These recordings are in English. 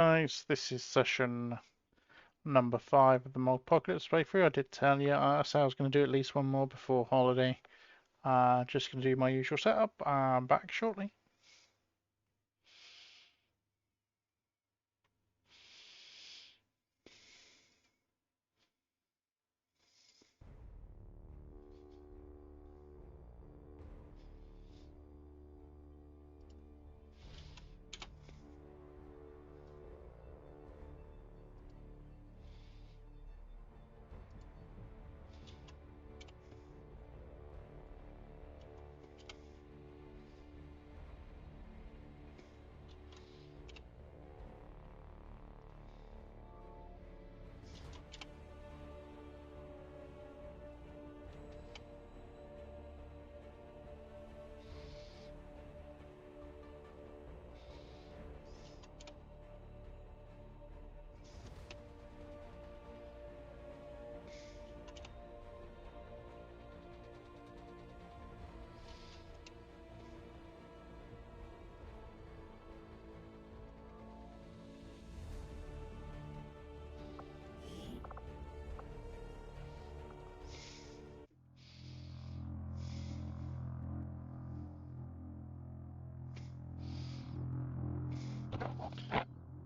Guys, this is session number 5 of the Modpocalypse playthrough. I did tell you I said I was going to do at least one more before holiday. Just going to do my usual setup. I'm back shortly.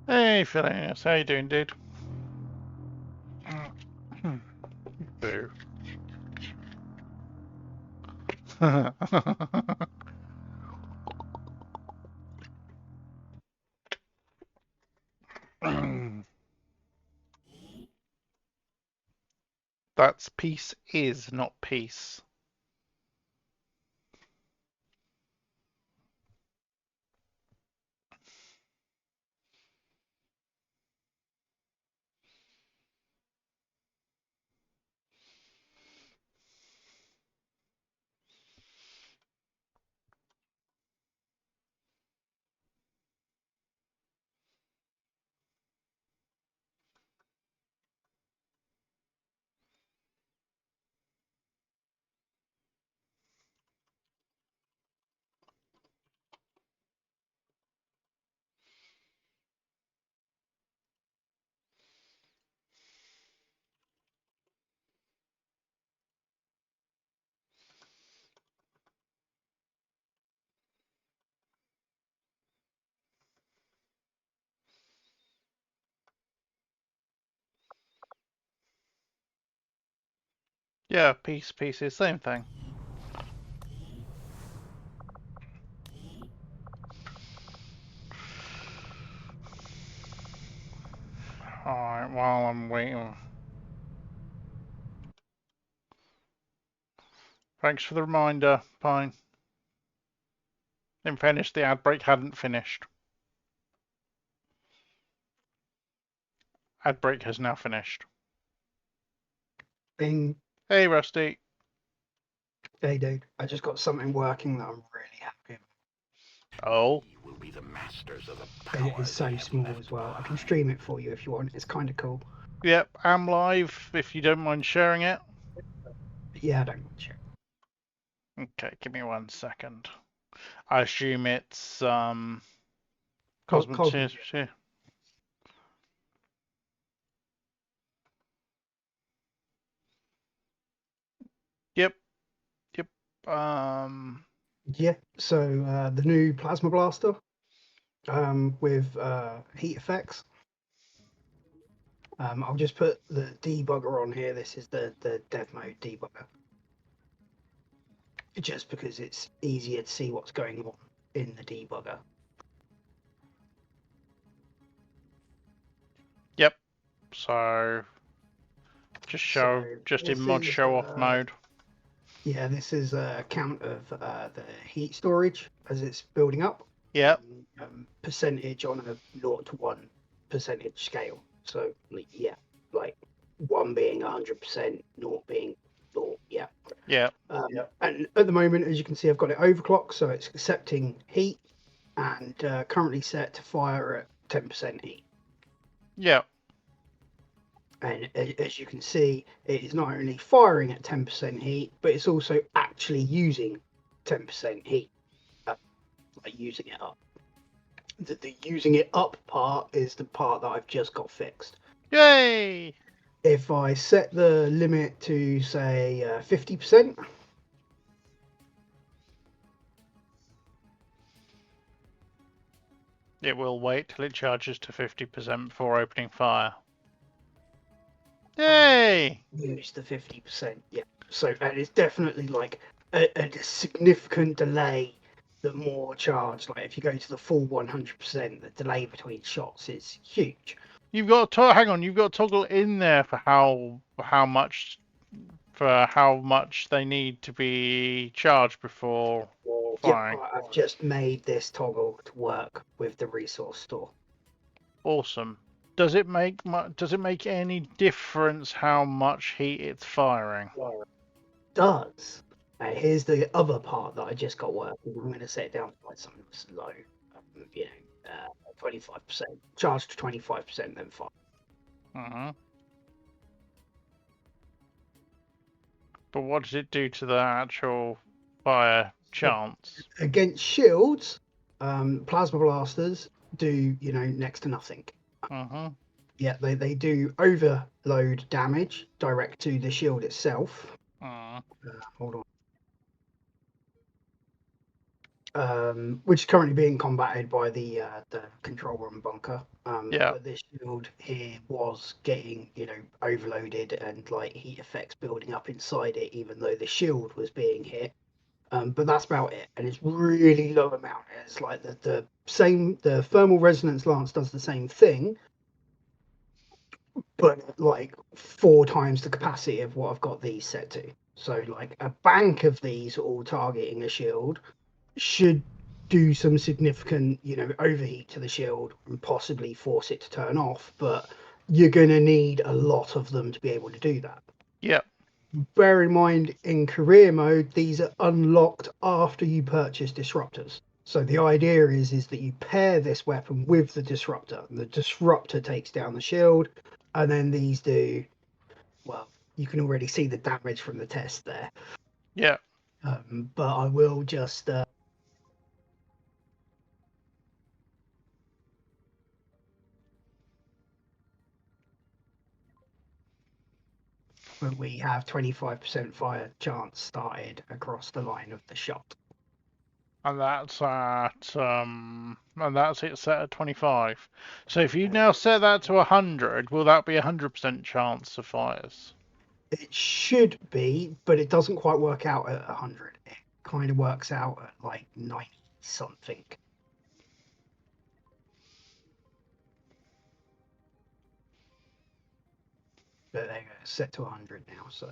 Hey, Perilous, how you doing, dude? Boo. That's peace is, not peace. Yeah, peace is same thing. Alright, while I'm waiting. Thanks for the reminder, Pine. In fairness, the ad break hadn't finished. Ad break has now finished. Bing. Hey, Rusty. Hey, dude. I just got something working that I'm really happy with. Oh. Will be the masters of the And it power is so small as well. I can stream it for you if you want. It's kind of cool. Yep, I'm live, if you don't mind sharing it. Yeah, I don't mind sharing. Okay, give me 1 second. I assume it's Cosmic. Cosmic. Yep. Yeah. So the new plasma blaster with heat effects. I'll just put the debugger on here. This is the dev mode debugger. Just because it's easier to see what's going on in the debugger. Yep. So just in mod show off mode. Yeah, this is a count of the heat storage as it's building up. Yep. Percentage on a 0 to 1 percentage scale. So yeah, like 1 being 100%, 0 being 0. Yeah. Yeah. And at the moment, as you can see, I've got it overclocked, so it's accepting heat and currently set to fire at 10% heat. Yeah. And as you can see, it is not only firing at 10% heat, but it's also actually using 10% heat, like using it up. The using it up part is the part that I've just got fixed. Yay! If I set the limit to say 50%, It will wait till it charges to 50% before opening fire. Yay! use the 50%. Yeah. So that is definitely like a significant delay. The more charge, like if you go to the full 100%, the delay between shots is huge. You've got to hang on. You've got to toggle in there for how much they need to be charged before Yeah, firing. I've just made this toggle to work with the resource store. Awesome. Does it make any difference how much heat it's firing? Does. Here's the other part that I just got working. I'm going to set it down to like something low, 25%. Charge to 25%, then fine. Mm-hmm. But what does it do to the actual fire chance? Against shields, plasma blasters do, next to nothing. Mm-hmm. Yeah, they do overload damage direct to the shield itself. Hold on. Which is currently being combated by the control room bunker. Yeah. But this shield here was getting, overloaded and like heat effects building up inside it, even though the shield was being hit. But that's about it, and it's really low amount. It's like the same. The thermal resonance lance does the same thing, but like 4 times the capacity of what I've got these set to. So like a bank of these all targeting a shield should do some significant, overheat to the shield and possibly force it to turn off. But you're going to need a lot of them to be able to do that. Yep. Bear in mind, in career mode, these are unlocked after you purchase disruptors. So the idea is that you pair this weapon with the disruptor. The disruptor takes down the shield, and then these do, well, you can already see the damage from the test there. Yeah. But I will just when we have 25% fire chance started across the line of the shot. And that's it set at 25. So if you now set that to 100, will that be 100% chance of fires? It should be, but it doesn't quite work out at 100. It kind of works out at like 90 something. But there you go, it's set to 100 now, so.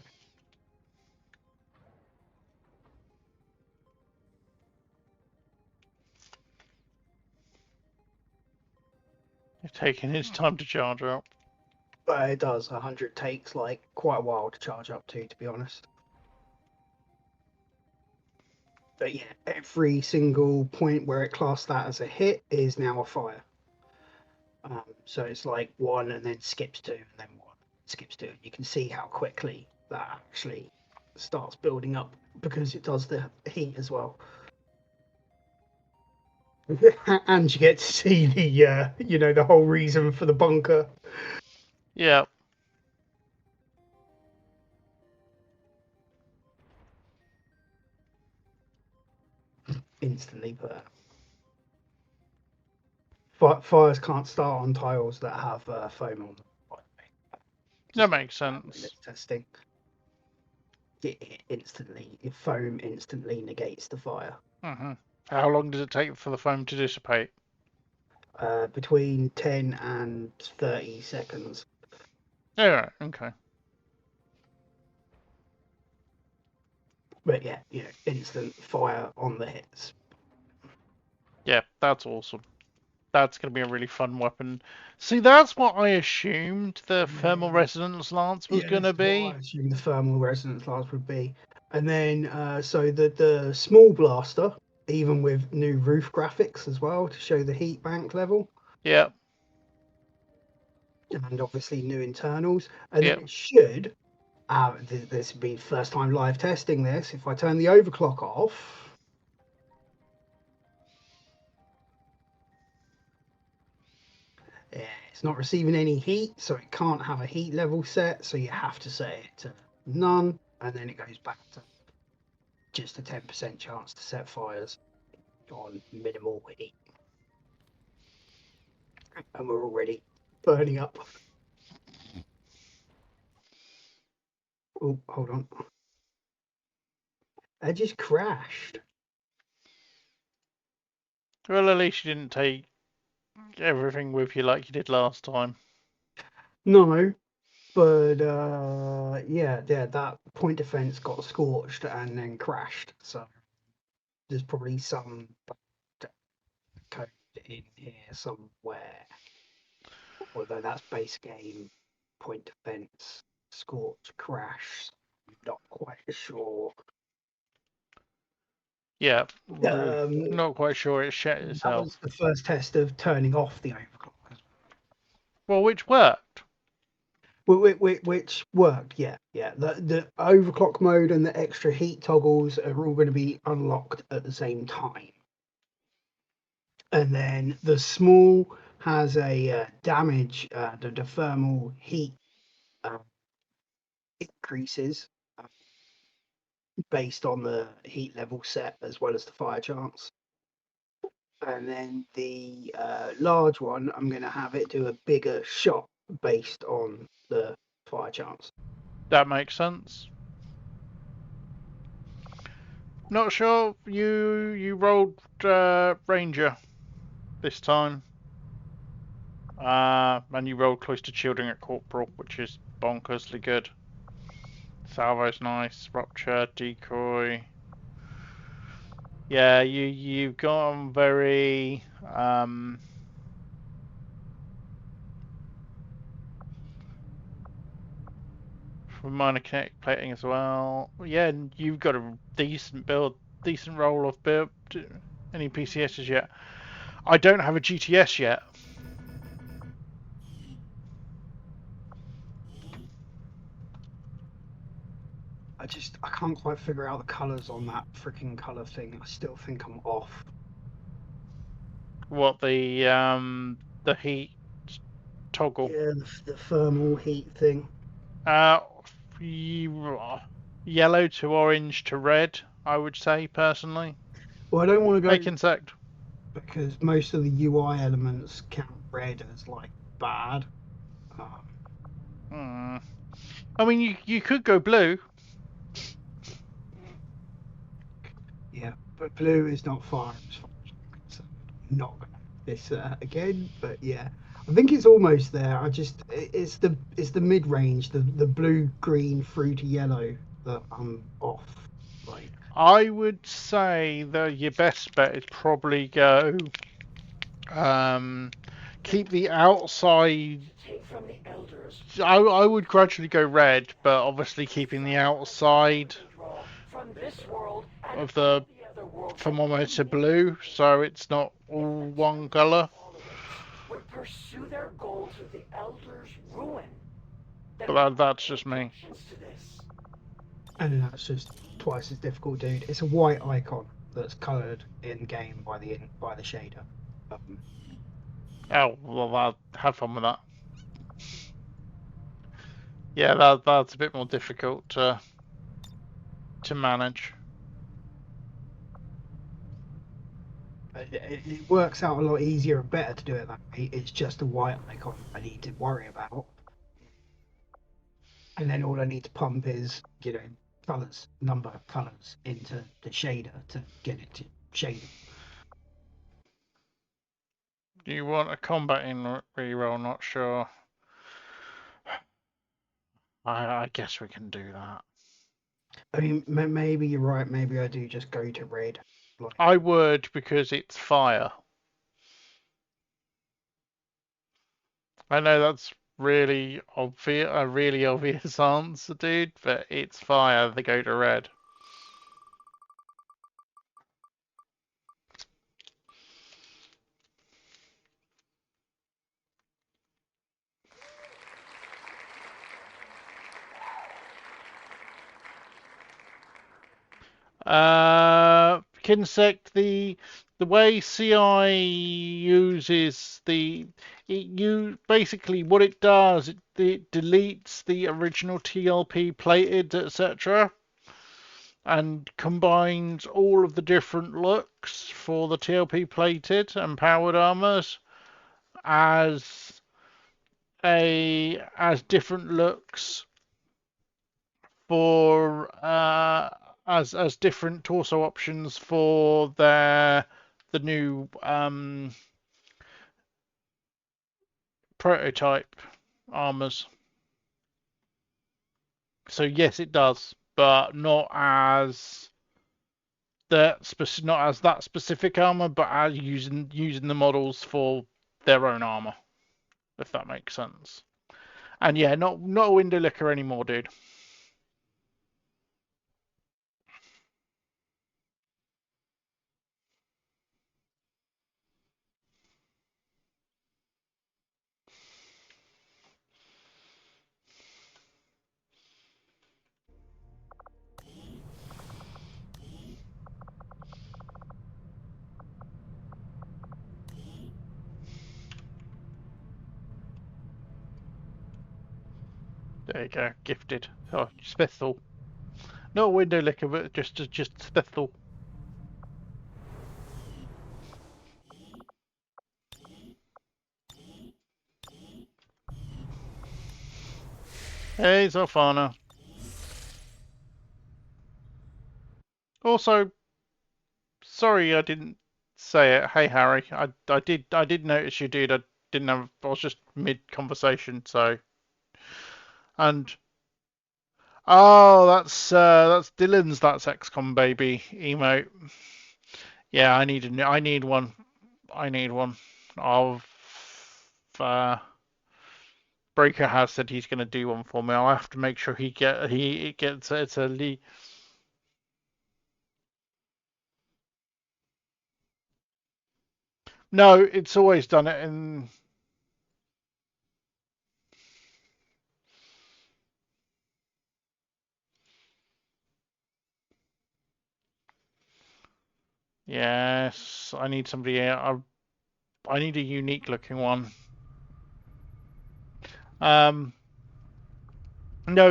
It's taking its time to charge up. But it does. 100 takes like quite a while to charge up to be honest. But yeah, every single point where it classed that as a hit is now a fire. So it's like 1 and then skips 2 and then 1, skips 2. You can see how quickly that actually starts building up because it does the heat as well. And you get to see the the whole reason for the bunker. Yeah. Instantly but fires can't start on tiles that have foam on them. That makes sense. Testing. Foam instantly negates the fire. Mm-hmm. How long does it take for the foam to dissipate? Between 10 and 30 seconds. Yeah, okay. But yeah, instant fire on the hits. Yeah, that's awesome. That's going to be a really fun weapon. See, that's what I assumed the thermal resonance lance was going to be. I assume the thermal resonance lance would be. And then, so the small blaster, even with new roof graphics as well to show the heat bank level. Yeah. And obviously new internals. And Yep. then it should, this would be first time live testing this, if I turn the overclock off, It's not receiving any heat, so it can't have a heat level set, so you have to set it to none, and then it goes back to just a 10% chance to set fires on minimal heat. And we're already burning up. Oh, hold on. I just crashed. Well, at least you didn't take everything with you like you did last time. No, but yeah, that point defense got scorched and then crashed. So there's probably some code in here somewhere. Although that's base game, point defense, scorch, crash. I'm not quite sure. Yeah, Um, not quite sure it shit that itself. was the first test of turning off the overclock. Well, which worked. Which worked, yeah. The overclock mode and the extra heat toggles are all going to be unlocked at the same time. And then the small has a damage, the thermal heat increases based on the heat level set as well as the fire chance. And then the large one, I'm going to have it do a bigger shot based on the fire chance. That makes sense. Not sure you rolled Ranger this time. And you rolled close to shielding at Corporal, which is bonkersly good. Salvo's nice. Rupture, decoy. Yeah, you've gone very for minor kinetic plating as well. Yeah, and you've got a decent build, decent roll of build. Any PCSs yet? I don't have a GTS yet. I can't quite figure out the colours on that freaking colour thing. I still think I'm off. What the heat toggle? Yeah, the thermal heat thing. Yellow to orange to red, I would say personally. Well, I don't want to Make go insect. because most of the UI elements count red as like bad. I mean, you could go blue. Yeah, but blue is not fire as far as I'm concerned. Not gonna have this again, but yeah, I think it's almost there. It's the mid range, the blue, green, fruity yellow that I'm off. Like I would say that your best bet is probably go keep the outside. I would gradually go red, but obviously keeping the outside of the thermometer blue, so it's not all one colour. would pursue their goal to the Elder's ruin. But that's just me. and that's just twice as difficult, dude. It's a white icon that's coloured in game by the shader. Oh, well, I'll have fun with that. Yeah, that's a bit more difficult to manage. It works out a lot easier and better to do it that way. It's just a white icon I need to worry about. And then all I need to pump is, colours, number of colours into the shader to get it to shade. Do you want a combat in reroll? Not sure. I guess we can do that. I mean, maybe you're right. Maybe I do just go to red. I would, because it's fire. I know that's really obvious, a really obvious answer, dude, but it's fire. They go to red. Kinsect, the way CI uses basically what it does, it deletes the original TLP plated, etc., and combines all of the different looks for the TLP plated and powered armors as different looks for as different torso options for the new prototype armors. So yes, it does, but not as that specific armor, but as using the models for their own armor, if that makes sense. And yeah, not a window licker anymore, dude. There you go, gifted. Oh, Spithal. Not a window licker, but just Spithal. Hey, Zolfana. Also, sorry I didn't say it. Hey, Harry. I did notice you did. I was just mid conversation, so. And oh, that's Dylan's. That's XCOM baby emote. Yeah, I need one. I need one. I've Breaker has said he's going to do one for me. I'll have to make sure he gets it's a league. No, it's always done it in. Yes, I need somebody. I need a unique looking one. No,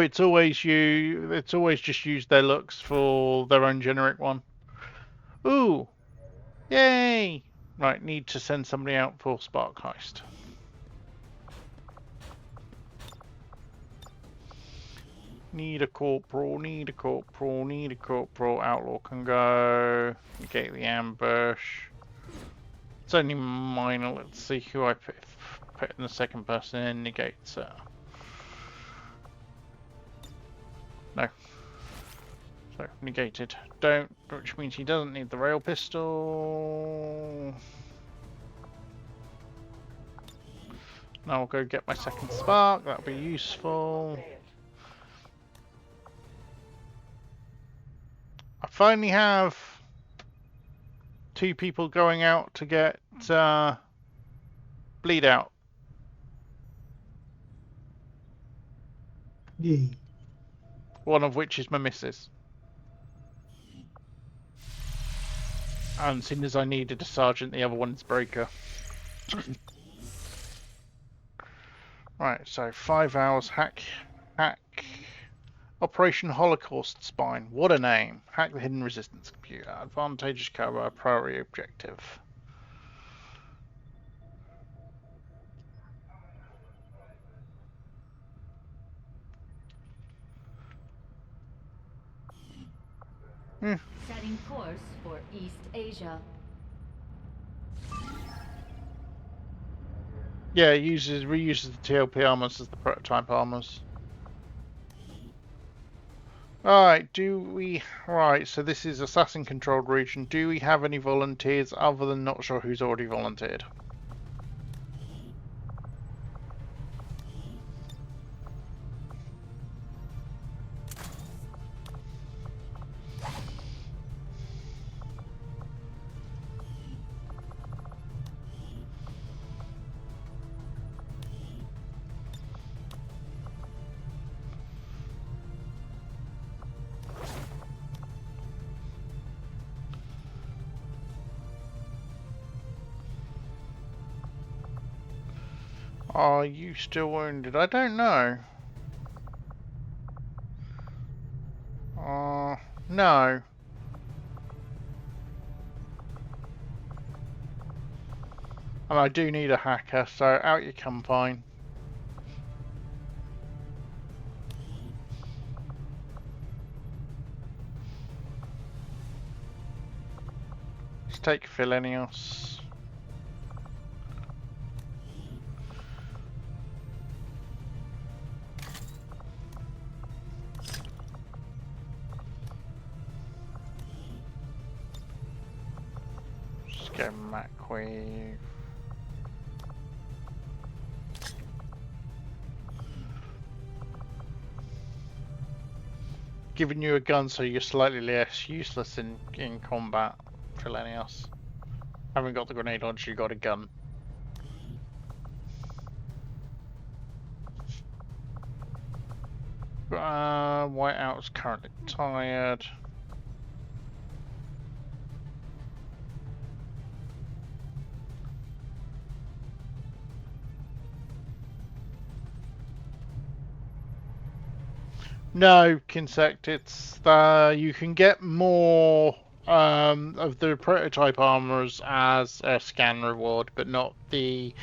it's always you. It's always just use their looks for their own generic one. Ooh, yay! Right, need to send somebody out for Spark Heist. Need a corporal, need a corporal, need a corporal. Outlaw can go. Negate the ambush. It's only minor. Let's see who I put in the second person in. Negates it. No. So, negated. Don't, which means he doesn't need the rail pistol. Now I'll go get my second spark. That'll be useful. I finally have 2 people going out to get bleed out. Yeah. One of which is my missus. And seeing as I needed a sergeant, the other one's Breaker. Right, so 5 hours hack. Operation Holocaust Spine. What a name. Hack the hidden resistance computer. Advantageous cover. Priority objective. Setting course for East Asia. Yeah, it reuses the TLP armors as the prototype armors. Alright, right, so this is assassin controlled region. Do we have any volunteers other than not sure who's already volunteered? Are you still wounded? I don't know. No. And I do need a hacker, so out you come, fine. Let's take Philenius. Just go Macquarie. Giving you a gun so you're slightly less useless in combat, Philenius. Haven't got the grenade launcher, you got a gun. Whiteout's currently tired. No, Kinsect, it's you can get more of the prototype armors as a scan reward, but not the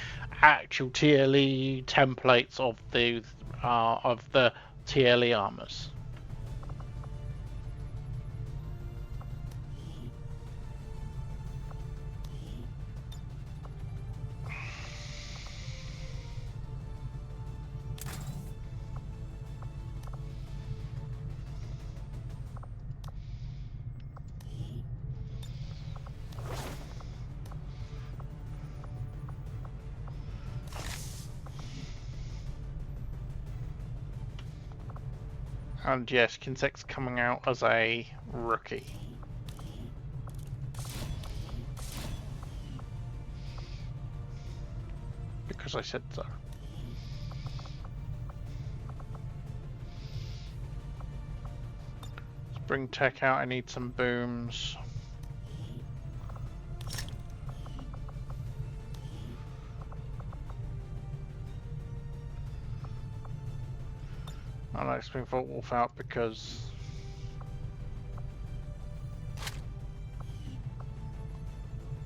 actual TLE templates of the TLE armors. And yes, Kinsect's coming out as a rookie. Because I said so. Let's bring tech out, I need some booms. And let's bring Wolf out because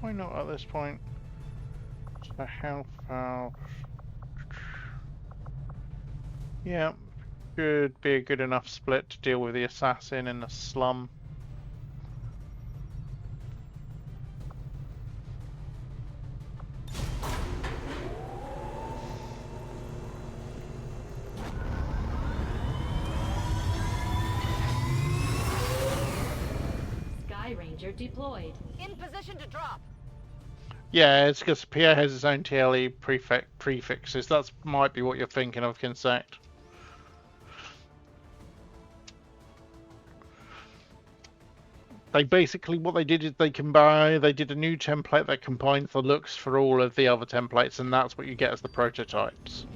why not at this point? So health valve. Yeah, could be a good enough split to deal with the assassin in the slum. Sky Ranger deployed. In position to drop. Yeah, it's because Pierre has his own TLE prefixes. That might be what you're thinking of, Kinsect. They basically, what they did is they did a new template that combines the looks for all of the other templates, and that's what you get as the prototypes.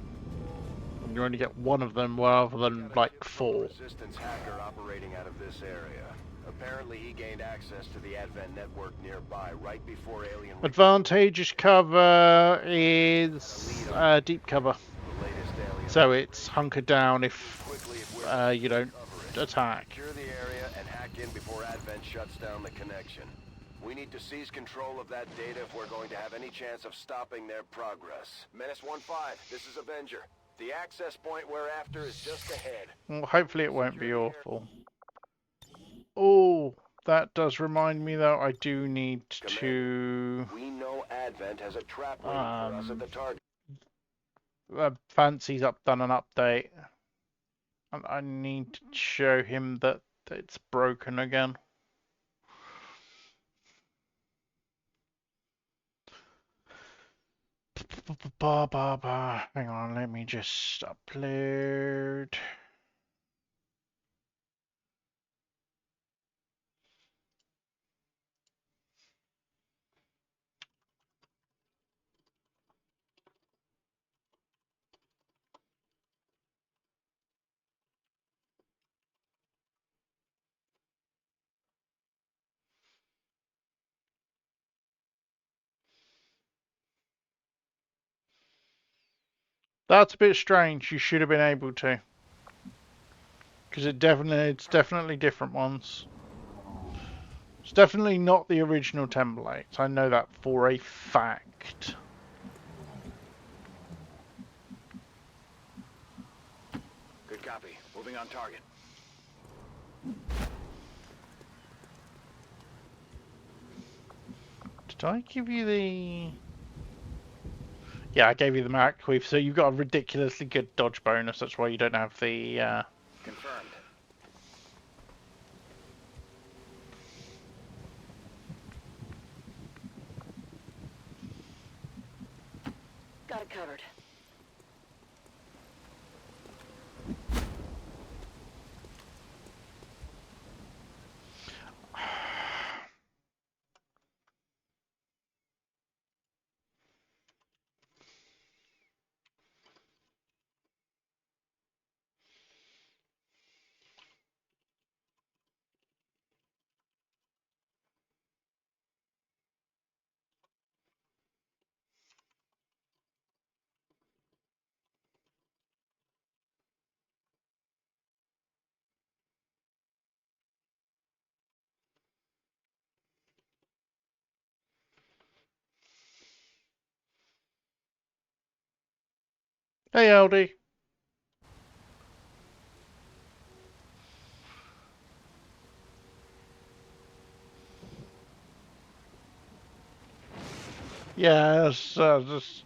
And you only get one of them rather than like 4. Resistance hacker operating out of this area. Apparently he gained access to the Advent network nearby right before alien... Advantageous cover is deep cover. So it's hunker down if you don't attack. Secure the area and hack in before Advent shuts down the connection. We need to seize control of that data if we're going to have any chance of stopping their progress. Menace 1-5, this is Avenger. The access point we're after is just ahead. Well, hopefully it won't be awful. Oh, that does remind me though, I do need to... We know Advent has a trap waiting for us at the target. Fancy's done an update. And I need to show him that it's broken again. Hang on, let me just upload. That's a bit strange. You should have been able to. Because it's definitely different ones. It's definitely not the original template. I know that for a fact. Good copy. Moving on target. Did I give you the... Yeah, I gave you the Mark Queef, so you've got a ridiculously good dodge bonus. That's why you don't have the... Confirmed. Got it covered. Hey, Aldi. Yeah, just...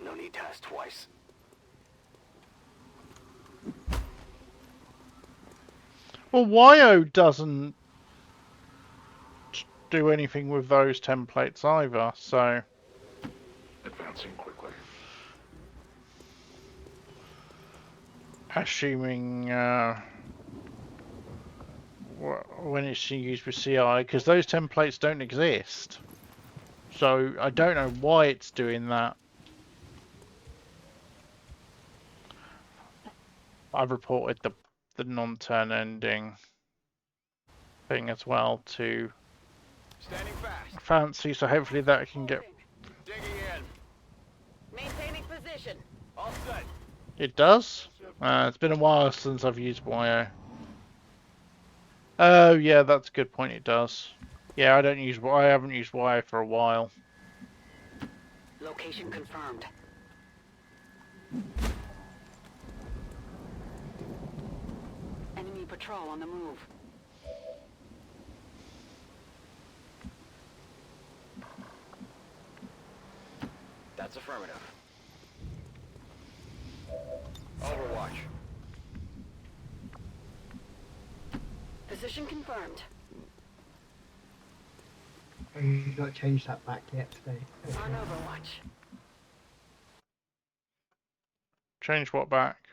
No need to ask twice. Well, YO doesn't do anything with those templates either, so... Advancing quickly. Assuming... when it's used with CI, because those templates don't exist. So I don't know why it's doing that. I've reported the non-turn ending thing as well to Standing fast. Fancy, so hopefully that can get... Digging in. Maintaining position. All set. It does? It's been a while since I've used YO. Oh yeah, that's a good point, it does. Yeah, I haven't used YO for a while. Location confirmed. Enemy patrol on the move. That's affirmative. Overwatch. Position confirmed. You got to change that back yet today. On Overwatch. Change what back?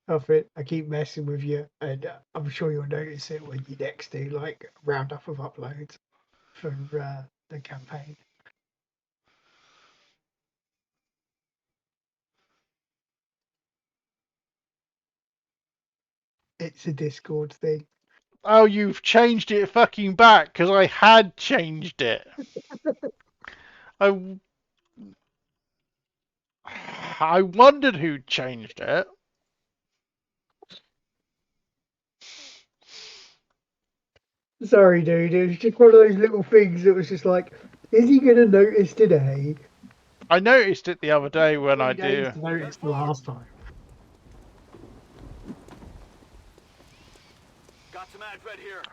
Alfred, I keep messing with you, and I'm sure you'll notice it when you next do like a roundup of uploads for the campaign. It's a Discord thing. Oh, you've changed it fucking back, because I had changed it. I wondered who changed it. Sorry, dude. It was just one of those little things that was just like, is he going to notice today? I noticed it the other day when I 3 days do. to notice the last time. Got some advent here.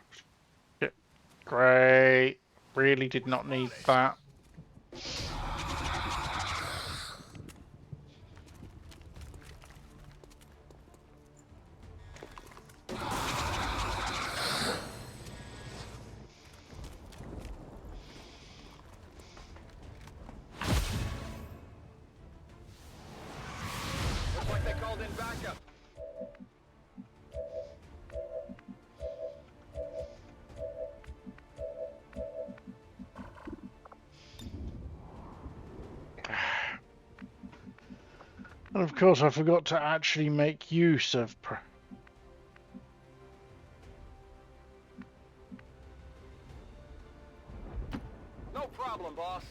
Great. Really did not need that. backup. And of course, I forgot to actually make use of. No problem, boss.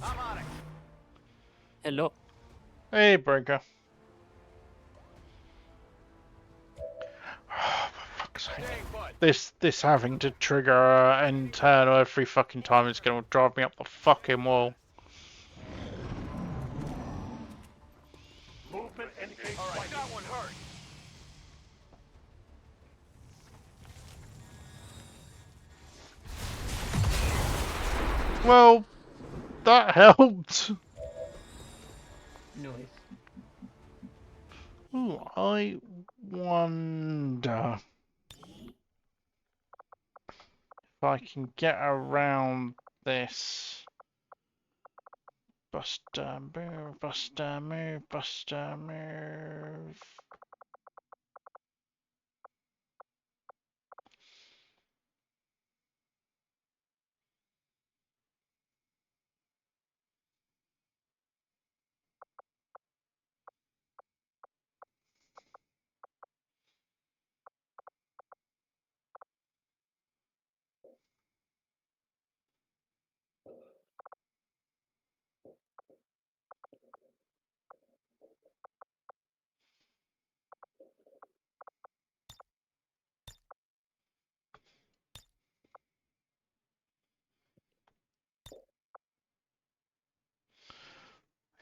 I'm on it. Hello. Hey, Breaker. For fuck's sake. Staying put. This having to trigger internal every fucking time is gonna drive me up the fucking wall. Movement indicates All right, flight. that one hurt. Well, that helped. Noise. Ooh, I wonder if I can get around this. Buster, move, Buster, move, Buster, move.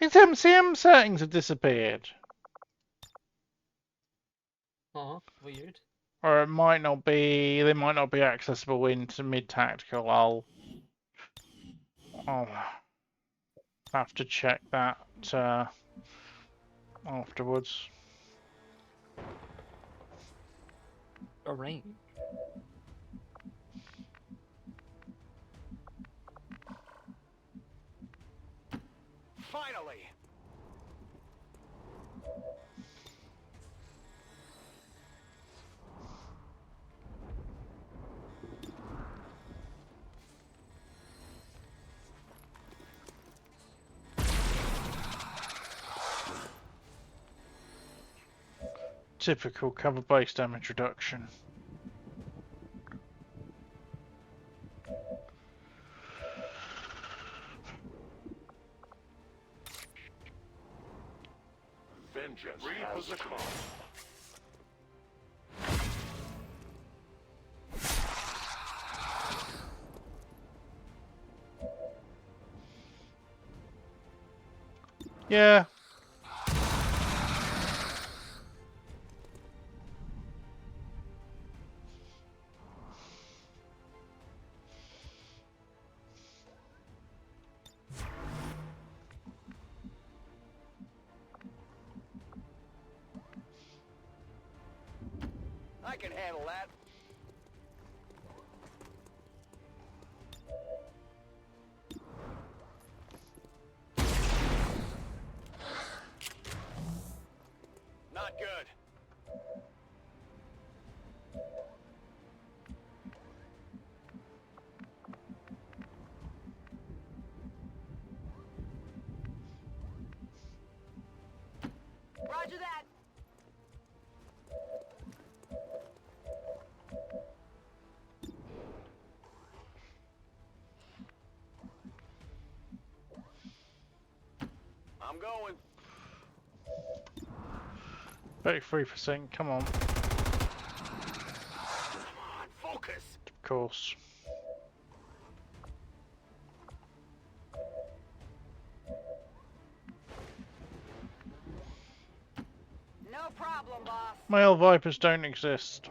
His MCM settings have disappeared. Huh? Weird. Or it might not be, they might not be accessible into mid-tactical. I'll have to check that afterwards. Arrange. Finally. Typical cover base damage reduction. Vengeance has come. Yeah. I can handle that. Not good. Roger that. going. 33%, come on. Come on, focus. Of course. No problem, boss. Male vipers don't exist.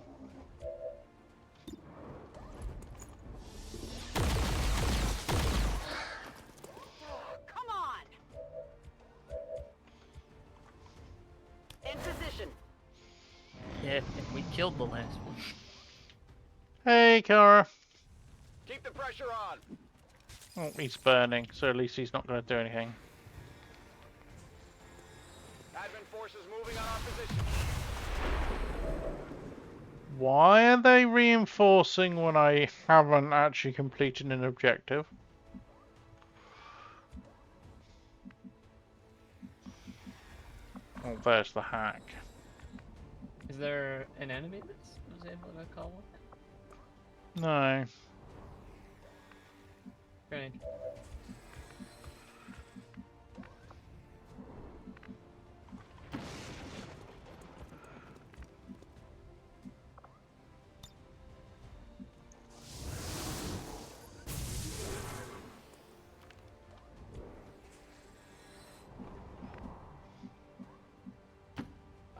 Come on. In position. Yeah, and we killed the last one. Hey, Kara. Keep the pressure on. Oh, he's burning, so at least he's not going to do anything. Advent forces moving on our position. Why are they reinforcing when I haven't actually completed an objective? Oh, there's the hack. Is there an enemy that's was able to call one? No. Strange.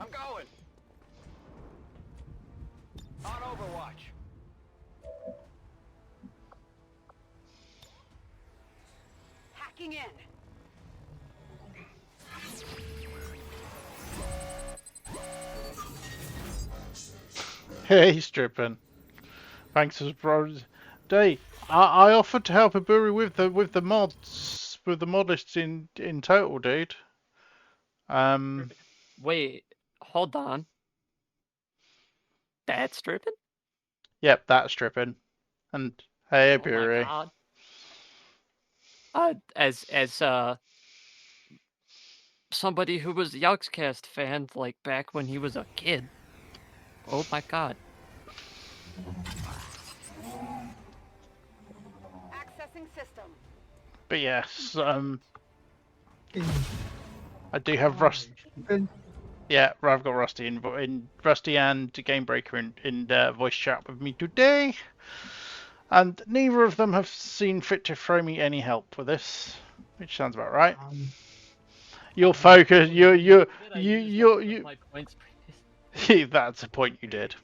I'm going. On Overwatch. Hacking in. Hey, stripping. Thanks for surprise. Dave, I offered to help Iburi with the mods, with the mod lists in total, dude. Wait, hold on. That's stripping? Yep, that's stripping. And hey, Oh my Iburi. god. As somebody who was a Yogscast fan, like back when he was a kid. Oh my god. Accessing system. But yes, I do have Rust. Yeah, I've got Rusty in Rusty and Gamebreaker in voice chat with me today, and neither of them have seen fit to throw me any help with this, which sounds about right. You'll focus. You. My points. That's a point you did.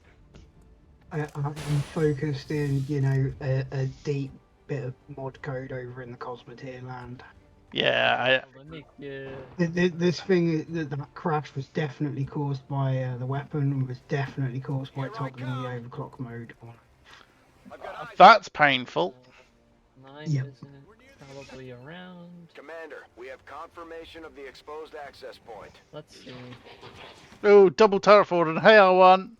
I'm focused in, you know, a deep bit of mod code over in the Cosmoteer land. Yeah, Let me get... This thing, that crash was definitely caused by the weapon, was definitely caused by toggling the overclock mode on. I've got eyes. that's painful. Mine Yep. isn't probably around. Commander, we have confirmation of the exposed access point. Let's see. Oh, double turret forward and hey, R1.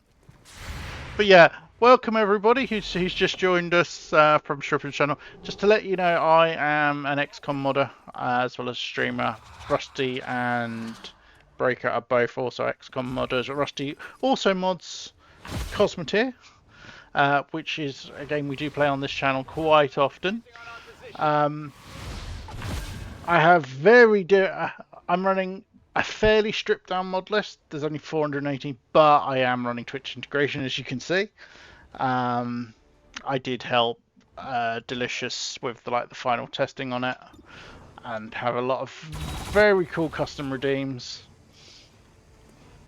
But yeah, welcome everybody who's just joined us from Stripping's channel. Just to let you know, I am an XCOM modder as well as streamer. Rusty and Breaker are both also XCOM modders. Rusty also mods Cosmoteer, which is a game we do play on this channel quite often. I have I'm running a fairly stripped down mod list. There's only 418, but I am running Twitch integration, as you can see. I did help Delicious with the final testing on it, and have a lot of very cool custom redeems.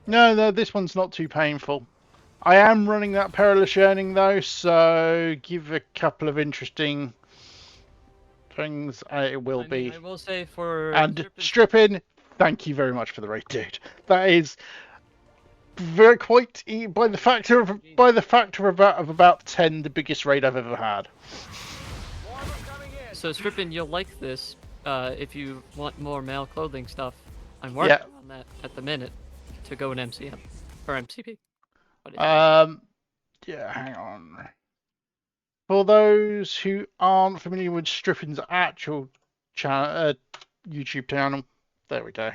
No, this one's not too painful. I am running that Perilous yearning though, so give a couple of interesting things. It will be. I will say for And stripping. Thank you very much for the raid, dude. That is very quite by the factor of about 10 the biggest raid I've ever had. So stripping, you'll like this if you want more male clothing stuff. I'm working on that at the minute to go in MCM or MCP. Yeah, hang on. For those who aren't familiar with Stripping's actual channel, YouTube channel, there we go.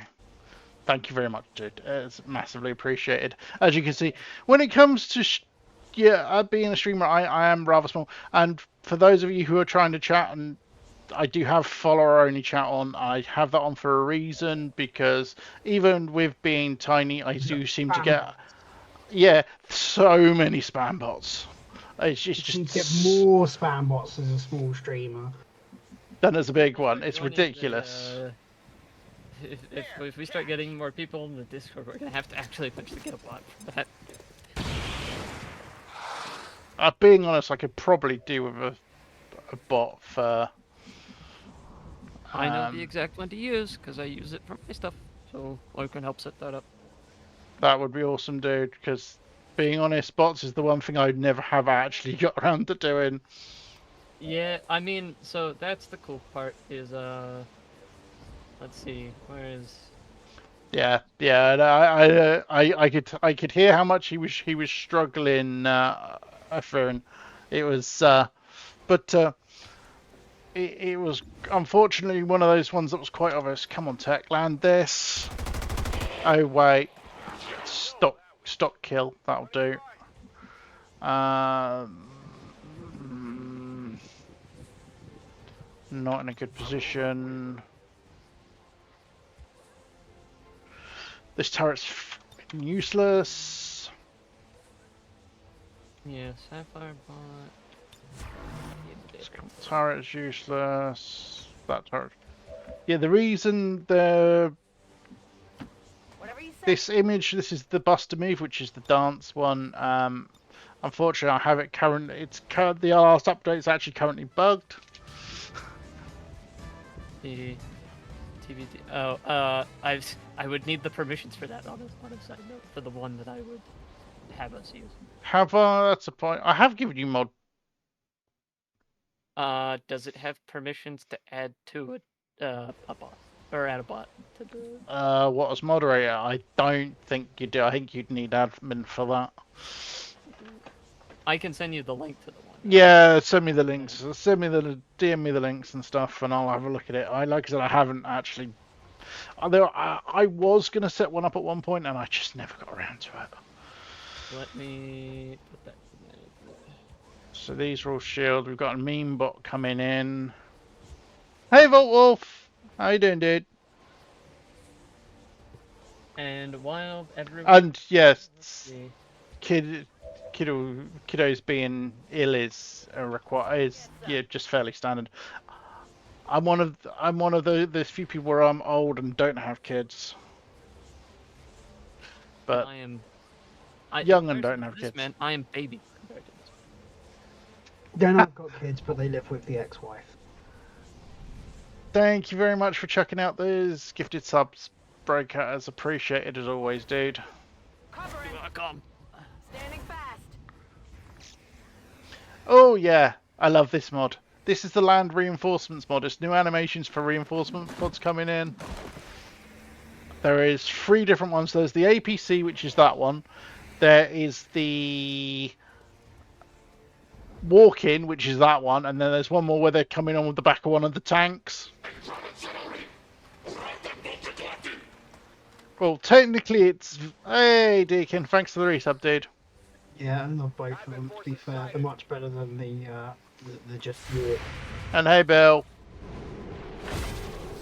Thank you very much, dude. It's massively appreciated. As you can see, when it comes to being a streamer, I am rather small. And for those of you who are trying to chat and I do have follower only chat on. I have that on for a reason, because even with being tiny, I do seem to get so many spam bots. It's You seem to get just more spam bots as a small streamer. than as a big one. It's Joining ridiculous. If we start getting more people in the Discord, we're gonna have to actually push to get a bot for that. Being honest, I could probably do with a bot for. I know the exact one to use because I use it for my stuff, so I can help set that up. That would be awesome, dude. Because being honest, bots is the one thing I never have actually got around to doing. Yeah, I mean, so that's the cool part is let's see, where is Yeah, yeah. And I could hear how much he was struggling. Fern. It was, but it was unfortunately one of those ones that was quite obvious. Come on, Tech, land this. Oh wait, stop, kill. That'll do. Not in a good position. This turret's useless. yeah, Sapphire bot. This turret's useless. That turret. Yeah, the reason this image, this is the Buster move, which is the dance one. Unfortunately, I have it currently. The last update is actually currently bugged. TBD. Oh, I would need the permissions for that on a side note for the one that I would have us use. That's a point. I have given you mod. Does it have permissions to add to it, a bot or add a bot to the? What as moderator? I don't think you do. I think you'd need admin for that. I can send you the link to the one. Yeah, send me the links. DM me the links and stuff, and I'll have a look at it. Like I said, I haven't actually. I was gonna set one up at one point, and I just never got around to it. Let me put that. So these are all shield. We've got a meme bot coming in. Hey, Volt Wolf, how you doing, dude? And while everyone. And yes, kiddos being ill is just fairly standard. I'm one of the few people where I'm old and don't have kids, but I am young and don't have this kids. man, I am baby compared to this. Then I've got kids, but they live with the ex-wife. Thank you very much for checking out those gifted subs, Broadcast. Appreciated as always, dude. Covering. You're welcome. Standing fast. Oh yeah, I love this mod. This is the land reinforcements mod. It's new animations for reinforcement pods coming in. There is 3 different ones. There's the APC, which is that one. There is the walk-in, which is that one, and then there's one more where they're coming on with the back of one of the tanks. Well, technically it's... Hey, Deacon, thanks for the resub, dude. Yeah, I love both of them, to be fair. They're much better than the just walk. And hey, Bill.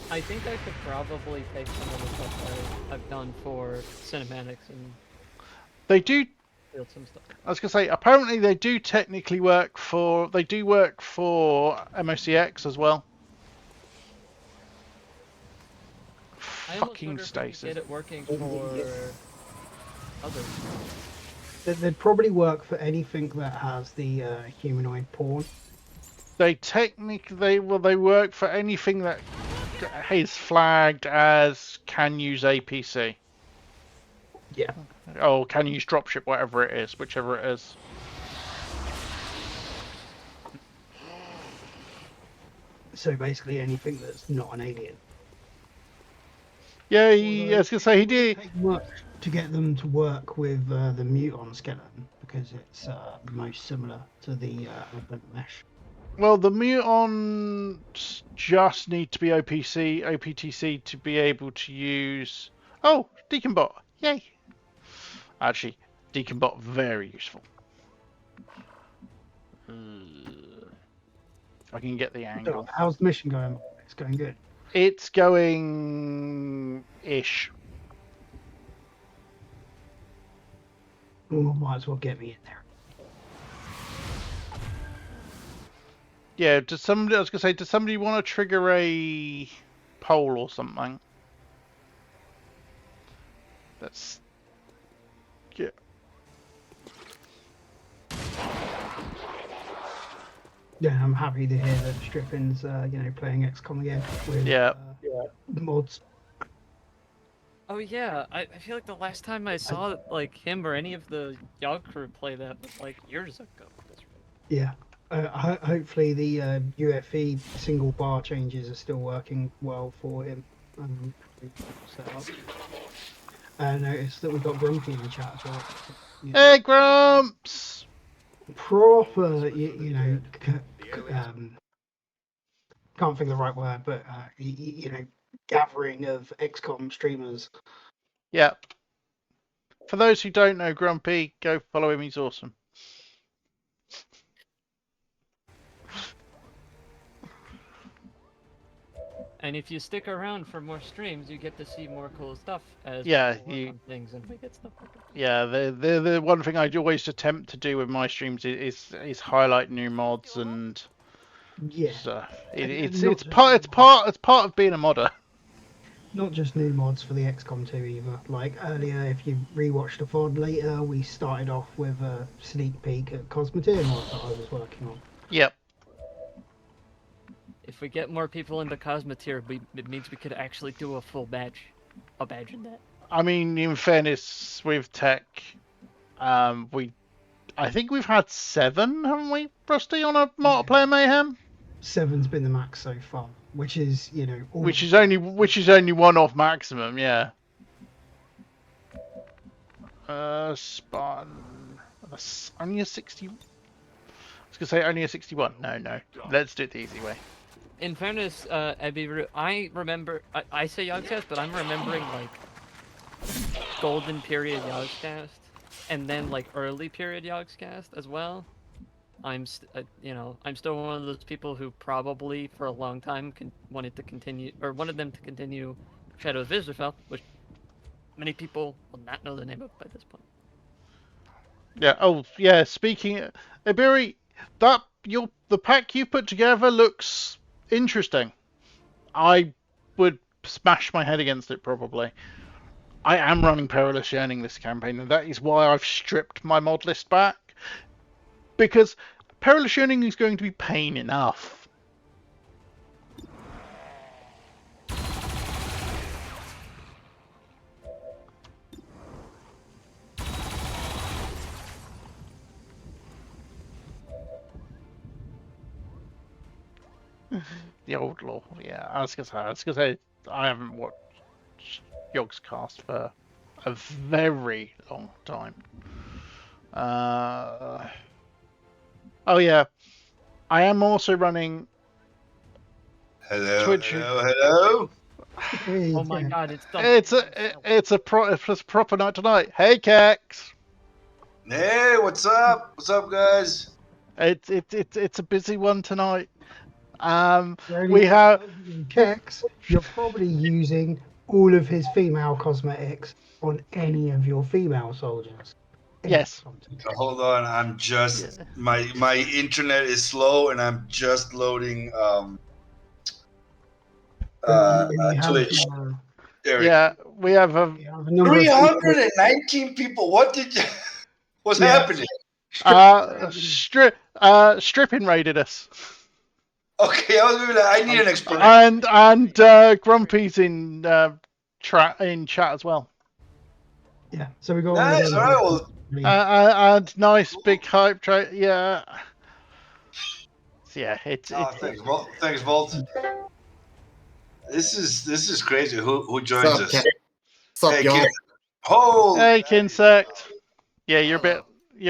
I think I could probably take some of the stuff I've done for cinematics and They do... build some stuff. I was going to say, apparently they do technically work for... They do work for MOCX as well. Fucking Stasis. Get it working for others. They'd probably work for anything that has the humanoid porn. They work for anything that is flagged as can use APC. Yeah. Or can use dropship, whatever it is, whichever it is. So basically anything that's not an alien. Yeah, I was gonna say he did. Take much to get them to work with the muton skeleton because it's most similar to the advent mesh. Well, the mutons just need to be OPTC to be able to use. Oh, Deacon Bot, yay! Actually, Deacon Bot very useful. I can get the angle. How's the mission going? It's going good. It's going-ish. Oh, might as well get me in there. Yeah, I was gonna say, does somebody want to trigger a poll or something? That's... Yeah. Yeah, I'm happy to hear that Strippin's, playing XCOM again with mods. Oh yeah, I feel like the last time I saw like him or any of the Yogg crew play that was like years ago. Yeah. Hopefully the UFE single bar changes are still working well for him. Set up. I noticed that we've got Grumpy in the chat as well. Yeah. Hey, Grumps! Proper, can't think of the right word, but gathering of XCOM streamers. Yeah. For those who don't know Grumpy, go follow him. He's awesome. And if you stick around for more streams, you get to see more cool stuff as Yeah, people work on things and we get stuff. Yeah, the one thing I always attempt to do with my streams is highlight new mods and stuff. It's part of being a modder. Not just new mods for the XCOM 2 either. Like earlier, if you rewatched the VOD later, we started off with a sneak peek at Cosmoteer mod that I was working on. Yep. If we get more people into Cosmoteer, it means we could actually do a full badge. Imagine that. I mean, in fairness, with tech, I think we've had 7, haven't we, Rusty, on a multiplayer mayhem? 7's been the max so far, which is which is only one off maximum, yeah. Spawn. That's only a 60. I was gonna say only a 61. No. Let's do it the easy way. In fairness, I remember. I say Yogscast, but I'm remembering like golden period Yogscast, and then like early period Yogscast as well. I'm still one of those people who probably for a long time wanted them to continue Shadow of Israfel, which many people will not know the name of by this point. Yeah. Oh, yeah. Speaking, Iberi, the pack you put together looks interesting. I would smash my head against it probably. I am running Perilous Yearning this campaign, and that is why I've stripped my mod list back. Because Perilous Yearning is going to be pain enough. The old law, yeah. I was gonna say, I haven't watched Yogg's cast for a very long time. Oh yeah, I am also running. Twitch. Hello. Oh my God, it's done. It's a proper night tonight. Hey, Kex. Hey, what's up? What's up, guys? It's a busy one tonight. we have Kex. You're probably using all of his female cosmetics on any of your female soldiers. Yes. Hold on, I'm just my internet is slow, and I'm just loading Twitch. Yeah, we have 319 people. What's happening? Stripping raided us. Okay, I was gonna be like, I need an explanation. And Grumpy's in chat as well. Yeah, so we got nice. All right, well, and nice big hype train. Yeah. Yeah, it's thanks, Volt. This is crazy. Who joins us? What's up, y'all? Hey, Kinsect. Yeah, you're a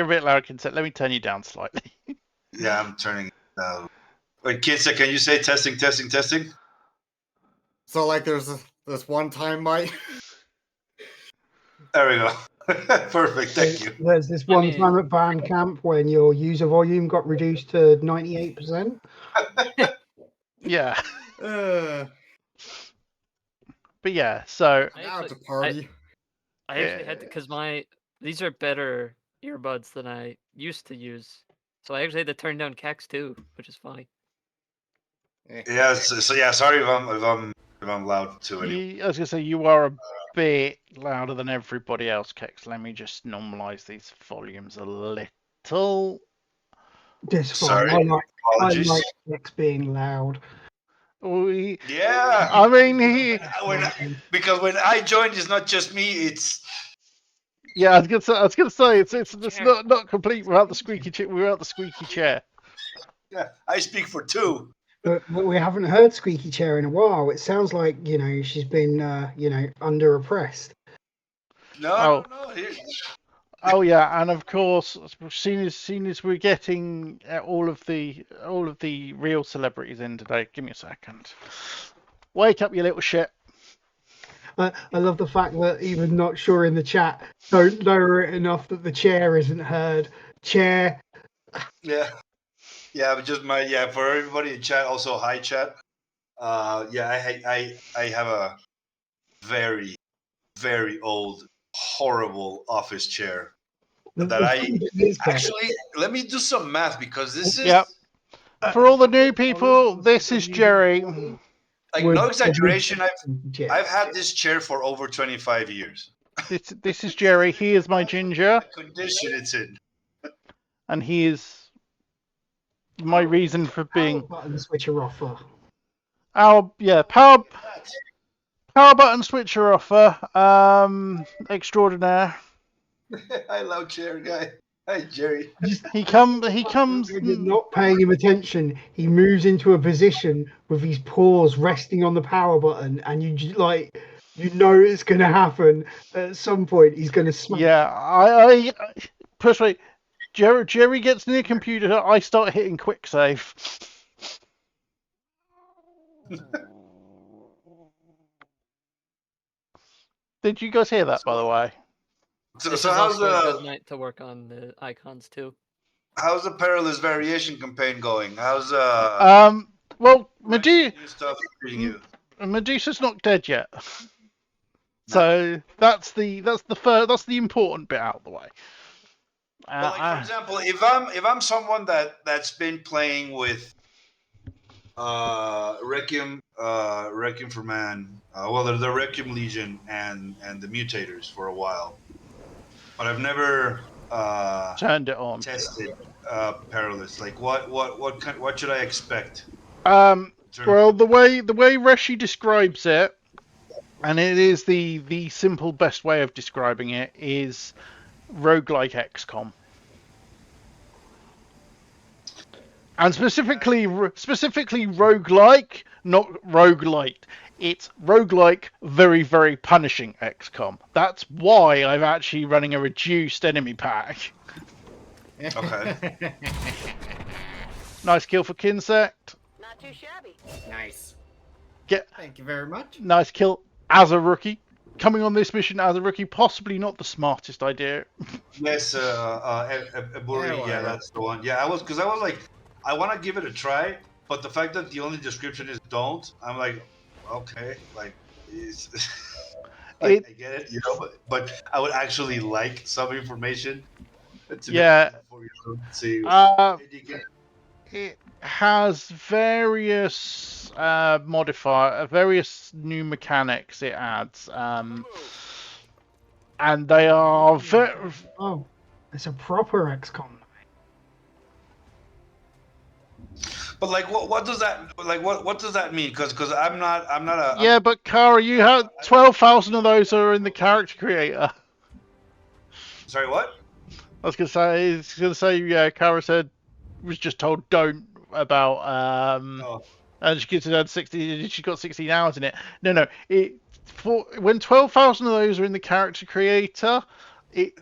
bit loud, Kinsect. Let me turn you down slightly. Yeah, I'm turning it down. Wait, Kinsect, can you say testing? So like, there's this one time, Mike. There we go. Perfect, thank you. There's this one time at band camp when your user volume got reduced to 98%. Yeah. Uh, But yeah, so now it's a party. I actually had to, because these are better earbuds than I used to use. So I actually had to turn down Cax too, which is funny. Yeah, so yeah, sorry if I'm loud too. Anyway. I was gonna say you are a bit louder than everybody else, Kex. Let me just normalize these volumes a little. Sorry, I apologies. like X being loud. Yeah. I mean, because when I joined, it's not just me. It's yeah. I was gonna say it's not complete without the squeaky chair. Yeah, I speak for two. But we haven't heard Squeaky Chair in a while. It sounds like she's been under oppressed. No. Oh yeah, and of course, soon as we're getting all of the real celebrities in today. Give me a second. Wake up, you little shit. I love the fact that even Not Sure in the chat don't know it enough that the chair isn't heard. Chair. Yeah, but just for everybody in chat. Also, hi chat. I have a very, very old, horrible office chair that I actually let me do some math because this is. Yep. For all the new people, this is Jerry. Like no exaggeration, I've had this chair for over 25 years. This is Jerry. He is my ginger. The condition it's in. And he is my reason for being. Power button switcher offer. Power button switcher offer. Extraordinaire. I love chair guy. Hi Jerry. He comes. You're not paying him attention. He moves into a position with his paws resting on the power button, and you it's going to happen at some point. He's going to smash. Yeah, I personally, Jerry gets near computer. I start hitting quick save. Did you guys hear that, by the way? So how's a good night to work on the icons too? How's the Perilous variation campaign going? How's well, Medusa's not dead yet. So that's the important bit out of the way. For example, if I'm someone that's been playing with Requiem for Man, the Requiem Legion and the Mutators for a while, but I've never turned it on. Tested Perilous. Like what should I expect? Well, the way Reshi describes it, and it is the simple best way of describing it, is roguelike XCOM. And specifically roguelike, not roguelite. It's roguelike, very, very punishing XCOM. That's why I'm actually running a reduced enemy pack. Okay. Nice kill for Kinsect. Not too shabby. Nice. Thank you very much. Nice kill as a rookie. Coming on this mission as a rookie, possibly not the smartest idea. Yes, Eburi, yeah, that's the one. Yeah, I was like, I want to give it a try, but the fact that the only description is don't, I'm like, okay, like, I get it, but I would actually like some information. It has various various new mechanics it adds, and they are very. Oh, it's a proper XCOM. But like, what does that what does that mean? Because I'm not a. Yeah, but Kara, you have 12,000 of those are in the character creator. Sorry, what? I was gonna say, yeah. Kara was just told don't about and she gets it down 60. She's got 16 hours in it. No. When 12,000 of those are in the character creator, it.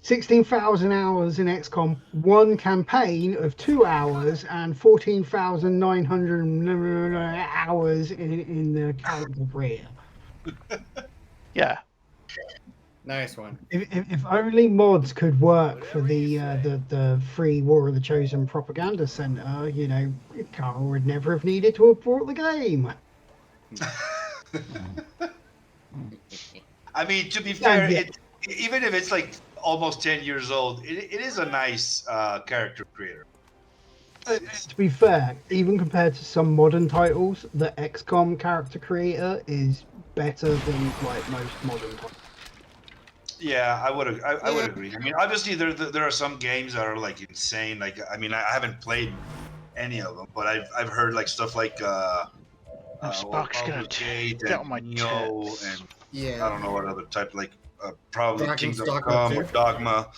16,000 hours in XCOM, one campaign of 2 hours, and 14,900 hours in the character creator. Yeah. Nice one. If only mods could work for the free War of the Chosen propaganda center, you know, Carl would never have needed to have bought the game. I mean, to be fair, yeah. even if it's like almost 10 years old, it is a nice character creator. To be fair, even compared to some modern titles, the XCOM character creator is better than like most modern titles. Yeah, I would agree. I mean, obviously there are some games that are like insane. Like, I mean, I haven't played any of them, but I've heard like stuff like Spark's gonna Baldur's Gate get and on my Neo tits. and Yeah. I don't know what other type, like probably Dragon's Kingdom Dogma Come or 2. Dogma.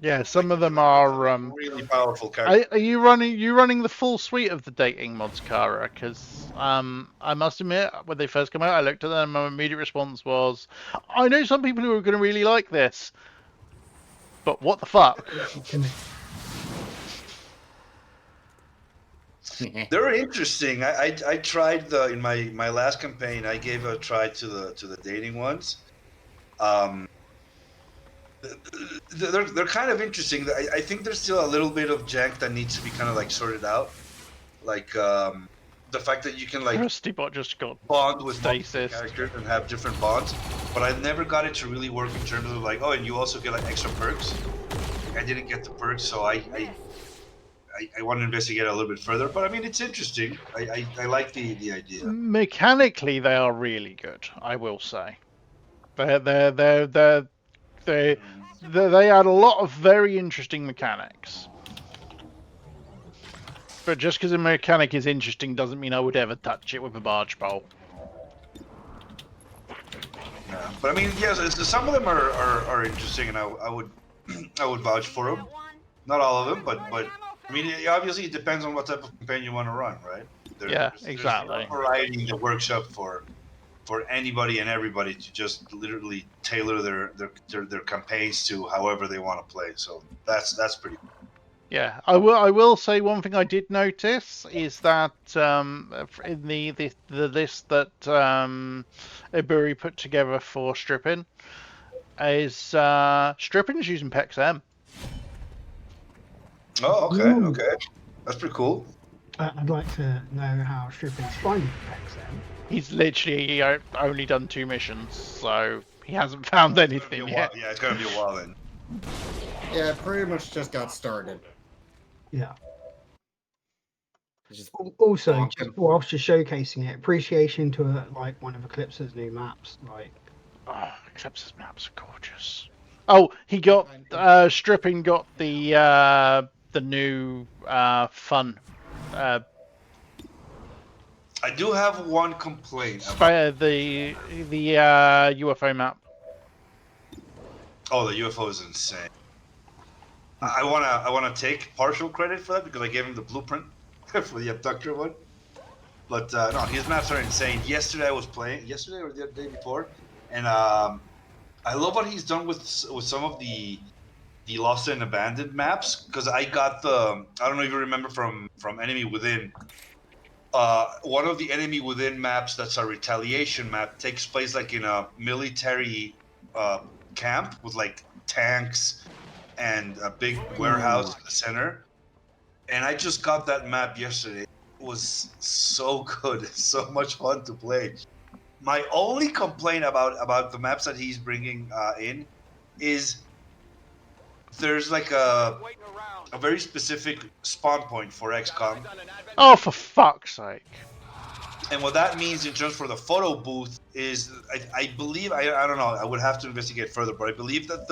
Yeah, some of them are. Really powerful characters. Are you running the full suite of the dating mods, Kara? Because I must admit, when they first came out, I looked at them. And my immediate response was, I know some people who are going to really like this, but what the fuck? They're interesting. I tried in my last campaign. I gave a try to the dating ones. They're kind of interesting. I think there's still a little bit of jank that needs to be kind of like sorted out, like the fact that you can like Krustybot just got bond with stasis characters and have different bonds, but I never got it to really work in terms of like, oh, and you also get like extra perks. I didn't get the perks, so I want to investigate a little bit further. But I mean, it's interesting. I like the idea. Mechanically, they are really good. I will say, they add a lot of very interesting mechanics. But just because a mechanic is interesting doesn't mean I would ever touch it with a barge pole. Yeah, but I mean, yes, some of them are interesting, and I would I would vouch for them. Not all of them, but I mean, obviously it depends on what type of campaign you want to run, right? Exactly. There's variety in the workshop for anybody and everybody to just literally tailor their campaigns to however they want to play. So that's pretty cool. Yeah, I will say one thing I did notice is that in the list that Iburi put together for stripping is stripping is using PEX-M. Oh, okay, Ooh. okay, that's pretty cool. I'd like to know how stripping's finding PEX-M. He's literally only done 2 missions, so he hasn't found anything yet. Yeah, it's gonna be a while then. Yeah, pretty much just got started. Yeah. Also, bonking. just whilst you're showcasing it, appreciation to like one of Eclipse's new maps. Like, Eclipse's maps are gorgeous. Oh, he got stripping got the new fun. I do have one complaint. The UFO map. Oh, the UFO is insane. I wanna take partial credit for that because I gave him the blueprint for the abductor one. But no, his maps are insane. Yesterday I was playing, yesterday or the day before, and I love what he's done with some of the Lost and Abandoned maps, because I got I don't know if you remember from Enemy Within. One of the Enemy Within maps that's a retaliation map takes place like in a military camp with like tanks and a big warehouse in the center. And I just got that map yesterday. It was so good, so much fun to play. My only complaint about the maps that he's bringing in is there's like a very specific spawn point for XCOM. Oh, for fuck's sake! And what that means in terms for the photo booth is, I believe, I don't know, I would have to investigate further, but I believe that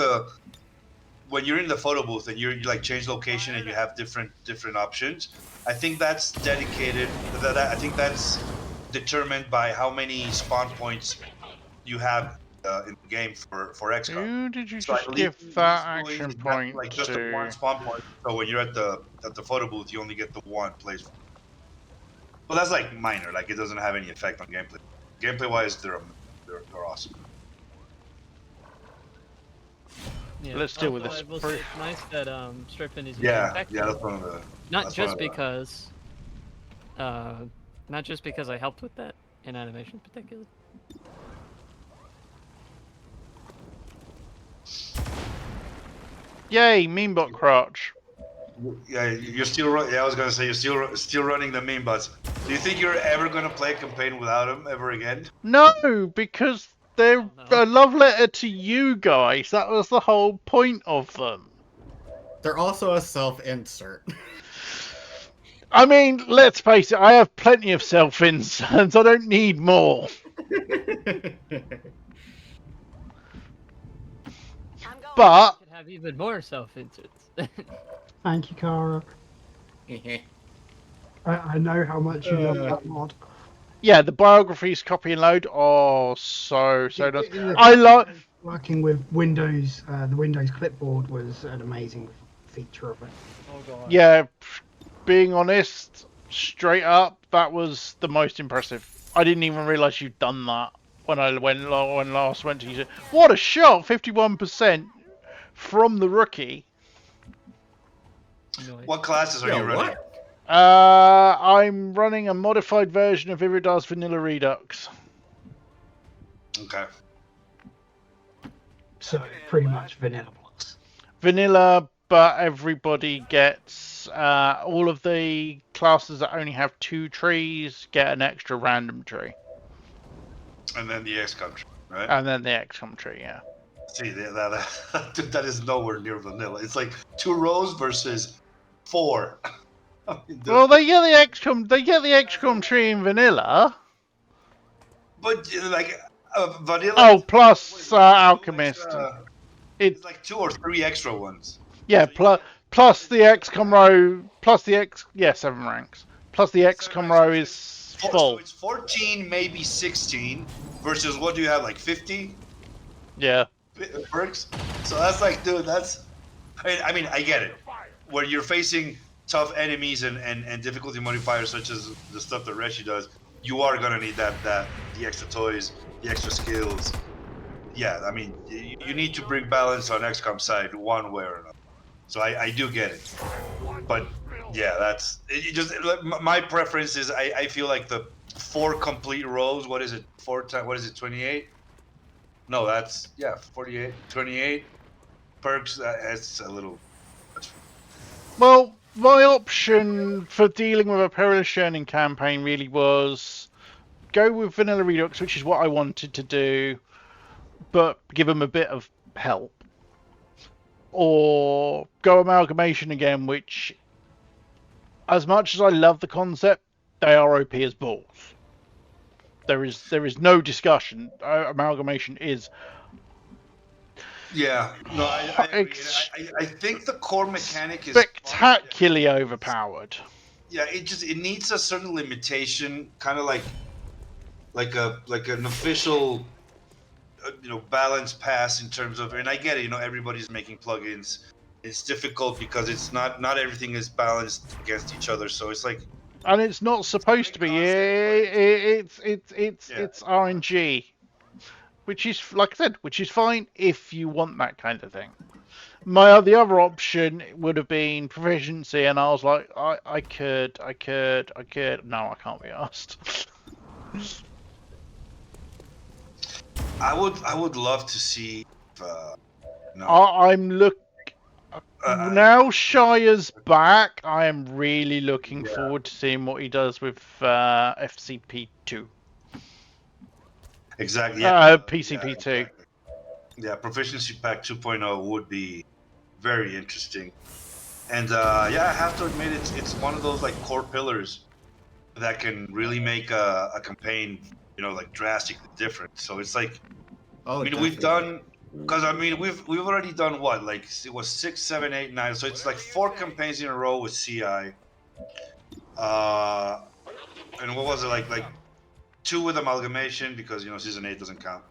when you're in the photo booth and you like change location and you have different options, I think that's dedicated. I think that's determined by how many spawn points you have in the game for XCOM. Who did you So I just believe give that he's doing action that, point like just the to? one spawn point. So when you're at the photo booth, you only get the one place. Well, that's like minor. Like it doesn't have any effect on gameplay. Gameplay wise, they're awesome. Yeah. Let's deal with Although this I will say first. it's nice that stripping is using Yeah, PEX-M. yeah, that's one of the. Not that's just one of the- because I helped with that in animation particularly. Yay, Meanbot crotch. Yeah, you're still. Yeah, I was gonna say you're still running the main bots. Do you think you're ever gonna play a campaign without them ever again? No, because they're a love letter to you guys. That was the whole point of them. They're also a self-insert. I mean, let's face it, I have plenty of self-inserts. I don't need more. But could have even more self-inserts. Thank you, Kara. I know how much you love that mod. yeah, the biographies copy and load. Oh, so nice. In the I like working with Windows. The Windows clipboard was an amazing feature of it. Oh god. Yeah, being honest, straight up, that was the most impressive. I didn't even realise you'd done that when last went to use it. What a shot! 51% from the rookie. What classes are you running? I'm running a modified version of Iridar's Vanilla Redux. Okay. So pretty much vanilla plus. Vanilla, but everybody gets all of the classes that only have 2 trees get an extra random tree. And then the XCOM tree, right? And then the XCOM tree, yeah. See, that is nowhere near vanilla. It's like 2 rows versus 4. I mean, Well, they get the XCOM tree in vanilla. But like vanilla. Oh, plus Alchemist. It's like 2 or 3 extra ones. Yeah, plus the XCOM row, plus the 7 ranks. Plus the XCOM row is full. So it's 14, maybe 16, versus what do you have, like 50? Yeah. Perks? So that's like, dude, that's... I mean, I get it. Where you're facing tough enemies and difficulty modifiers such as the stuff that Reshi does, you are gonna need the extra toys, the extra skills. Yeah, I mean, you need to bring balance on XCOM side one way or another. So I do get it. But yeah, that's it. Just my preference is I feel like the 4 complete rows. What is it? 4 times? What is it? 28? No, that's 48, 28 perks. That's a little. Well, my option for dealing with a Perilous Churning campaign really was go with Vanilla Redux, which is what I wanted to do, but give them a bit of help. Or go Amalgamation again, which, as much as I love the concept, they are OP as balls. There is no discussion. Amalgamation is. Yeah, no, I think the core mechanic is spectacularly overpowered. Yeah, it needs a certain limitation, kind of like an official, balance pass in terms of. And I get it, everybody's making plugins. It's difficult because it's not everything is balanced against each other. So it's like. And it's not supposed to be. It's RNG. Which is, like I said, which is fine if you want that kind of thing. The other option would have been proficiency, and I was like, I could. No, I can't be asked. I would love to see. I'm now Shire's back. I am really looking forward to seeing what he does with FCP2. Exactly. PCP2. Yeah, exactly. Yeah, Proficiency Pack 2.0 would be very interesting. And I have to admit, it's one of those like core pillars that can really make a campaign, like drastically different. So it's like, we've done, because we've already done what, like it was 6, 7, 8, 9. So it's like 4 campaigns in a row with CI. And what was it like? 2 with Amalgamation because Season 8 doesn't count,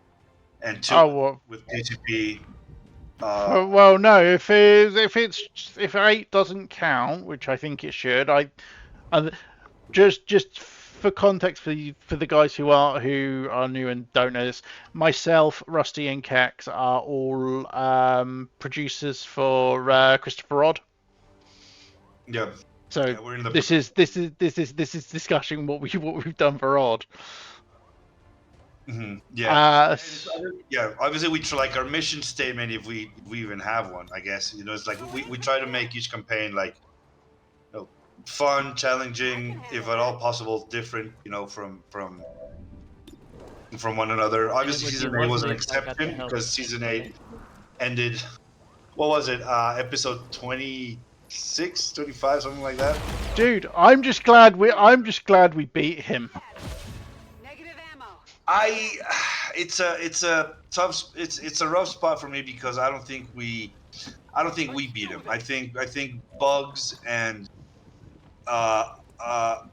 and 2 with PCP. Well, no. If 8 doesn't count, which I think it should, just for context for the guys who are new and don't know this, myself, Rusty, and Cax are all producers for Christopher Rod. Yeah. So this is discussing what we've done for Odd. Yeah. Yeah. Obviously, we try, like our mission statement, if we even have one, I guess. It's like we try to make each campaign like fun, challenging, if at all possible, different. From one another. Obviously, would be season 8 was an lovely if I got to exception help. because season 8 ended. What was it? Episode 26, 25, something like that. Dude, I'm just glad we beat him. Negative ammo. It's a tough. It's a rough spot for me because I don't think we beat him. I think bugs and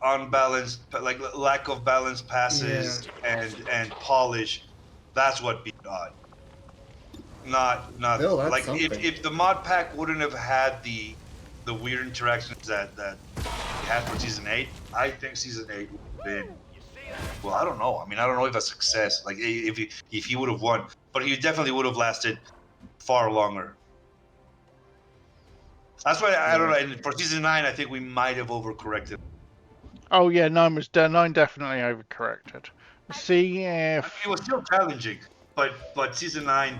unbalanced, like lack of balanced passes and polish. That's what beat Odd. Not Still, that's like something. if the mod pack wouldn't have had the weird interactions that we had for season 8, I think season 8 would have been. Well, I don't know. I mean, I don't know if a success. Like if he would have won, but he definitely would have lasted far longer. That's why I don't know. And for season 9, I think we might have overcorrected. Oh yeah, 9 definitely overcorrected. See if It was still challenging, but season 9,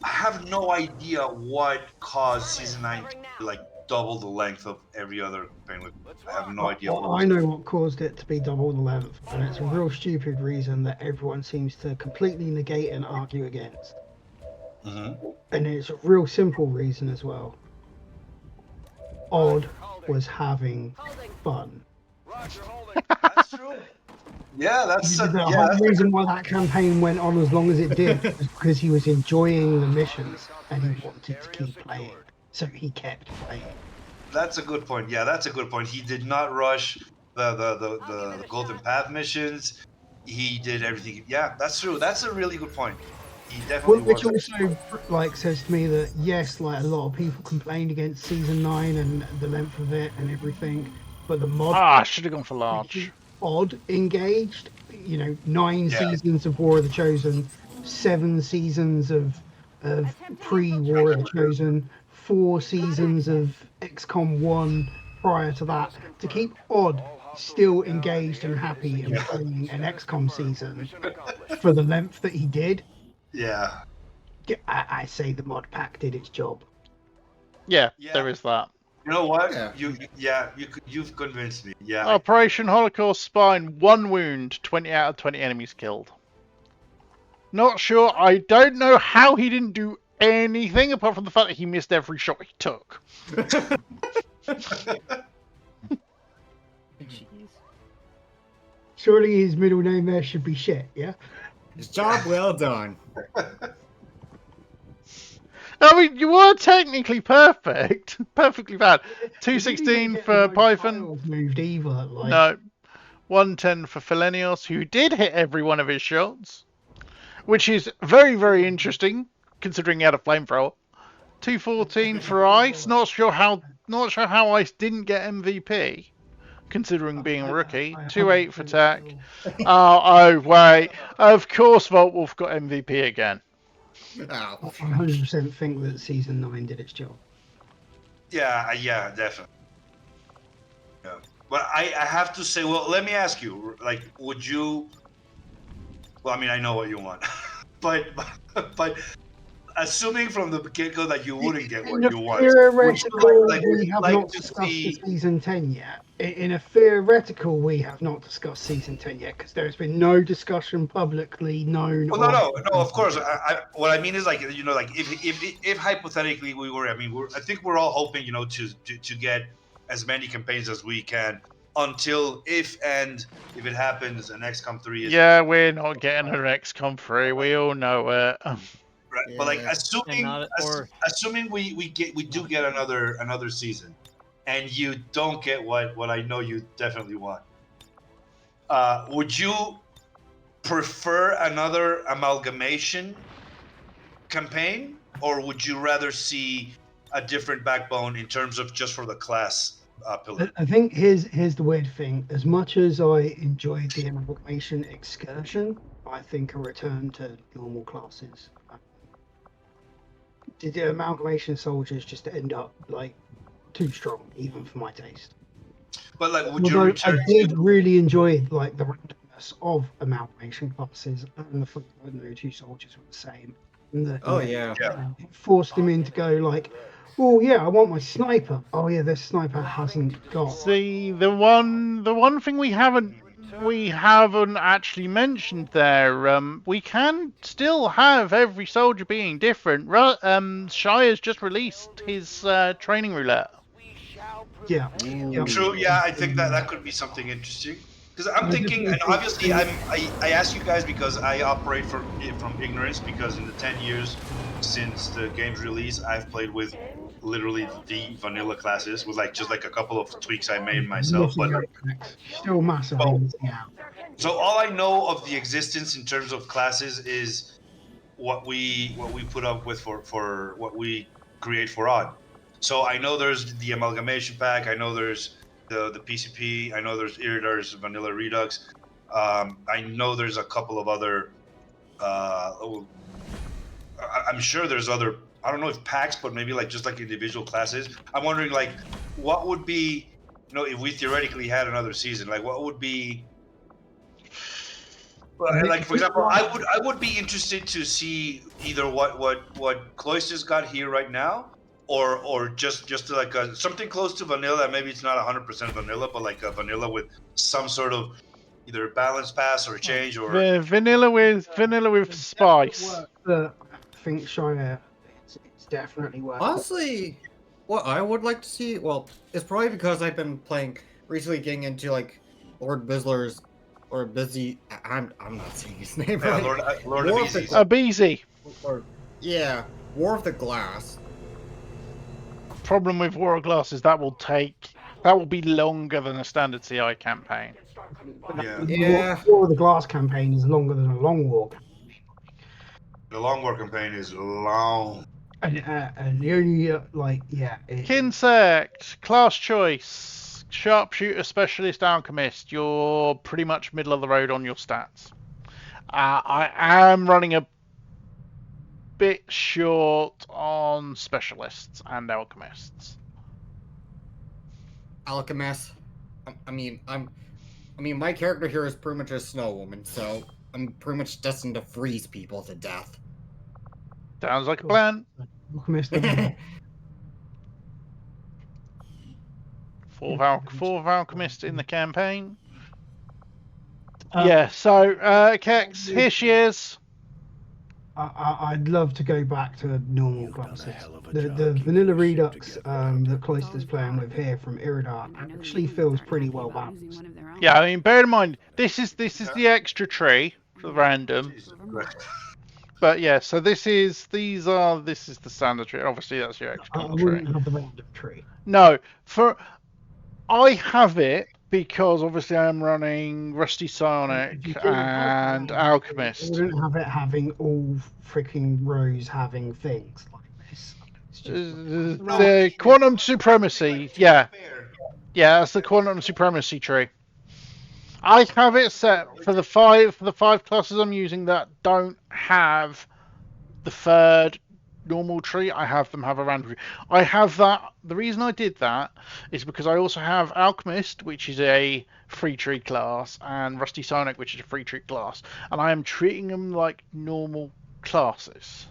I have no idea what caused season 9 to like double the length of every other campaign. I have no idea. I know what caused it to be double the length, and it's a real stupid reason that everyone seems to completely negate and argue against. And it's a real simple reason as well. Odd was having fun. That's true. Yeah, that's The whole reason why that campaign went on as long as it did was because he was enjoying the missions and he wanted to keep playing, so he kept playing. That's a good point. Yeah, that's a good point. He did not rush the Golden Path missions. He did everything. Yeah, that's true. That's a really good point. He definitely Which was. also like says to me that yes, like a lot of people complained against season 9 and the length of it and everything, but the mod I should have gone for large. Odd engaged, 9 seasons of War of the Chosen, 7 seasons of pre-War of the Chosen, 4 seasons of XCOM 1 prior to that, to keep Odd still engaged and happy and playing an XCOM season for the length that he did. Yeah. I say the mod pack did its job. Yeah, there is that. You know what? You've convinced me. Yeah. Operation Holocaust Spine, 1 wound, 20 out of 20 enemies killed. Not sure. I don't know how he didn't do anything apart from the fact that he missed every shot he took. Surely his middle name there should be shit, yeah? His job well done. I mean, you were technically perfect. Perfectly bad. 216 for Python. Moved either, like... No. 110 for Philenios, who did hit every one of his shots. Which is very, very interesting, considering he had a flamethrower. 214 for Ice. Not sure how Ice didn't get MVP, considering being a rookie. 28 for Tac. Oh, wait. Of course Volt Wolf got MVP again. I 100% think that season 9 did its job. Yeah, definitely. Yeah. But I have to say, well, let me ask you, like, would you... Well, I mean, I know what you want. but assuming from the get-go that you wouldn't get what you want... Theoretical, we have not discussed season 10 yet. In a theoretical, we have not discussed season 10 yet, because there has been no discussion publicly known. Well, no, of course. What I mean is, like, like if hypothetically we were, I mean, I think we're all hoping, to get as many campaigns as we can until if it happens, an XCOM 3 is. Yeah, we're not getting an XCOM 3. We all know it. Right, yeah. But like assuming we do get another season, and you don't get what I know you definitely want. Would you prefer another amalgamation campaign, or would you rather see a different backbone in terms of just for the class pillar? I think here's the weird thing. As much as I enjoyed the amalgamation excursion, I think a return to normal classes. Did the amalgamation soldiers just end up like too strong, even for my taste? But like, would you return? I did really enjoy like the premise of amalgamation classes and the fact that no two soldiers were the same. And that, Oh, you know, yeah. it forced him in to go like, oh yeah, I want my sniper. Oh yeah, this sniper hasn't got. See, the one thing we haven't actually mentioned there. We can still have every soldier being different. Shire's just released his training roulette. Yeah. True. Yeah, I think that could be something interesting. Because I'm thinking, and obviously, I ask you guys because I operate from ignorance. Because in the 10 years since the game's release, I've played with literally the vanilla classes with just a couple of tweaks I made myself. But Still massively missing out. so all I know of the existence in terms of classes is what we put up with for what we create for Odd. So I know there's the amalgamation pack. I know there's the PCP. I know there's Iridar's Vanilla Redux. I know there's a couple of other. I'm sure there's other. I don't know if packs, but maybe just individual classes. I'm wondering what would be, if we theoretically had another season, what would be. For example, I would be interested to see either what Cloister's got here right now, or just something close to vanilla. Maybe it's not 100% vanilla, but a vanilla with some sort of either balance pass or change or vanilla with spice. I think Shire, it's definitely worth. Honestly, what I would like to see, well, it's probably because I've been recently getting into Lord Bizzler's. Or busy, I'm not saying his name right. Lord Abizi. Yeah, War of the Glass. Problem with War of Glass is that will be longer than a standard CI campaign. Yeah. War of the Glass campaign is longer than a Long War. The Long War campaign is long. And the only Kinsect, class choice. Sharpshooter, specialist, alchemist. You're pretty much middle of the road on your stats. I am running a bit short on specialists and alchemists. Alchemist. I mean, my character here is pretty much a snow woman, so I'm pretty much destined to freeze people to death. Sounds like a plan. Alchemist. Four of alchemists in the campaign. So Kex, here she is. I'd love to go back to normal classes. The Vanilla Redux that Cloister's playing with here from Iridar actually feels pretty well balanced. Yeah, I mean, bear in mind this is the extra tree for the random. But yeah, so this is the standard tree. Obviously, that's your extra tree. I wouldn't have the random tree. No, I have it because obviously I am running Rusty Psionic and Alchemist. I wouldn't have it having all freaking rows having things like this. The Quantum Supremacy, yeah, that's the Quantum Supremacy tree. I have it set for the five classes I'm using that don't have the third normal tree. I have them have a random tree. I have that. The reason I did that is because I also have Alchemist, which is a free tree class, and Rusty Psionic, which is a free tree class, and I am treating them like normal classes.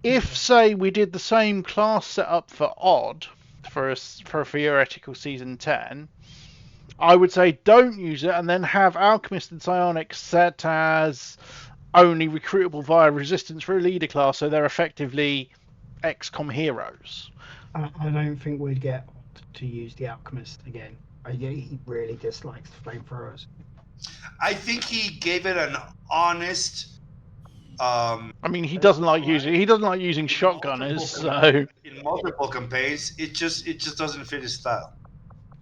If, say, we did the same class setup for Odd for a theoretical season 10, I would say don't use it, and then have Alchemist and Psionic set as only recruitable via resistance for a leader class, so they're effectively XCOM heroes. I don't think we'd get to use the Alchemist again. He really dislikes the flamethrowers. I think he gave it an honest. I mean, he doesn't like using shotgunners. So in multiple campaigns, it just doesn't fit his style.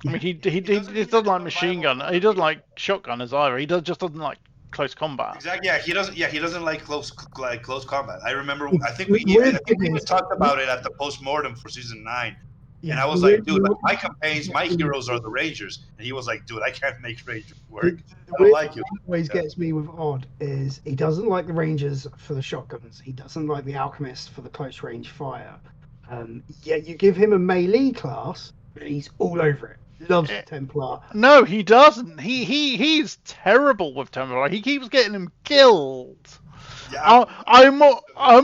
I mean, he doesn't like machine gun. He doesn't like shotgunners either. He just doesn't like close combat. Exactly. Yeah, he doesn't like close combat. I remember. I think we even talked about it at the post-mortem for season 9. Yeah, and I was like, dude, my campaigns, my heroes are the Rangers. And he was like, dude, I can't make Rangers work. I don't like you. What always gets me with Odd is he doesn't like the Rangers for the shotguns. He doesn't like the Alchemist for the close range fire. You give him a melee class, and he's all over it. loves Templar. No, he doesn't. He's terrible with Templar. He keeps getting him killed. Yeah, I'm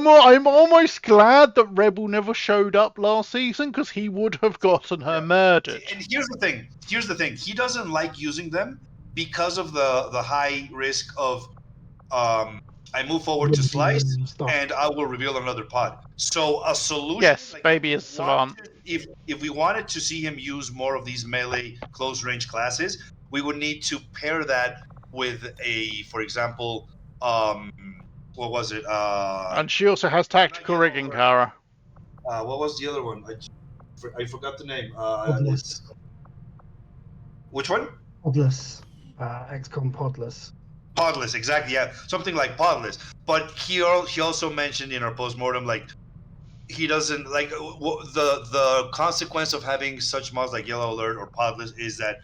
almost glad that Rebel never showed up last season because he would have gotten her murdered. And here's the thing. He doesn't like using them because of the high risk of I move forward to slice and I will reveal another pod. So a solution. Yes, like, baby is savant. If we wanted to see him use more of these melee close range classes, we would need to pair that with for example, what was it? And she also has tactical rigging, Kara. What was the other one? I forgot the name. Which one? Podless. XCOM Podless. Podless, exactly. Yeah, something like Podless. But he also mentioned in our postmortem, like, he doesn't like the consequence of having such mods like Yellow Alert or Podless is that,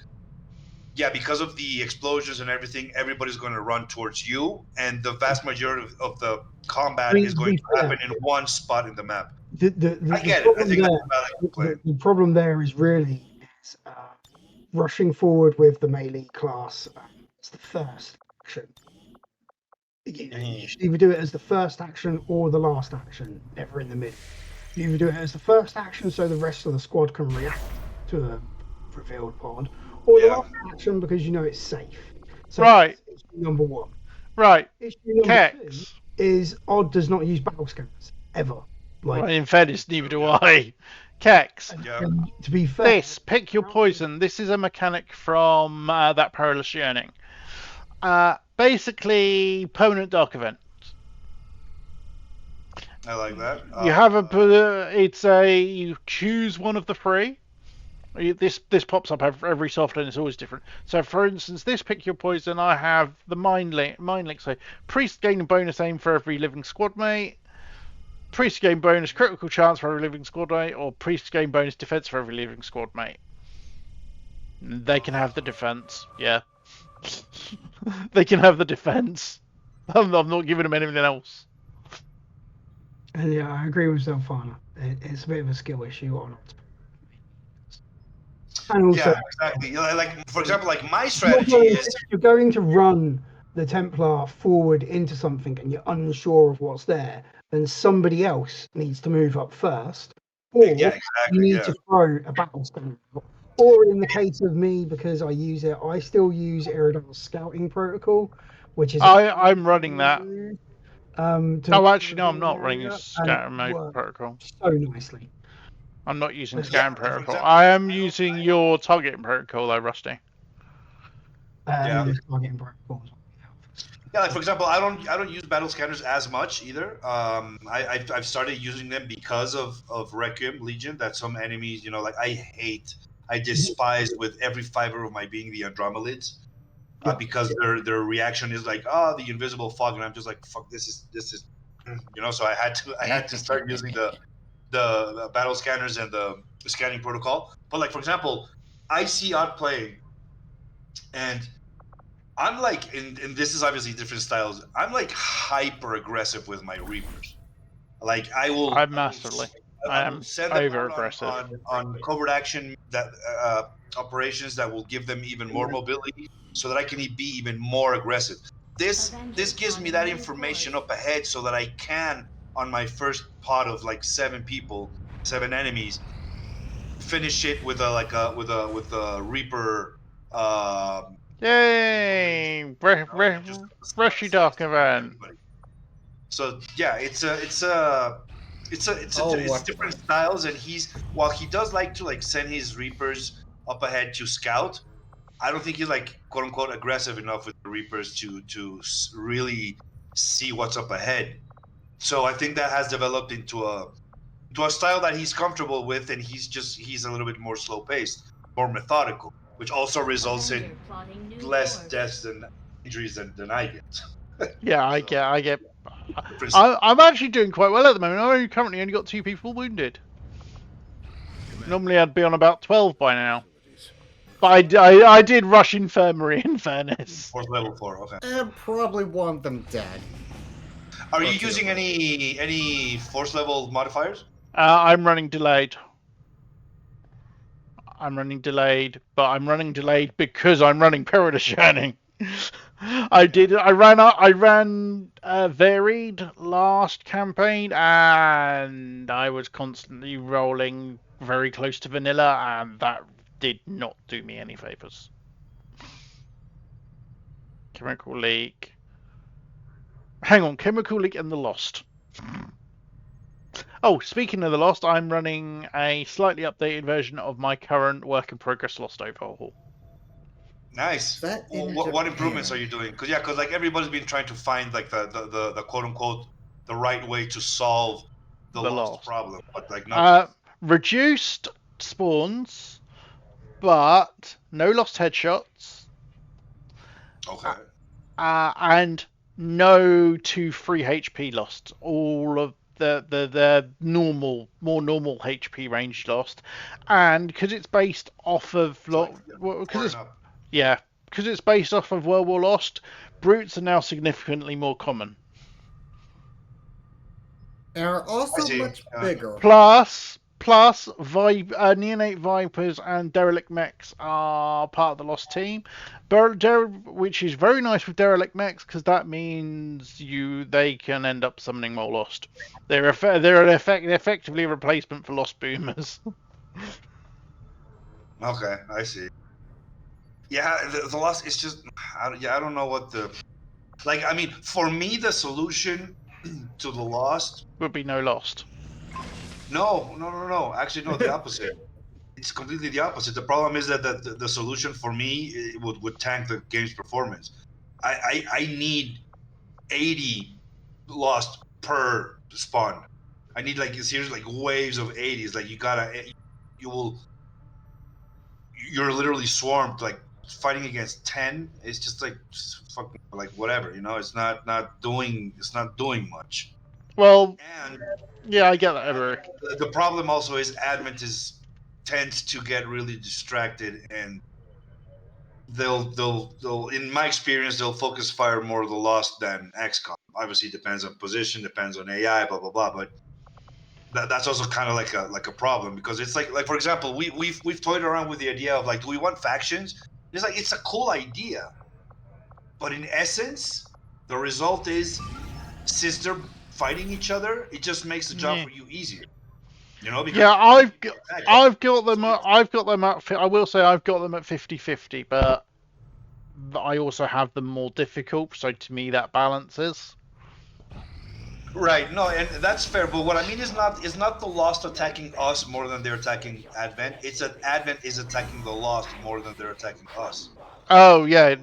yeah, because of the explosions and everything, everybody's going to run towards you, and the vast majority of the combat is going to happen in one spot in the map. I get it. I think the problem there is really rushing forward with the melee class. It's the first action. You should either do it as the first action or the last action, never in the middle. You either do it as the first action so the rest of the squad can react to the revealed pod, or the last action because you know it's safe. So right. Issue number one. Right. Issue number two is Odd does not use battle scanners ever. Well, in fairness, neither do I. Kex. And to be fair, pick your poison. This is a mechanic from that Perilous Yearning. Basically, permanent dark event. I like that. You have you choose one of the three. This pops up every soft and it's always different. So, for instance, this pick your poison. I have the mind link. So, priest gain a bonus aim for every living squad mate. Priest gain bonus critical chance for every living squad mate, or priest gain bonus defense for every living squad mate. They can have the defense. Yeah. They can have the defense. I'm not giving them anything else. And yeah, I agree with Zelfana. It's a bit of a skill issue on it. And also, yeah, exactly. Like, for example, like my strategy is you're going to run the Templar forward into something and you're unsure of what's there, then somebody else needs to move up first, or you need to throw a battle scanner. Or in the case of me, because I use it, I still use Iridan's scouting protocol, which is I'm running that. Actually, no, I'm not running a scatter mode protocol. So nicely. I'm not using scatter protocol. I am using your targeting protocol, though, Rusty. Targeting protocol. Yeah, like for example, I don't use battle scanners as much either. I've started using them because of Requiem Legion. That some enemies, like I despise with every fiber of my being the Andromelids, because their reaction is like, the invisible fog, and I'm just like, fuck, this is, So I had to start using the battle scanners and the scanning protocol. But like for example, I see Odd playing, and I'm like, and this is obviously different styles. I'm like hyper aggressive with my Reapers. Like I'm massively. I am over aggressive on covert action that operations that will give them even more mobility, so that I can be even more aggressive. This gives me that information up ahead, so that I can, on my first pod of like 7 enemies, finish it with a Reaper. Yay! Rushy dark event. So yeah, it's different styles, and while he does like to send his Reapers up ahead to scout, I don't think he's like quote unquote aggressive enough with the Reapers to really see what's up ahead. So I think that has developed into a style that he's comfortable with, and he's a little bit more slow paced, more methodical, which also results in less deaths and injuries than I get. Yeah, I get. I'm actually doing quite well at the moment. I've currently only got 2 people wounded. Normally I'd be on about 12 by now. But I did rush infirmary, in fairness. Level 4, okay. I probably want them dead. Are you using any force level modifiers? I'm running delayed. I'm running delayed, but I'm running delayed because I'm running Perilous Journey. I ran varied last campaign, and I was constantly rolling very close to vanilla, and that did not do me any favors. Chemical leak. Hang on, chemical leak and the Lost. Oh, speaking of the Lost, I'm running a slightly updated version of my current work in progress Lost overhaul. Nice. That in What improvements are Japan. you doing? Because like everybody's been trying to find like the quote unquote the right way to solve the lost problem, but like no. Reduced spawns, but no lost headshots. Okay. And no 2-3 HP lost. All of the more normal HP range lost, and because it's based off of because it's based off of World War Lost, brutes are now significantly more common. And are also much bigger. Plus, Neonate Vipers and Derelict Mechs are part of the Lost team, which is very nice with Derelict Mechs because that means they can end up summoning more Lost. They're effectively a replacement for Lost Boomers. Okay, I see. Yeah, the Lost is just I don't know what the like. I mean, for me, the solution to the Lost would be no Lost. No. Actually, no, the opposite. It's completely the opposite. The problem is that the solution for me would tank the game's performance. I need 80 lost per spawn. I need like seriously like waves of 80s. Like you're literally swarmed. Like fighting against 10 is just like fucking like whatever. It's not doing much. Well, yeah, I get that, Eric. The problem also is admin tends to get really distracted, and they'll in my experience they'll focus fire more the Lost than XCOM. Obviously, it depends on position, depends on AI, blah blah blah. But that's also kind of like a problem because it's like for example, we've toyed around with the idea of like, do we want factions? It's a cool idea, but in essence, the result is since they're fighting each other, it just makes the job for you easier. Because I've got them at I will say I've got them at 50-50, but I also have them more difficult, so to me that balances. Right, no, and that's fair, but what I mean is not the Lost attacking us more than they're attacking Advent. It's that Advent is attacking the Lost more than they're attacking us. Oh yeah,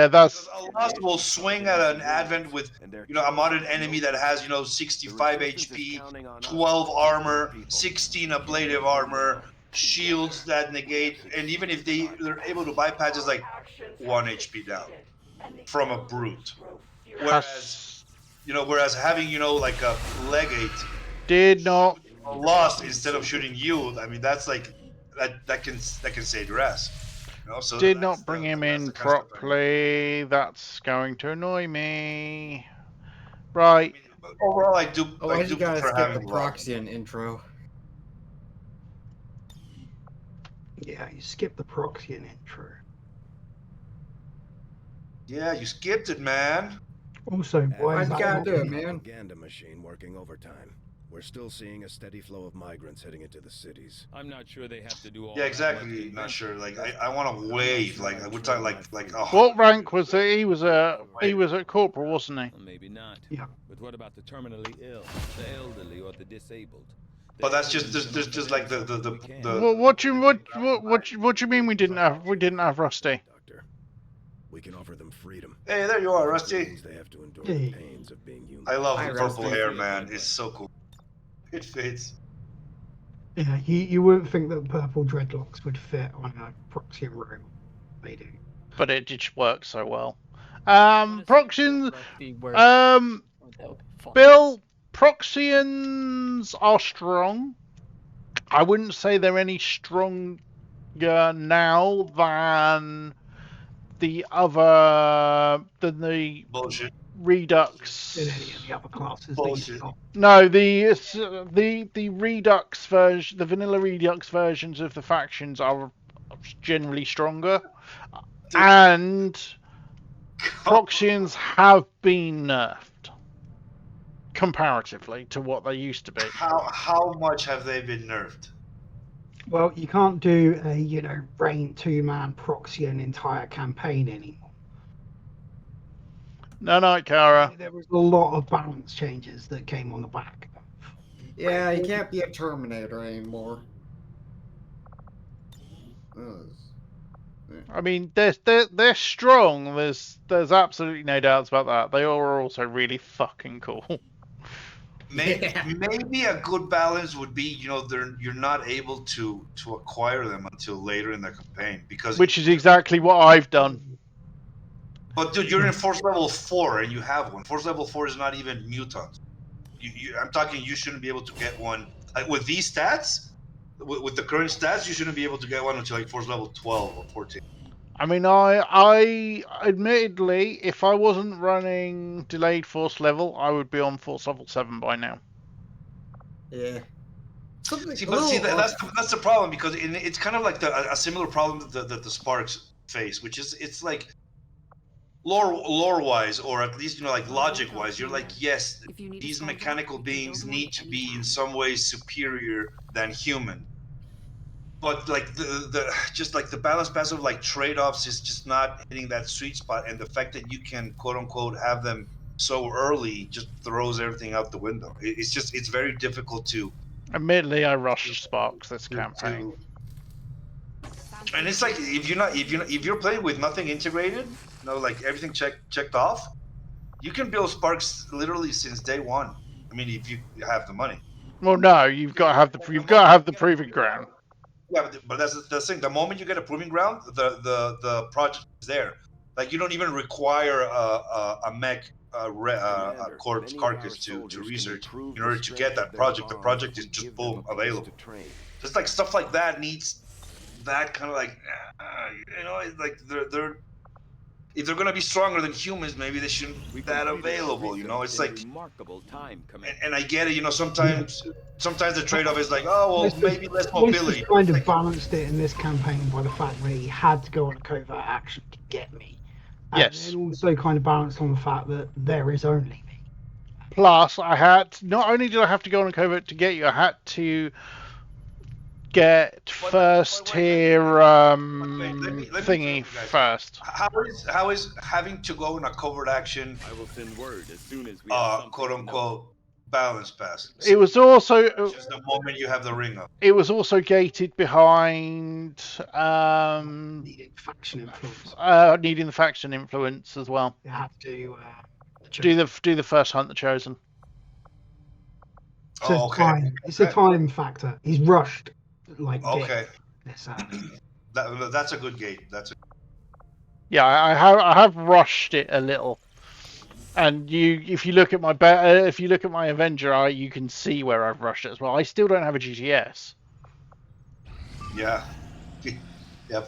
that's a Lost will swing at an Advent with a modded enemy that has 65 HP, 12 armor, 16 ablative armor, shields that negate, and even if they're able to bypass, it's like 1 HP down from a brute. Whereas having like a legate did not Lost instead of shooting you, I mean that's like that can save your ass. So did not bring him in properly. That's going to annoy me. Right. I mean, overall, I do. Oh, I do gotta skip the Proxian intro. Yeah, you skipped the Proxian intro. Yeah, you skipped it, man. Also, why you gotta do it, man? Propaganda machine working overtime. We're still seeing a steady flow of migrants heading into the cities. I'm not sure they have to do all. Yeah, exactly. Not sure. Like I want to wave. Like we're talking like. Oh. What rank was it? He was at corporal, wasn't he? Well, maybe not. Yeah. But what about the terminally ill, the elderly, or the disabled? But that's just there's just like the. What do you mean we didn't have Rusty? Doctor, we can offer them freedom. Hey, there you are, Rusty. They have to endure the pains of being human. I love the purple hair, man. It's so cool. It fits. Yeah, you wouldn't think that purple dreadlocks would fit on a Proxian room. They do. But it just works so well. Proxians. Bill, Proxians are strong. I wouldn't say they're any stronger now than the bullshit. Redux. In any of the other classes. Bullshit. No, the Redux version, the vanilla Redux versions of the factions are generally stronger, and Proxians have been nerfed comparatively to what they used to be. How much have they been nerfed? Well, you can't do a Rain 2-man proxy an entire campaign anymore. No, Kara. There was a lot of balance changes that came on the back. Yeah, you can't be a Terminator anymore. I mean, they're strong. There's absolutely no doubts about that. They are also really fucking cool. Maybe a good balance would be, you're not able to acquire them until later in the campaign which is exactly what I've done. But dude, you're in force level 4 and you have one. Force level 4 is not even mutants. I'm talking, you shouldn't be able to get one with these stats. With the current stats, you shouldn't be able to get one until like force level 12 or 14. I mean, I admittedly, if I wasn't running delayed force level, I would be on force level 7 by now. Yeah. See, that's the problem, because it's kind of like a similar problem that the Sparks face, which is it's like lore wise, or at least like logic wise, you're like, yes, these mechanical beings need to be in some ways superior than human. But like the balance pass of like trade-offs is just not hitting that sweet spot, and the fact that you can quote unquote have them so early just throws everything out the window. It's very difficult to. Admittedly, I rushed Sparks this campaign. And it's like if you're playing with nothing integrated, like everything checked off, you can build Sparks literally since day one. I mean, if you have the money. Well, no, you've got to have the proving ground. Yeah, but that's the thing. The moment you get a proving ground, the project is there. Like, you don't even require a mech corpse carcass to research in order to get that project. The project is just boom available. Just like stuff like that needs that kind of like it's like they're if they're gonna be stronger than humans, maybe they shouldn't be that available. It's like remarkable time. And I get it. Sometimes the trade-off is like, oh well, maybe less mobility. Kind of balanced it in this campaign by the fact that he had to go on a covert action to get me. Yes. And also kind of balanced on the fact that there is only me. Plus, not only did I have to go on a covert to get you, I had to get first tier thingy first. How is having to go on a covert action? I will send word as soon as we quote unquote balance pass. It was also just the moment you have the ring up. It was also gated behind needing faction influence. Needing the faction influence as well. You have to do the first hunt the chosen. So it's a time factor. He's rushed. Like okay, that's a good gate. Yeah, I have rushed it a little, and if you look at my Avenger, you can see where I've rushed it as well. I still don't have a GTS. Yeah,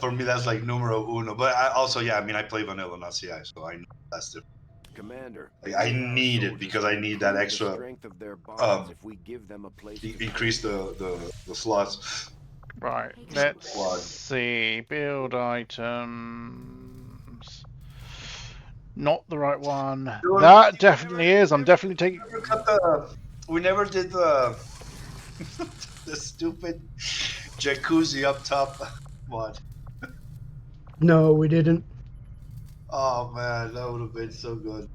for me that's like numero uno. But I play vanilla, not CI, so I know that's different. Commander, I need it because I need that extra if we give them a place increase the slots. Right, let's see. Build items. Not the right one. That definitely is. I'm definitely taking. We never did the the stupid jacuzzi up top mod. No, we didn't. Oh man, that would have been so good.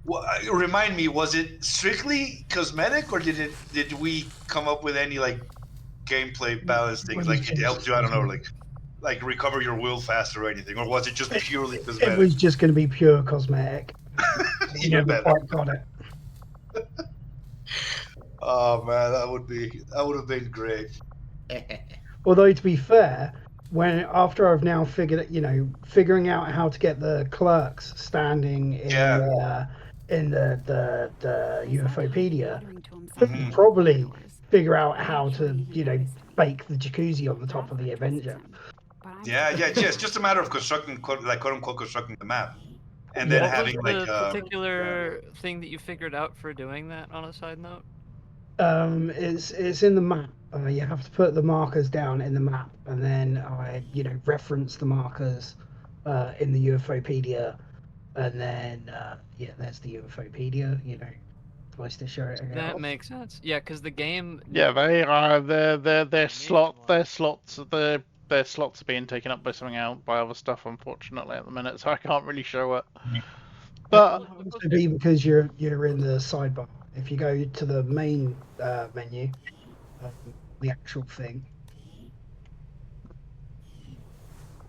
Well, remind me, was it strictly cosmetic, or did we come up with any like gameplay balance things, like it helped you, I don't know, like recover your will faster or anything, or was it just purely cosmetic? It was just going to be pure cosmetic. Never quite got it. Oh man, that would have been great. Although to be fair, after I've now figuring out how to get the clerks standing in the UFOpedia, probably figure out how to bake the jacuzzi on the top of the Avenger. Just a matter of constructing, like quote unquote constructing the map, and then having what was like the particular thing that you figured out for doing that, on a side note? It's in the map. You have to put the markers down in the map, and then I reference the markers in the UFOpedia, and then there's the UFOpedia. Twice to show it again. That makes sense. Yeah, because the game. Yeah, they are. Their slots are being taken up by something else, by other stuff, unfortunately, at the minute. So I can't really show it. But It might also be because you're in the sidebar. If you go to the main menu, the actual thing,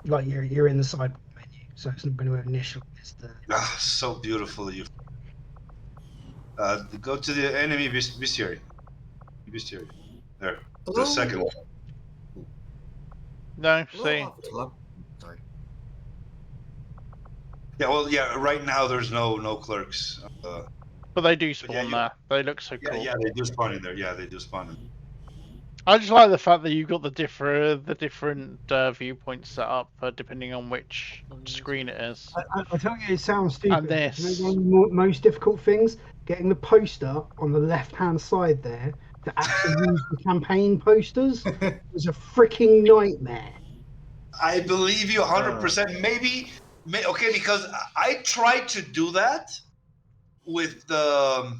like you're in the sidebar menu, so it's not going to initialize the. Ah, so beautiful. You. Go to the enemy bestiary. Bestiary. There. The second one. no, A little see, off the top. Sorry. Yeah, well, yeah. Right now, there's no clerks. but they do yeah, spawn there. They look so Yeah, cool. yeah, they do spawn in there. Yeah, they do spawn in. I just like the fact that you've got the different viewpoints set up depending on which screen it is. I tell you, it sounds stupid. And this. You know, one of the most difficult things, getting the poster on the left-hand side there to actually use the campaign posters was a freaking nightmare. I believe you 100%. Maybe, okay, because I tried to do that with the.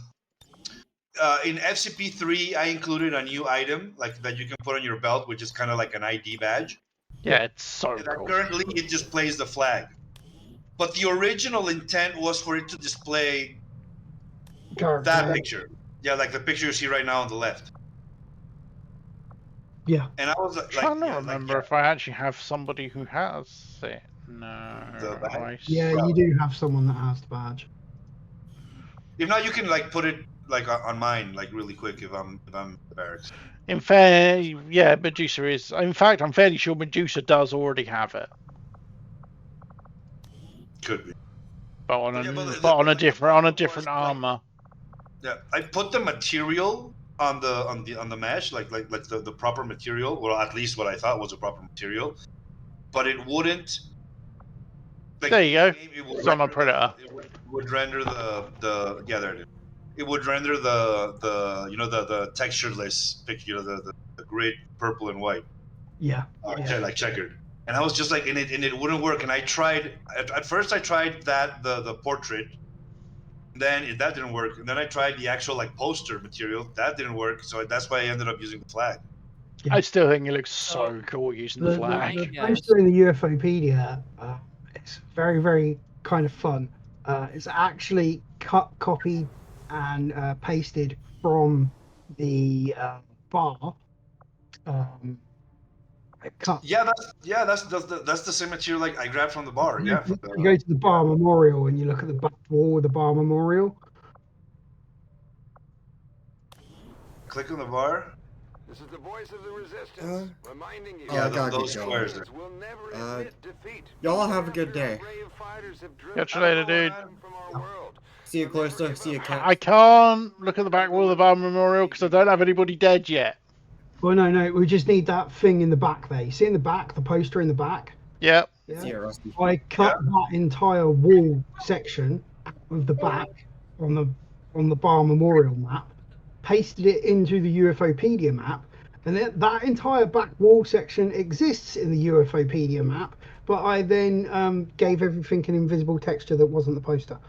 In FCP3, I included a new item like that you can put on your belt, which is kind of like an ID badge. Yeah, it's so And cool. currently, it displays the flag, but the original intent was for it to display that picture. Yeah, like the picture you see right now on the left. Yeah. And I was I'm trying to remember if I actually have somebody who has it. No. Yeah, you do have someone that has the badge. If not, you can like put it like on mine, like really quick if I'm in the barracks. In fair, yeah, Medusa is. In fact, I'm fairly sure Medusa does already have it, Could be. but on a different armor. Yeah, I put the material on the mesh, like the proper material, or at least what I thought was a proper material, but it wouldn't. Like, there you go. It's on a Predator. It would render the yeah, there it is. It would render the the textureless picture, the grid purple and white. Yeah. Like checkered. And I was just like, and it wouldn't work. And I tried at first. I tried that the portrait. Then that didn't work. And then I tried the actual like poster material. That didn't work. So that's why I ended up using the flag. I still think it looks so cool using the flag. The poster in the UFOpedia, it's very, very kind of fun. It's actually copied and pasted from the bar. That's the same material like I grabbed from the bar. Yeah. You go to the bar memorial and you look at the back wall of the bar memorial. Click on the bar. This is the voice of the resistance, reminding you. Yeah, those squares. Y'all have a good day. Catch you later, dude. See you, Cloister. See you, Cat. I can't look at the back wall of the bar memorial because I don't have anybody dead yet. Well, no, we just need that thing in the back there. You see in the back, the poster in the back? Yep. Yeah. I cut that entire wall section out of the back on the bar memorial map, pasted it into the UFOpedia map, and that entire back wall section exists in the UFOpedia map, but I then gave everything an invisible texture that wasn't the poster.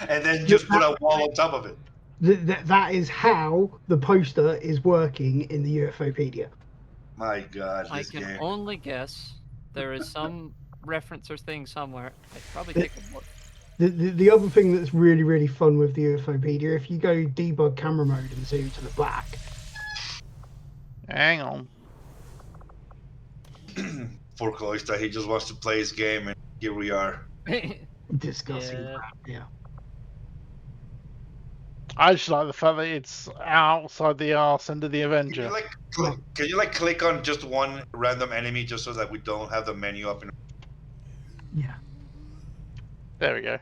And then just put a wall on top of it. That is how the poster is working in the UFOpedia. My God, I can only guess there is some reference or thing somewhere. I'd probably take a look. The other thing that's really, really fun with the UFOpedia, if you go debug camera mode and zoom to the back. Hang on. For Cloister, he just wants to play his game, and here we are. Discussing crap, yeah. I just like the fact that it's outside the arse end of the Avenger. Can you click on just one random enemy just so that we don't have the menu up? Yeah. There we go.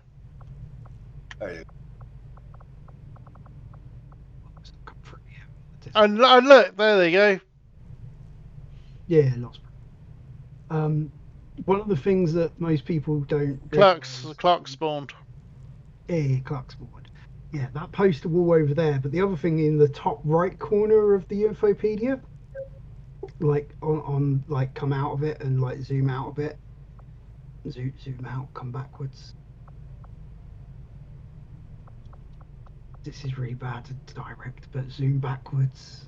There you go. And look, there they go. Yeah, lost. One of the things that most people don't. Clark spawned. Yeah, Clark spawned. Yeah, that poster wall over there. But the other thing in the top right corner of the Infopedia, like on like come out of it and like zoom out a bit. Zoom out, come backwards. This is really bad to direct, but zoom backwards.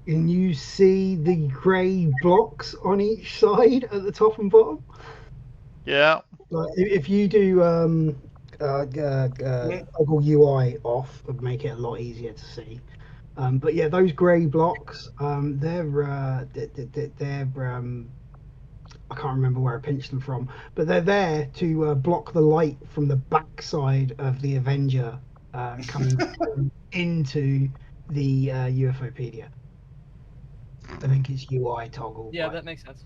And you see the grey blocks on each side at the top and bottom. Yeah. Like if you do toggle UI off, it would make it a lot easier to see. But yeah, those grey blocks, they're I can't remember where I pinched them from, but they're there to block the light from the backside of the Avenger coming into the UFOpedia. I think it's UI toggle. Yeah, that makes sense.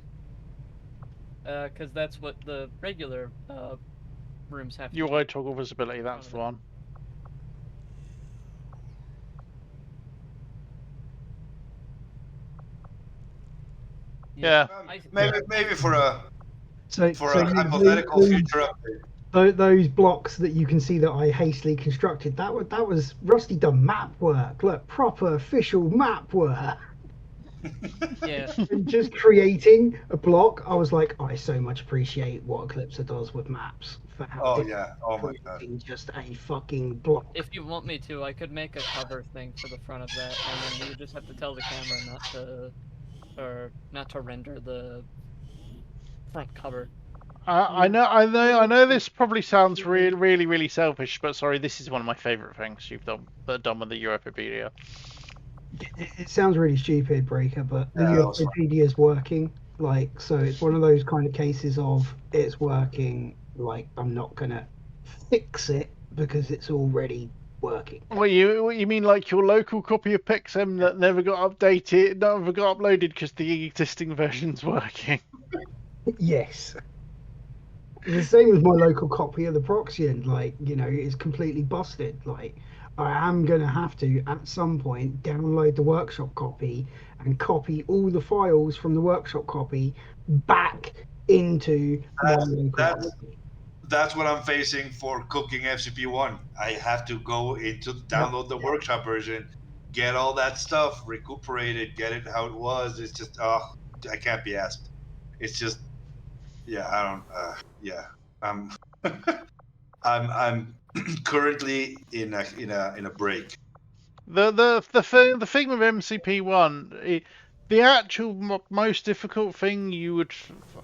Because that's what the regular rooms have. UI toggle visibility, that's the one. Yeah. Maybe for a so hypothetical future update. Those blocks that you can see that I hastily constructed, that was Rusty done map work. Look, proper official map work. Yeah. And just creating a block, I was like, I so much appreciate what Eclipse does with maps. For how Oh yeah, oh my god. Just a fucking block. If you want me to, I could make a cover thing for the front of that, and then you would just have to tell the camera not to render the front cover. I know. This probably sounds really selfish, but sorry, this is one of my favourite things you've done with the Europedia. It sounds really stupid, Breaker, but the Europedia is working. Like, so it's one of those kind of cases of it's working. Like, I'm not gonna fix it because it's already working. What you mean, like your local copy of Pixem that never got updated, never got uploaded because the existing version's working? Yes. The same as my local copy of the Proxian, like, you know, it's completely busted. Like, I am going to have to, at some point, download the workshop copy and copy all the files from the workshop copy back into my local copy. That's what I'm facing for cooking FCP1. I have to go into download the workshop version, get all that stuff, recuperate it, get it how it was. It's just, I can't be asked. It's just, yeah, I don't, yeah, I'm currently in a break. The thing with MCP1, the actual most difficult thing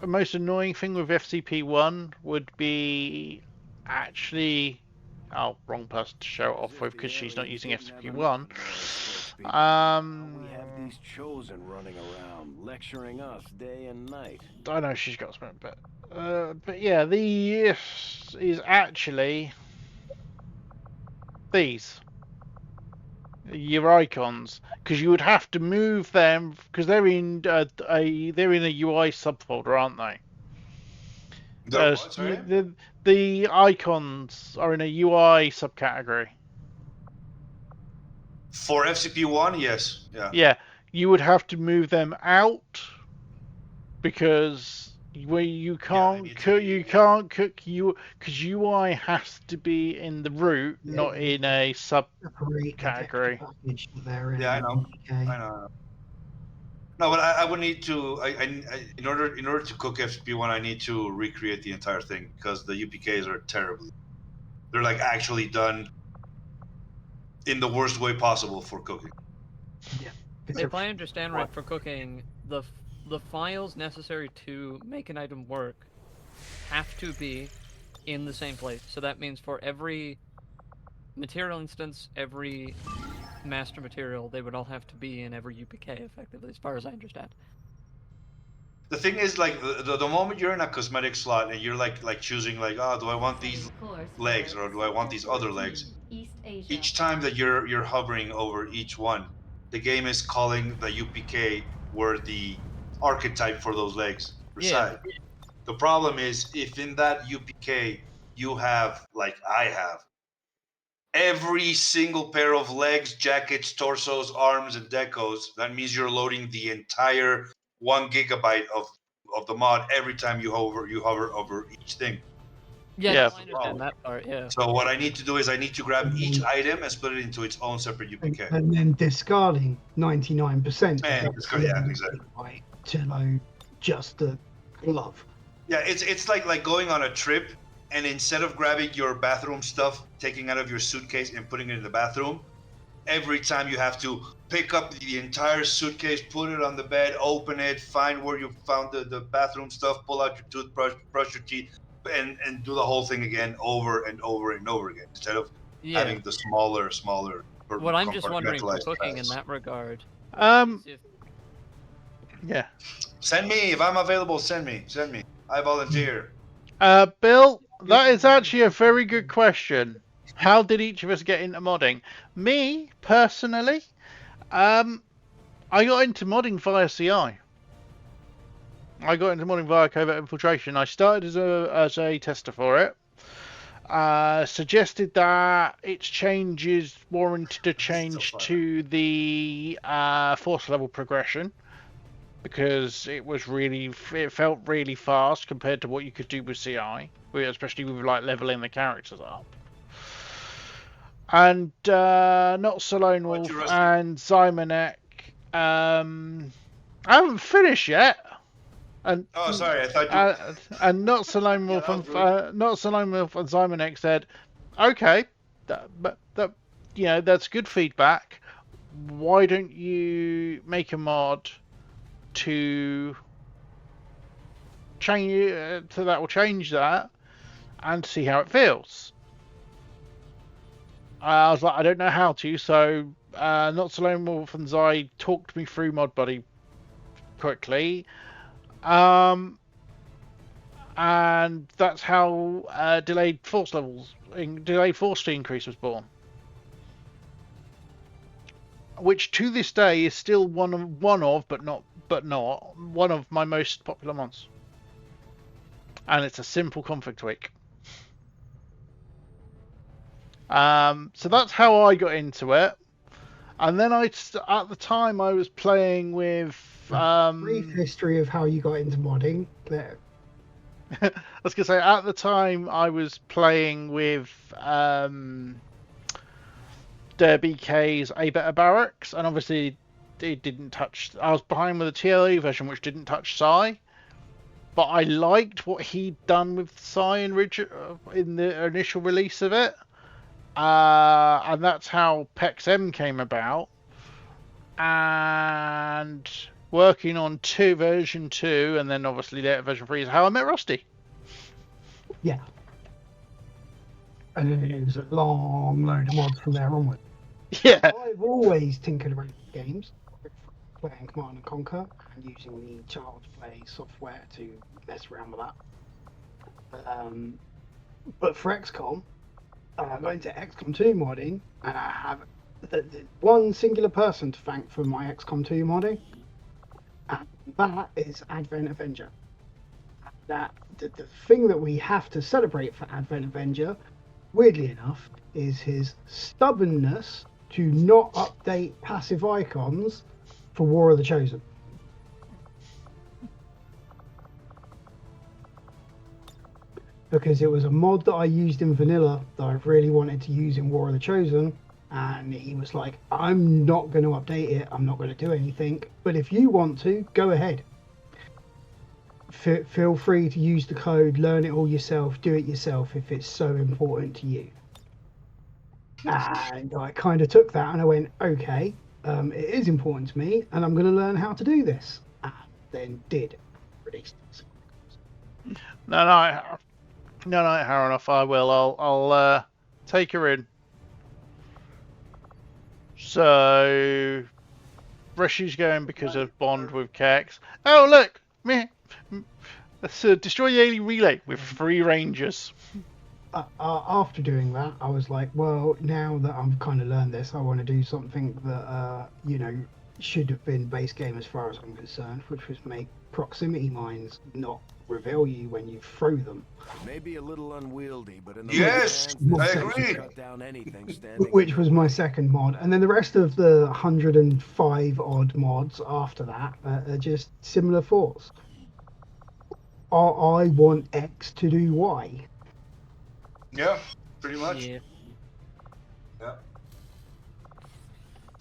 most annoying thing with FCP1 would be actually, wrong person to show it off with because she's not using FCP1. We have these chosen running around, lecturing us day and night. I know she's got some, but yeah, the is actually these. Your icons, because you would have to move them because they're in a UI subfolder, aren't they? The icons are in a UI subcategory. For FCP1, yes. Yeah, you would have to move them out because you can't cook because UI has to be in the root, not in a subcategory. Yeah, I know. No, but I would need to. In order to cook FCP1, I need to recreate the entire thing because the UPKs are terrible. They're like actually done in the worst way possible for cooking. Yeah. If I understand right, for cooking, the files necessary to make an item work have to be in the same place. So that means for every material instance, every master material, they would all have to be in every UPK, effectively, as far as I understand. The thing is, like, the moment you're in a cosmetic slot and you're like choosing, like, oh, do I want these legs or do I want these other legs? Each time that you're hovering over each one, the game is calling the UPK where the archetype for those legs reside. Yeah. The problem is if in that UPK you have, like I have, every single pair of legs, jackets, torsos, arms, and decos, that means you're loading the entire 1 gigabyte of the mod every time you hover over each thing. Yeah, Yeah. no, I understand that part. Yeah. So what I need to do is I need to grab each item and split it into its own separate UPK. and then discarding 99% of And that discard- yeah, exactly. right, to load just the glove. Yeah, it's like going on a trip, and instead of grabbing your bathroom stuff, taking out of your suitcase and putting it in the bathroom, every time you have to pick up the entire suitcase, put it on the bed, open it, find where you found the bathroom stuff, pull out your toothbrush, brush your teeth, and do the whole thing again over and over and over again, instead of Yeah. having the smaller What I'm just wondering for compartmentalized cooking in tasks. that regard. Um. is if- Yeah. Send me if I'm available. Send me. I volunteer. Bill, that is actually a very good question. How did each of us get into modding? Me, personally, I got into modding via CI. I got into modding via Covert Infiltration. I started as a tester for it. Suggested that its changes warranted a change to the force level progression, because it felt really fast compared to what you could do with CI, especially with like leveling the characters up. And Not So Lone Wolf and Zymonek, I haven't finished yet. And Oh, sorry, I thought you. and Not So Lone Wolf and Zymonek said, okay, that's good feedback. Why don't you make a mod to change so that will change that and see how it feels. I was like, I don't know how to, so Not So Lone Wolf and Zy talked me through ModBuddy quickly, and that's how delayed force increase was born, which to this day is still one of but not one of my most popular mods, and it's a simple config tweak. So that's how I got into it, and then at the time I was playing with Brief history of how you got into modding. There. I was gonna say, at the time I was playing with BK's A Better Barracks, and obviously it didn't touch. I was behind with the TLE version, which didn't touch Psy, but I liked what he'd done with Psy in the initial release of it, and that's how PEX-M came about. And working on version 2, and then obviously later version 3 is how I met Rusty. Yeah. And then it was a long load of mods from there onward. Yeah. I've always tinkered around with games, playing Command & Conquer, and using the Child's Play software to mess around with that. But for XCOM, I got into XCOM 2 modding, and I have the one singular person to thank for my XCOM 2 modding, and that is Advent Avenger. That the thing that we have to celebrate for Advent Avenger, weirdly enough, is his stubbornness to not update passive icons for War of the Chosen. Because it was a mod that I used in vanilla that I really wanted to use in War of the Chosen, and he was like, I'm not going to update it, I'm not going to do anything, but if you want to, go ahead. Feel free to use the code, learn it all yourself, do it yourself if it's so important to you. And I kind of took that and I went, okay, it is important to me, and I'm going to learn how to do this. And then did release this. No, Haranoff, I will. I'll take her in. So, Rishi's going because of bond with Kex. Oh, look! Let's destroy the alien relay with 3 rangers. After doing that, I was like, well, now that I've kind of learned this, I want to do something that, should have been base game as far as I'm concerned, which was make proximity mines not reveal you when you throw them. Maybe a little unwieldy, but in the Yes, I agree. cut down anything standing. Which was my second mod, and then the rest of the 105 odd mods after that are just similar thoughts. I want X to do Y. Yeah, pretty much. Yeah. Yeah.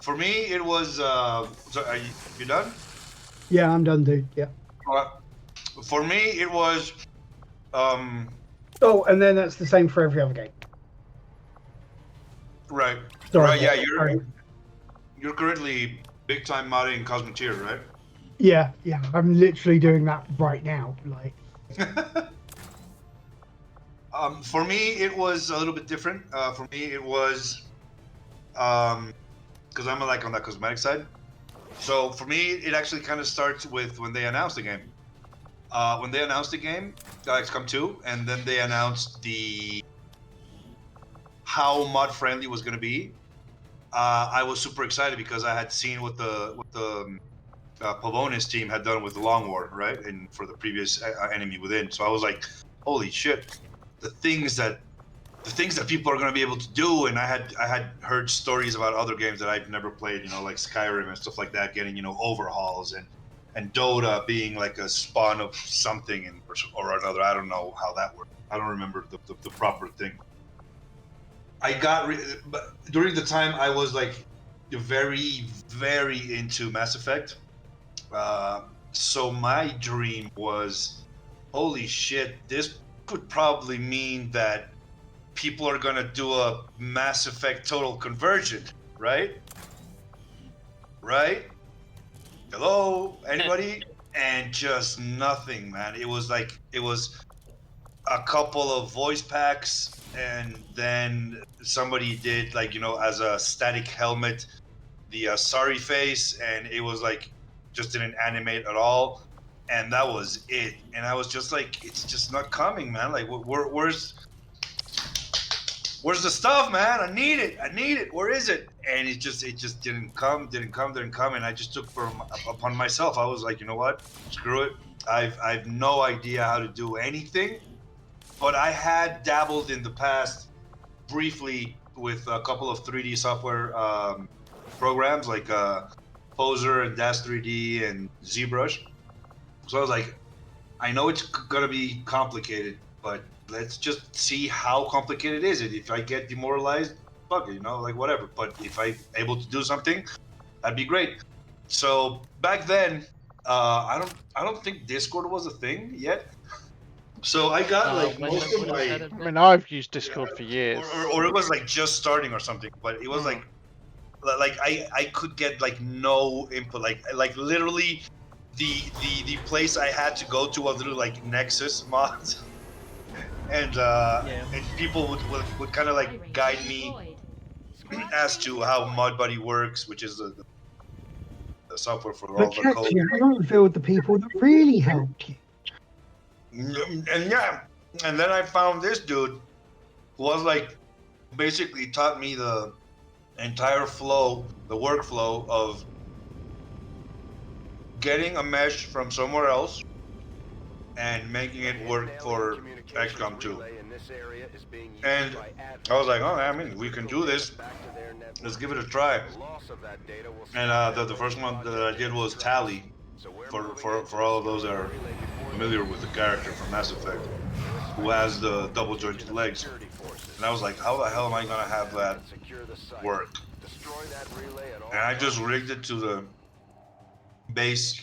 For me, it was. So are you done? Yeah, I'm done, dude. Yeah. For me, it was. Um, Oh, and then that's the same for every other game. right. Sorry, Right. Yeah, sorry. you're currently big time modding Cosmic Tier, right? Yeah, I'm literally doing that right now. Like, For me, it was a little bit different. For me, it was because I'm like on that cosmetic side. So for me, it actually kind of starts with when they announced the game. When they announced the game, XCOM 2, and then they announced how mod friendly was going to be. I was super excited because I had seen what the Pavonis team had done with the Long War, right, and for the previous Enemy Within. So I was like, holy shit, the things that people are going to be able to do. And I had heard stories about other games that I've never played, like Skyrim and stuff like that, getting overhauls, and Dota being like a spawn of something or another. I don't know how that works. I don't remember the proper thing. But during the time I was like very, very into Mass Effect. So my dream was, holy shit, this could probably mean that people are gonna do a Mass Effect total conversion, right? Right? Hello, anybody? And just nothing, man. It was a couple of voice packs, and then somebody did as a static helmet the sorry face, and it was like just didn't animate at all, and that was it. And I was just like, it's just not coming, man. Like, where's the stuff, man? I need it. Where is it? And it just didn't come. And I just took upon myself. I was like, you know what? Screw it. I've no idea how to do anything, but I had dabbled in the past briefly with a couple of 3D software programs like Poser and Das 3D and ZBrush. So I was like, I know it's gonna be complicated, but let's just see how complicated is it. If I get demoralized, fuck it, like whatever. But if I'm able to do something, that'd be great. So back then, I don't think Discord was a thing yet. So I got like When most of would that my, have I been? mean, I've used Discord for years. or it was like just starting or something. But it was like I could get like no input, like literally the place I had to go to was literally like Nexus mods, and and people would kind of like guide me as to how ModBuddy works, which is the software for all but the Ketch, code. you haven't revealed the people that really helped you. And yeah, and then I found this dude who was like basically taught me the entire flow, the workflow of getting a mesh from somewhere else and making it work for XCOM 2. And I was like, oh, I mean, we can do this. Let's give it a try. And the first one that I did was Tally, for all of those that are familiar with the character from Mass Effect, who has the double jointed legs. And I was like, how the hell am I going to have that work? And I just rigged it to the base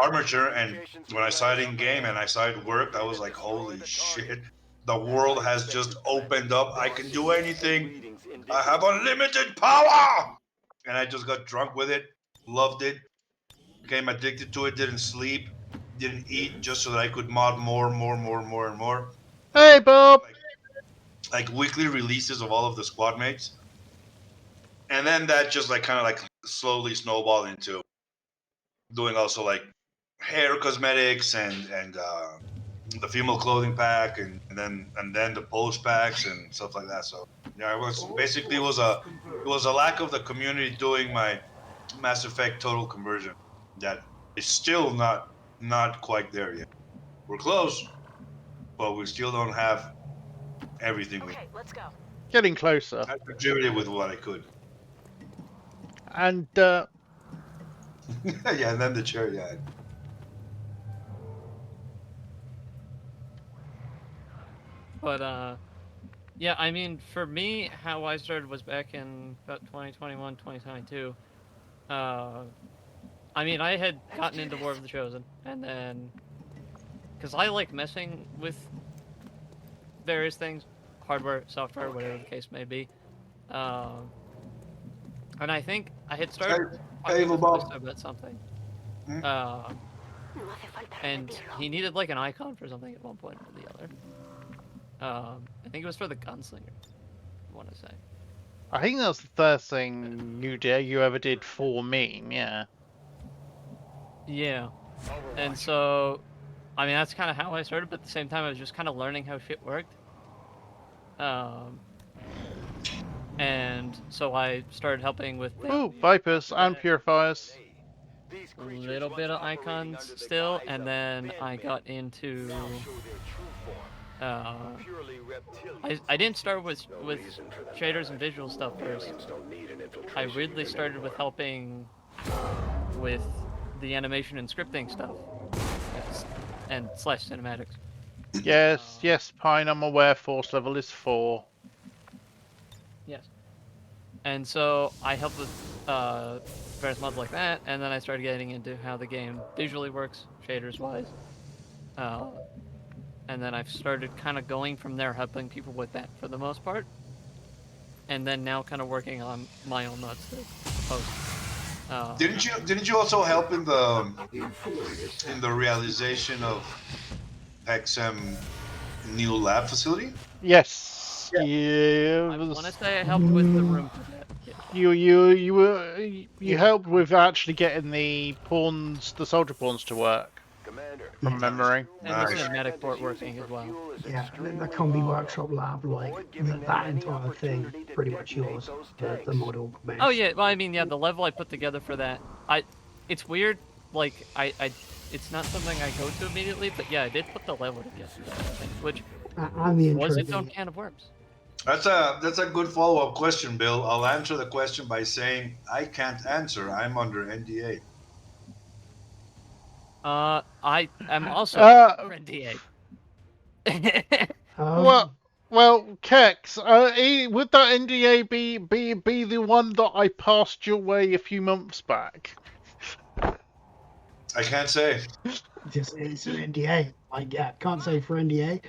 armature, and when I saw it in game and I saw it worked, I was like, holy shit, the world has just opened up. I can do anything. I have unlimited power. And I just got drunk with it, loved it, became addicted to it, didn't sleep, didn't eat, just so that I could mod more and more. Hey, Bob! Like weekly releases of all of the squad mates. And then that just like kind of like slowly snowballed into doing also like hair cosmetics and the female clothing pack, and then the post packs and stuff like that. So yeah, it was basically it was a lack of the community doing my Mass Effect total conversion that is still not quite there yet. We're close, but we still don't have everything we. Okay, let's go. Getting closer. I contributed with what I could. And yeah, and then the chair, yeah. But Yeah, I mean, for me, how I started was back in about 2021, 2022. I mean, I had gotten into War of the Chosen, and then, because I like messing with various things, hardware, software, whatever the case may be. Um, and I think I had Hey, started hey, talking Evil with Bob. Callisto about something. Hmm? And he needed like an icon for something at one point or the other. I think it was for the Gunslinger, I want to say. I think that's the first thing you ever did for me. Yeah. Yeah. And so, I mean, that's kind of how I started, but at the same time, I was just kind of learning how shit worked. And so I started helping with Ooh, Vipers and Purifiers. a little bit of icons still, and then I got into. I didn't start with shaders and visual stuff first. I weirdly started with helping with the animation and scripting stuff, and slash cinematics. Yes, yes, Pine, I'm aware force level is 4. Yes. And so I helped with various mods like that, and then I started getting into how the game visually works, shaders wise. And then I've started kind of going from there, helping people with that for the most part. And then now kind of working on my own mods to post. Didn't you also help in the realization of PEXM new lab facility? Yes. I want to say I helped with the room for that. Yeah. You helped with actually getting the soldier pawns to work. Commander, From memory. And the cinematic port working as well. Yeah, the Combi Workshop Lab, like that entire thing, pretty much yours. The model. Mesh. Oh yeah, well I mean yeah, the level I put together for that, it's weird. Like it's not something I go to immediately, but yeah, I did put the level together, which was its own can of worms. That's a good follow-up question, Bill. I'll answer the question by saying I can't answer. I'm under NDA. I am also under NDA. Well, Kex, would that NDA be the one that I passed your way a few months back? I can't say. Just it's an NDA. Like yeah, can't say for NDA.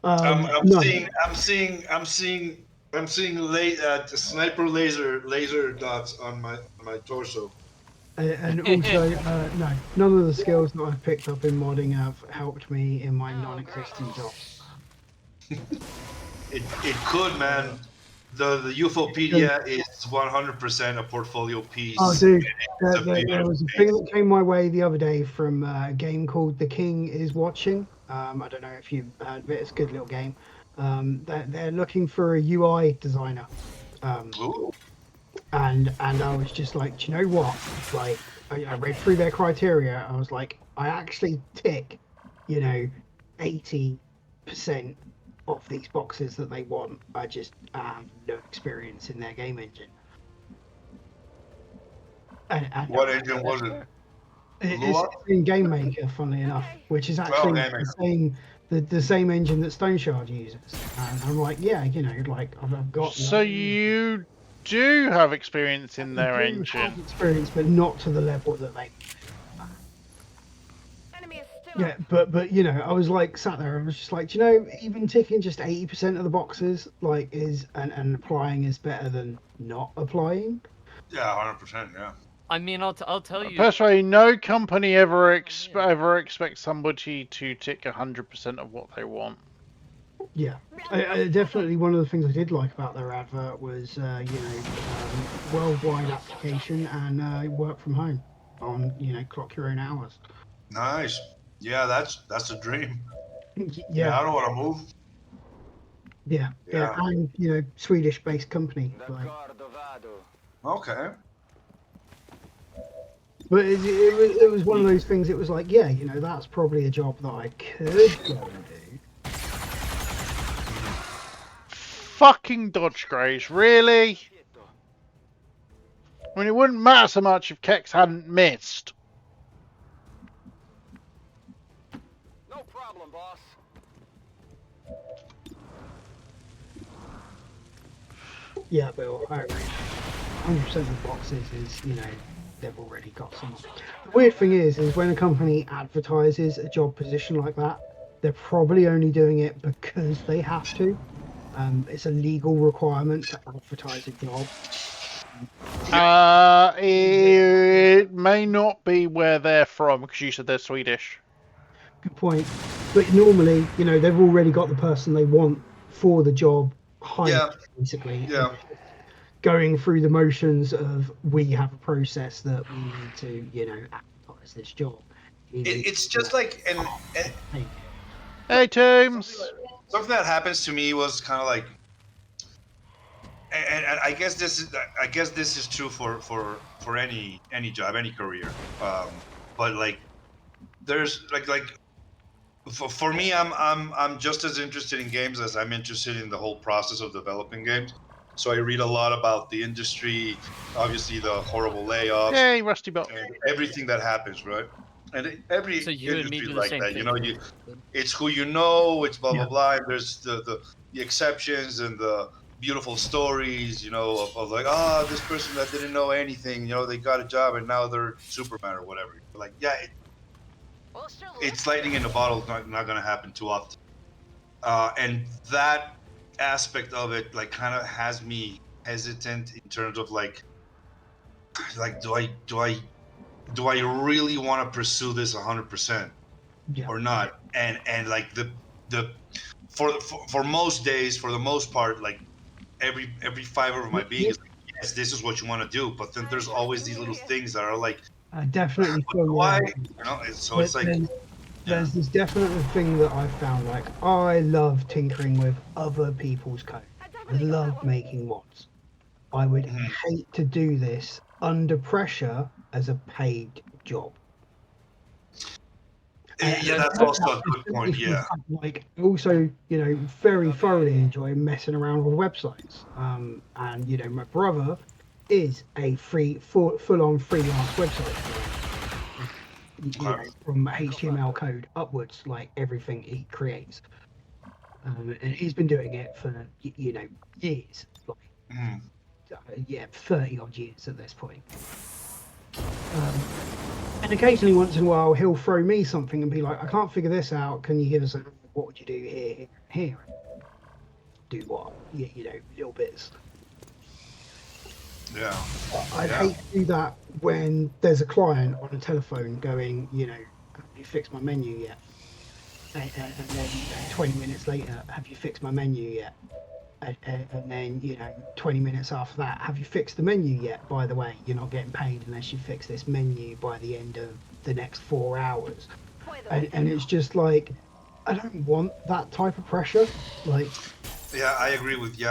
I'm No. seeing sniper laser dots on my torso. And also, no, none of the skills that I've picked up in modding have helped me in my non-existent job. It could, man. The UFOpedia is 100% a portfolio piece. Oh, dude, there was a thing that came my way the other day from a game called The King is Watching. I don't know if you've heard of it. It's a good little game. They're looking for a UI designer. And I was just like, do you know what? Like, I read through their criteria. I was like, I actually tick, 80% of these boxes that they want. I just have no experience in their game engine. And what engine was it? It's in Game Maker, funnily enough, which is actually the same engine that Stone Shard uses. And I'm like, yeah, I've got. So you do have experience in their engine. Experience, but not to the level that they. Yeah, but I was like sat there. I was just like, even ticking just 80% of the boxes, like, is and applying is better than not applying. Yeah, 100%. Yeah. I mean, I'll tell you. Personally, no company ever expects somebody to tick 100% of what they want. Yeah, I definitely one of the things I did like about their advert was, worldwide application and work from home on, clock your own hours. Nice. Yeah, that's a dream. Yeah, I don't want to move. Yeah, and Swedish-based company. Like. Okay. But it was one of those things. It was like, yeah, that's probably a job that I could go and do. Fucking Dodge Greys, really? I mean, it wouldn't matter so much if Kex hadn't missed. No problem, boss. Yeah, Bill, I agree. 100% of the boxes is, they've already got someone. The weird thing is when a company advertises a job position like that, they're probably only doing it because they have to. It's a legal requirement to advertise a job. It may not be where they're from because you said they're Swedish. Good point. But normally, they've already got the person they want for the job hired, basically. Yeah. Going through the motions of we have a process that we need to, advertise this job. It's just like Hey, Tooms. Something that happens to me was kind of like, and I guess this is true for any job, any career. But like, there's like for me, I'm just as interested in games as I'm interested in the whole process of developing games. So I read a lot about the industry, obviously the horrible layoffs, Hey, Rusty Bot, and everything that happens, right? And every So you and me industry do is the like same that, thing. it's who you know, it's blah blah Yeah. blah. And there's the exceptions and the beautiful stories, of like, this person that didn't know anything, they got a job and now they're Superman or whatever. Like, yeah, it's lightning in a bottle. Not gonna happen too often. And that aspect of it, like, kind of has me hesitant in terms of like do I really want to pursue this 100% or not? And like the for most days, for the most part, like every fiber of my being is like, yes, this is what you want to do. But then there's always these little things that are like, I definitely feel why? that. So it's like, There's this definite thing that I found, like, I love tinkering with other people's code. I love making mods. I would hate to do this under pressure as a paid job. Yeah, that's also a good point. Yeah. Like, also, very thoroughly enjoy messing around with websites. And my brother is a full-on freelance website. From HTML code upwards, like everything he creates. And he's been doing it for years, like 30 odd years at this point. And occasionally, once in a while, he'll throw me something and be like, "I can't figure this out. Can you give us what would you do here? Do what? Little bits." Yeah. I'd hate to do that when there's a client on a telephone going, have you fixed my menu yet? And then 20 minutes later, have you fixed my menu yet? And then 20 minutes after that, have you fixed the menu yet? By the way, you're not getting paid unless you fix this menu by the end of the next 4 hours. And it's just like, I don't want that type of pressure. Like, Yeah, I agree with you.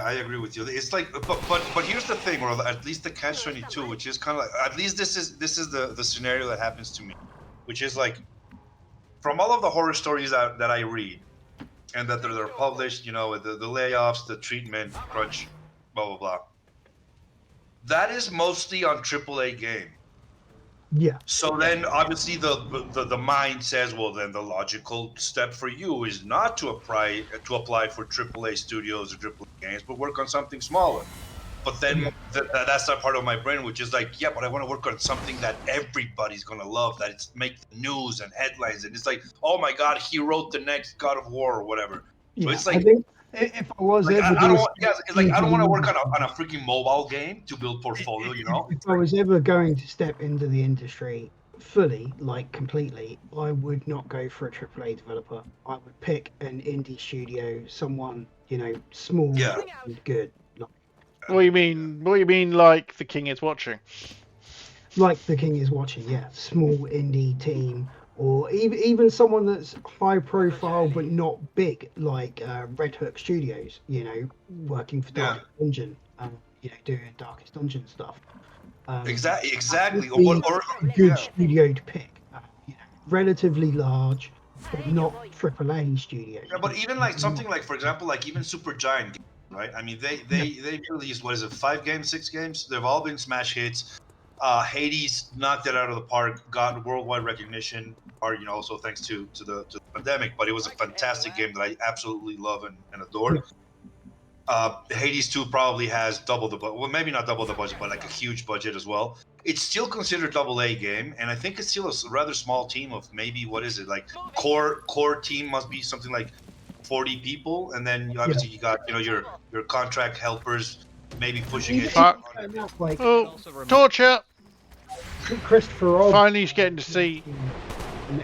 It's like, but here's the thing, or at least the catch-22, which is kind of like, at least this is the scenario that happens to me, which is like, from all of the horror stories that I read, and that they're published, the layoffs, the treatment, crunch, blah blah blah. That is mostly on AAA game. yeah. So then, obviously, the mind says, well, then the logical step for you is not to apply for AAA studios or AAA games, but work on something smaller. But then that's that part of my brain, which is like, yeah, but I want to work on something that everybody's gonna love, that it's make the news and headlines, and it's like, oh my god, he wrote the next God of War or whatever. So it's like, I think if I was like, ever I don't want, yeah, it's like, I don't want to work on a freaking mobile game to build portfolio, If I was ever going to step into the industry fully, like completely, I would not go for a AAA developer. I would pick an indie studio, someone small and good. What do you mean? What do you mean? Like the king is watching? Like the king is watching, yeah. Small indie team, or even someone that's high profile but not big, like Red Hook Studios. Working for Darkest Dungeon, doing Darkest Dungeon stuff. Exactly. Or a good studio to pick. Relatively large, but not AAA studio. Yeah, but even like something like, for example, like even Supergiant, right? I mean, they released, what is it, 5 games, 6 games? They've all been smash hits. Hades knocked it out of the park, got worldwide recognition, or also thanks to the pandemic. But it was a fantastic game that I absolutely love and adore. Hades 2 probably has double the budget. Well, maybe not double the budget, but like a huge budget as well. It's still considered AA game, and I think it's still a rather small team of maybe, what is it, like core team must be something like 40 people, and then obviously you got your contract helpers maybe pushing it. Fuck. Like, Oh, torture! Christopher Robb. Finally, he's getting to see.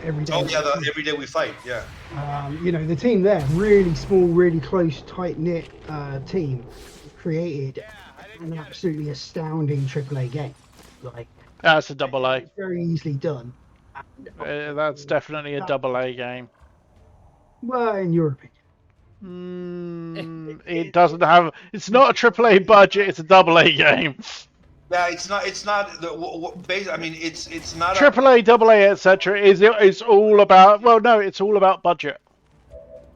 Every day. Oh yeah, the every day we fight. Yeah. The team there, really small, really close, tight knit team, created an absolutely astounding AAA game. Like That's a double A. it's very easily done. And, That's definitely a double A game. well, in your opinion. It doesn't have. It's not a AAA budget. It's a double A game. Yeah, it's not. It's not the. I mean, it's not. AAA, double A, etc. It's all about. Well, no, it's all about budget.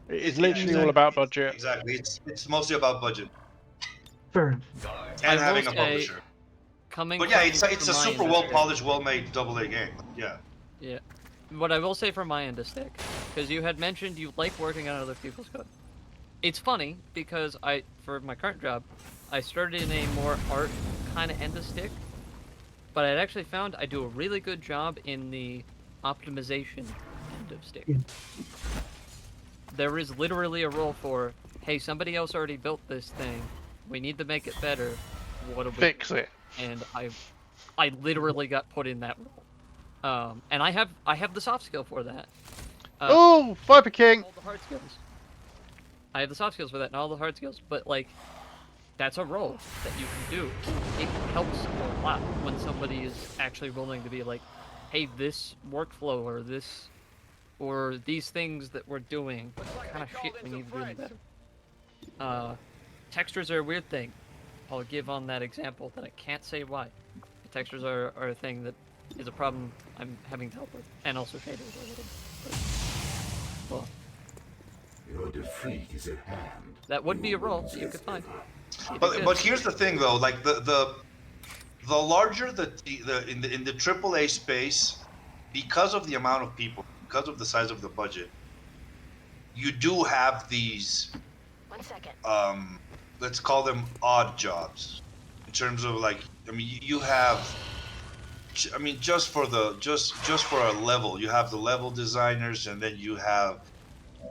It's literally all about budget. Exactly. It's mostly about budget. Fair enough. And having a publisher. But yeah, it's a super well polished, well made AA game. Yeah. Yeah. What I will say from my end is Stick, because you had mentioned you like working on other people's code. It's funny because for my current job, I started in a more art kind of end of Stick, but I'd actually found I do a really good job in the optimization end of Stick. Yeah. There is literally a role for, hey, somebody else already built this thing. We need to make it better. What do we fix it? And I literally got put in that role. And I have the soft skill for that. Oh, Viper King! All the hard skills. I have the soft skills for that and all the hard skills, but like, that's a role that you can do. It helps a lot when somebody is actually willing to be like, hey, this workflow or these things that we're doing, what kind of shit we need to do better. Textures are a weird thing. I'll give on that example that I can't say why. Textures are a thing that is a problem I'm having to help with, and also shaders a little. Well, your defeat is at hand. That would be a role that you could find. But here's the thing though, like the larger in the AAA space, because of the amount of people, because of the size of the budget, you do have these 1 second. Let's call them odd jobs, in terms of like, I mean, you have, I mean, just for a level, you have the level designers, and then you have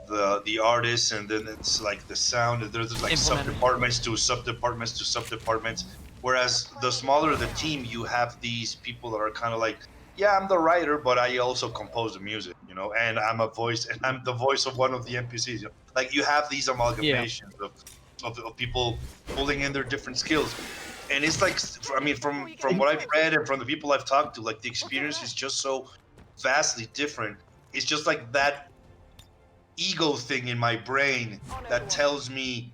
the artists, and then it's like the sound, and there's like sub-departments to sub-departments to sub-departments. Whereas the smaller the team, you have these people that are kind of like, yeah, I'm the writer, but I also compose the music, and I'm the voice of one of the NPCs. Like, you have these amalgamations of people pulling in their different skills. And it's like, I mean, from what I've read and from the people I've talked to, like, the experience is just so vastly different. It's just like that ego thing in my brain that tells me,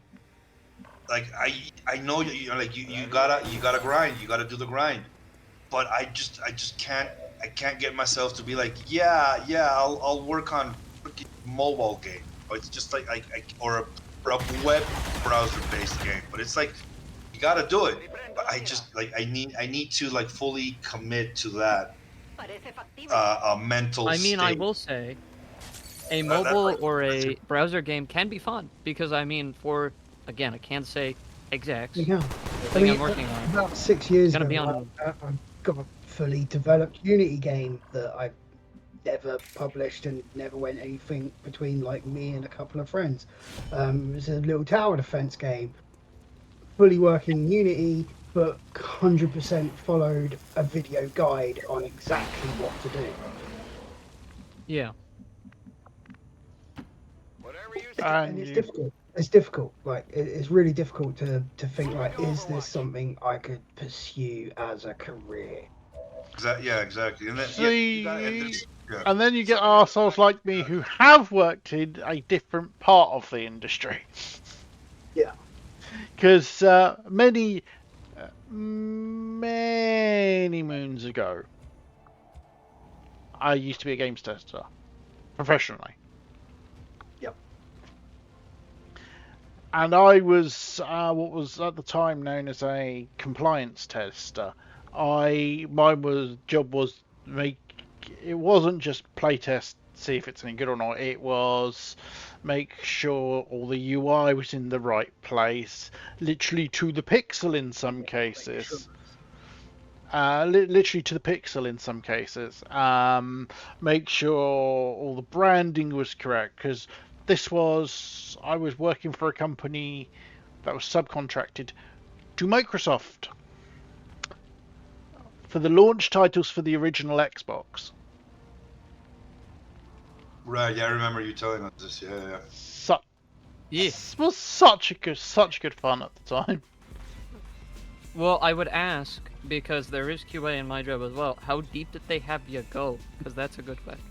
like, I know you gotta grind, you gotta do the grind, but I just can't get myself to be like, yeah, I'll work on freaking mobile game. Or it's just like or a web browser based game, but it's like, you gotta do it. But I just like I need to like fully commit to that mental I mean, state. I will say, a mobile or a browser game can be fun, because I mean, again, I can't say exacts. Yeah. The thing I'm working on. About 6 years Gonna ago, be on. I've got a fully developed Unity game that I never published and never went anything between like me and a couple of friends. It was a little tower defense game, fully working Unity, but 100% followed a video guide on exactly what to do. Yeah. And it's difficult. It's difficult. Like, it's really difficult to think, like, is this something I could pursue as a career? Yeah, exactly. And then, and then you get arseholes like me who have worked in a different part of the industry. Yeah. Because many moons ago, I used to be a games tester professionally. Yep. And I was what was at the time known as a compliance tester. My job was it wasn't just play test, see if it's any good or not. It was make sure all the UI was in the right place, literally to the pixel in some cases. Literally to the pixel in some cases. Make sure all the branding was correct, because I was working for a company that was subcontracted to Microsoft for the launch titles for the original Xbox. Right, yeah, I remember you telling us this. Yeah. This was such good fun at the time. Well, I would ask, because there is QA in my job as well, how deep did they have you go? Because that's a good question.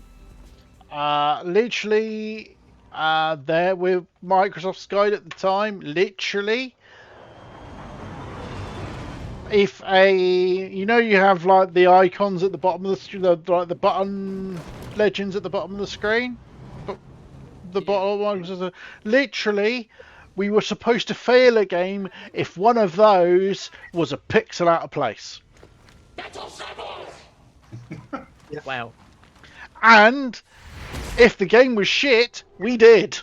Literally, there with Microsoft's guide at the time, literally, if you have like the icons at the bottom of the screen, like the button legends at the bottom of the screen, but the bottom ones, literally, we were supposed to fail a game if one of those was a pixel out of place. Wow. And if the game was shit, we did.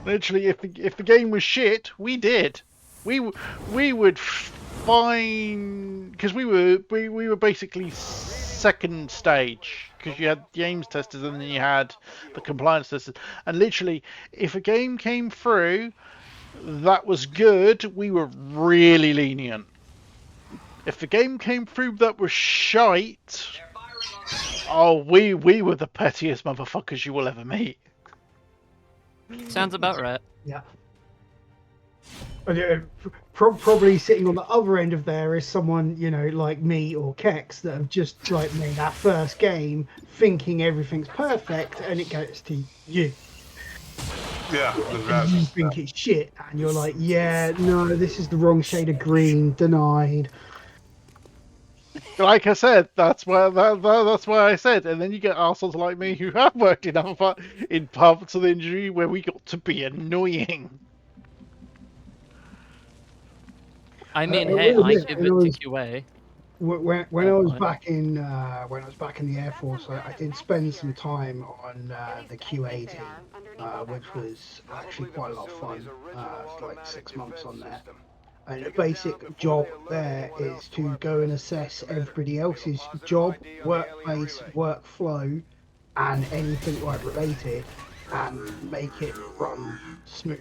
Literally, if the game was shit, we did. We would find, because we were basically second stage, because you had the aims testers and then you had the compliance testers, and literally, if a game came through that was good, we were really lenient. If the game came through that was shite, oh, we were the pettiest motherfuckers you will ever meet. Sounds about right. Yeah. Probably sitting on the other end of there is someone, like me or Kex, that have just like made our first game thinking everything's perfect, and it goes to you. Yeah, and you think it's shit, and you're like, yeah, no, this is the wrong shade of green, denied. Like I said, that's why I said, and then you get assholes like me who have worked in parts of the industry where we got to be annoying. I mean, hey, I give it to QA. When I was back in the Air Force, I did spend some time on the QA team, which was actually quite a lot of fun. Like 6 months on there. And the basic job there is to go and assess everybody else's job, workplace, workflow, and anything like related, and make it run smooth.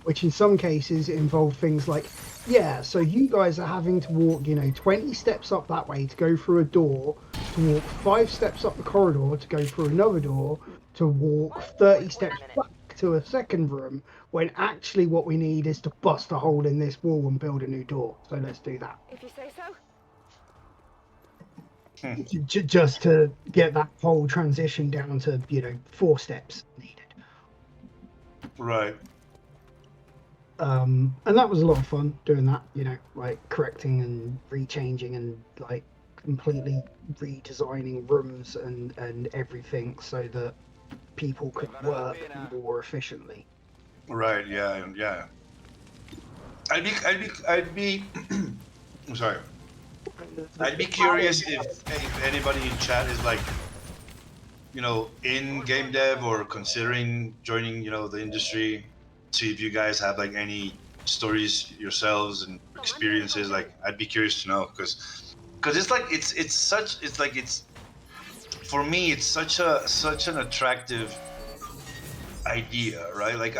Which in some cases involve things like, so you guys are having to walk, 20 steps up that way to go through a door, to walk 5 steps up the corridor to go through another door, to walk 30 steps back to a second room, when actually what we need is to bust a hole in this wall and build a new door. So let's do that. If you say so. Just to get that whole transition down to 4 steps needed. Right. And that was a lot of fun doing that, like correcting and rechanging and like completely redesigning rooms and everything so that people could work more efficiently. Right. Yeah. I'd be I'm sorry. I'd be curious if anybody in chat is like, in game dev or considering joining, the industry. See if you guys have like any stories yourselves and experiences. Like, I'd be curious to know, because for me, it's such an attractive idea, right? Like,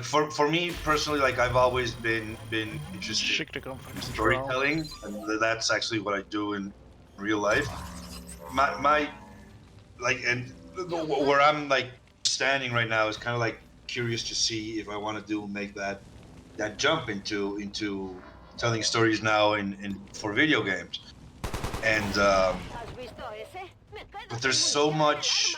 for me personally, like, I've always been interested in storytelling, and that's actually what I do in real life. My and where I'm like standing right now is kind of like curious to see if I want to make that jump into telling stories now in for video games, and but there's so much.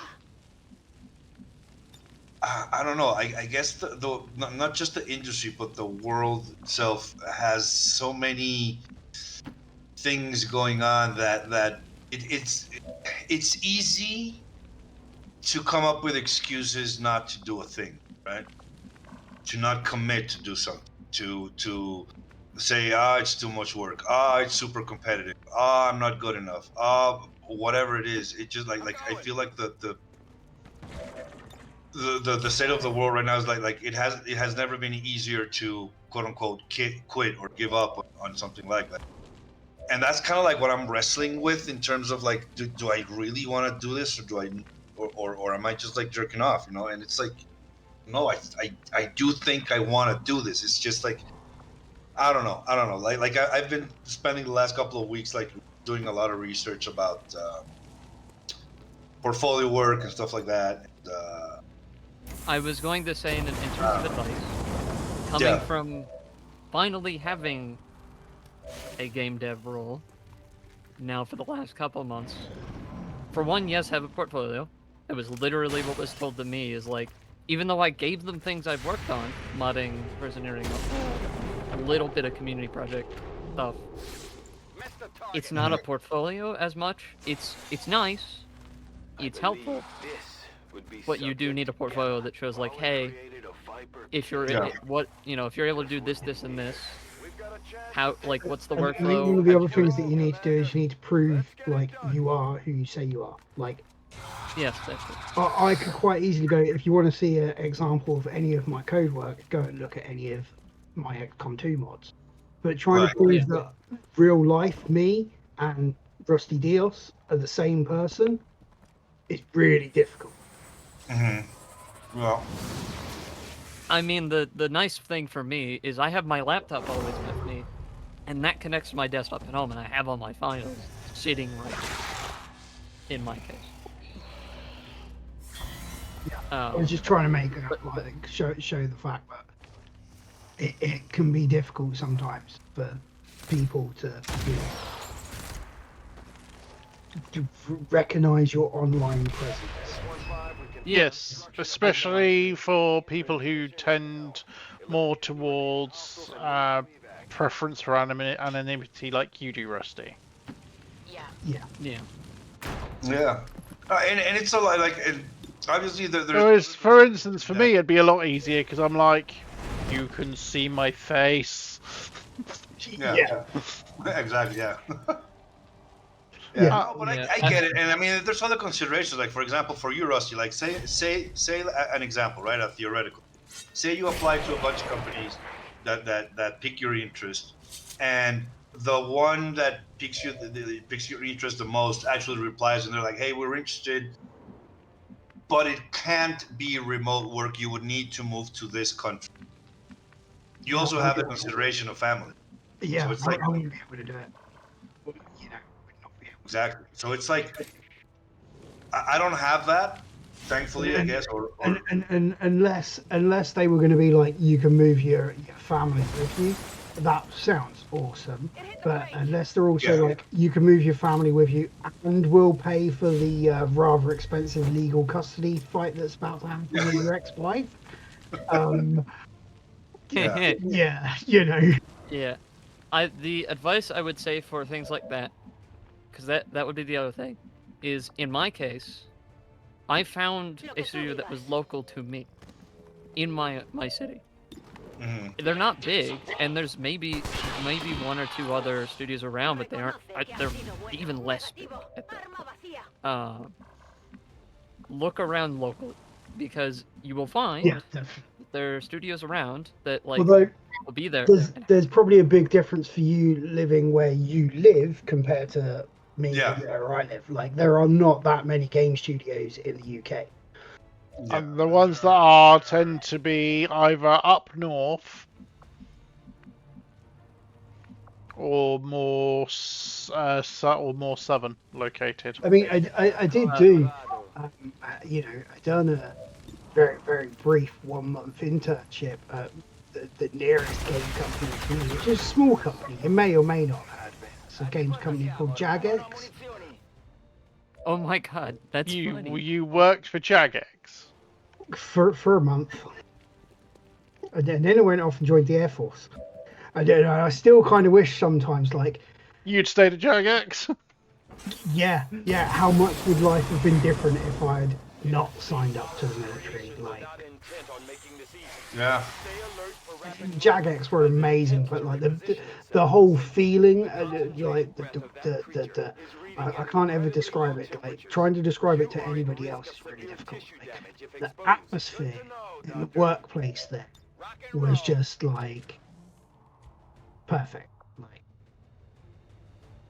I don't know. I guess the not just the industry, but the world itself has so many things going on that it's easy to come up with excuses not to do a thing, right? To not commit to do something, to say, it's too much work, it's super competitive, I'm not good enough, whatever it is, it just like I feel like the state of the world right now is like it has never been easier to quote unquote quit or give up on something like that. And that's kind of like what I'm wrestling with in terms of like, do I really want to do this, or do I, or am I just like jerking off, you know? And it's like, no, I do think I want to do this. It's just like, I don't know. Like I've been spending the last couple of weeks like doing a lot of research about portfolio work and stuff like that. And, I was going to say in terms of advice, coming from finally having a game dev role now for the last couple months. For one, yes, have a portfolio. It was literally what was told to me is like, even though I gave them things I've worked on, modding, versioneering, a little bit of community project stuff. It's not a portfolio as much. It's nice. It's helpful. But you do need a portfolio that shows like, hey, if you're if you're able to do this, and this, how, like, what's the workflow? I think one of the other things that you need to do is you need to prove like you are who you say you are. Like, yes, that's it. I could quite easily go, if you want to see an example of any of my code work, go and look at any of my XCOM 2 mods. But trying to prove that real life me and Rusty Dios are the same person is really difficult. Well, I mean, the nice thing for me is I have my laptop always with me, and that connects to my desktop at home, and I have all my files sitting right there, in my case. I was just trying to make it like show the fact that it can be difficult sometimes for people to, you know, to recognize your online presence. Yes, especially for people who tend more towards preference for anonymity like you do, Rusty. Yeah. And it's a lot like, and obviously there's for instance, for me it'd be a lot easier because I'm like, you can see my face. Yeah. Exactly. Yeah. But I get it, and I mean, there's other considerations. Like, for example, for you, Rusty, like say an example, right? A theoretical. Say you apply to a bunch of companies that pique your interest, and the one that piques your interest the most actually replies, and they're like, "Hey, we're interested, but it can't be remote work. You would need to move to this country." You also have the consideration of family. Yeah, so it's like, I wouldn't be able to do it. You know, exactly. So it's like, I don't have that, thankfully, I guess. And unless they were going to be like, you can move your family with you, that sounds awesome. But unless they're also like, you can move your family with you and we'll pay for the rather expensive legal custody fight that's about to happen with your ex-wife. Yeah, you know. Yeah. The advice I would say for things like that, because that would be the other thing, is in my case, I found a studio that was local to me, in my city. They're not big, and there's maybe one or two other studios around, but they're even less big at that. Look around locally, because you will find there are studios around that like will be there. There's probably a big difference for you living where you live compared to me where I live. Like, there are not that many game studios in the UK. And the ones that are tend to be either up north or more southern located. I mean, I did do, you know, I done a very, very brief 1 month internship at the nearest game company to me, which is a small company. You may or may not have heard of it. It's a games company called Jagex. Oh my god, that's funny. You worked for Jagex? For a month. And then I went off and joined the Air Force. I still kind of wish sometimes, like... You'd stayed at Jagex? Yeah. How much would life have been different if I had not signed up to the military? Like... Yeah. Jagex were amazing, but like the whole feeling, like I can't ever describe it. Like trying to describe it to anybody else is really difficult. Like, the atmosphere in the workplace there was just like perfect. Like,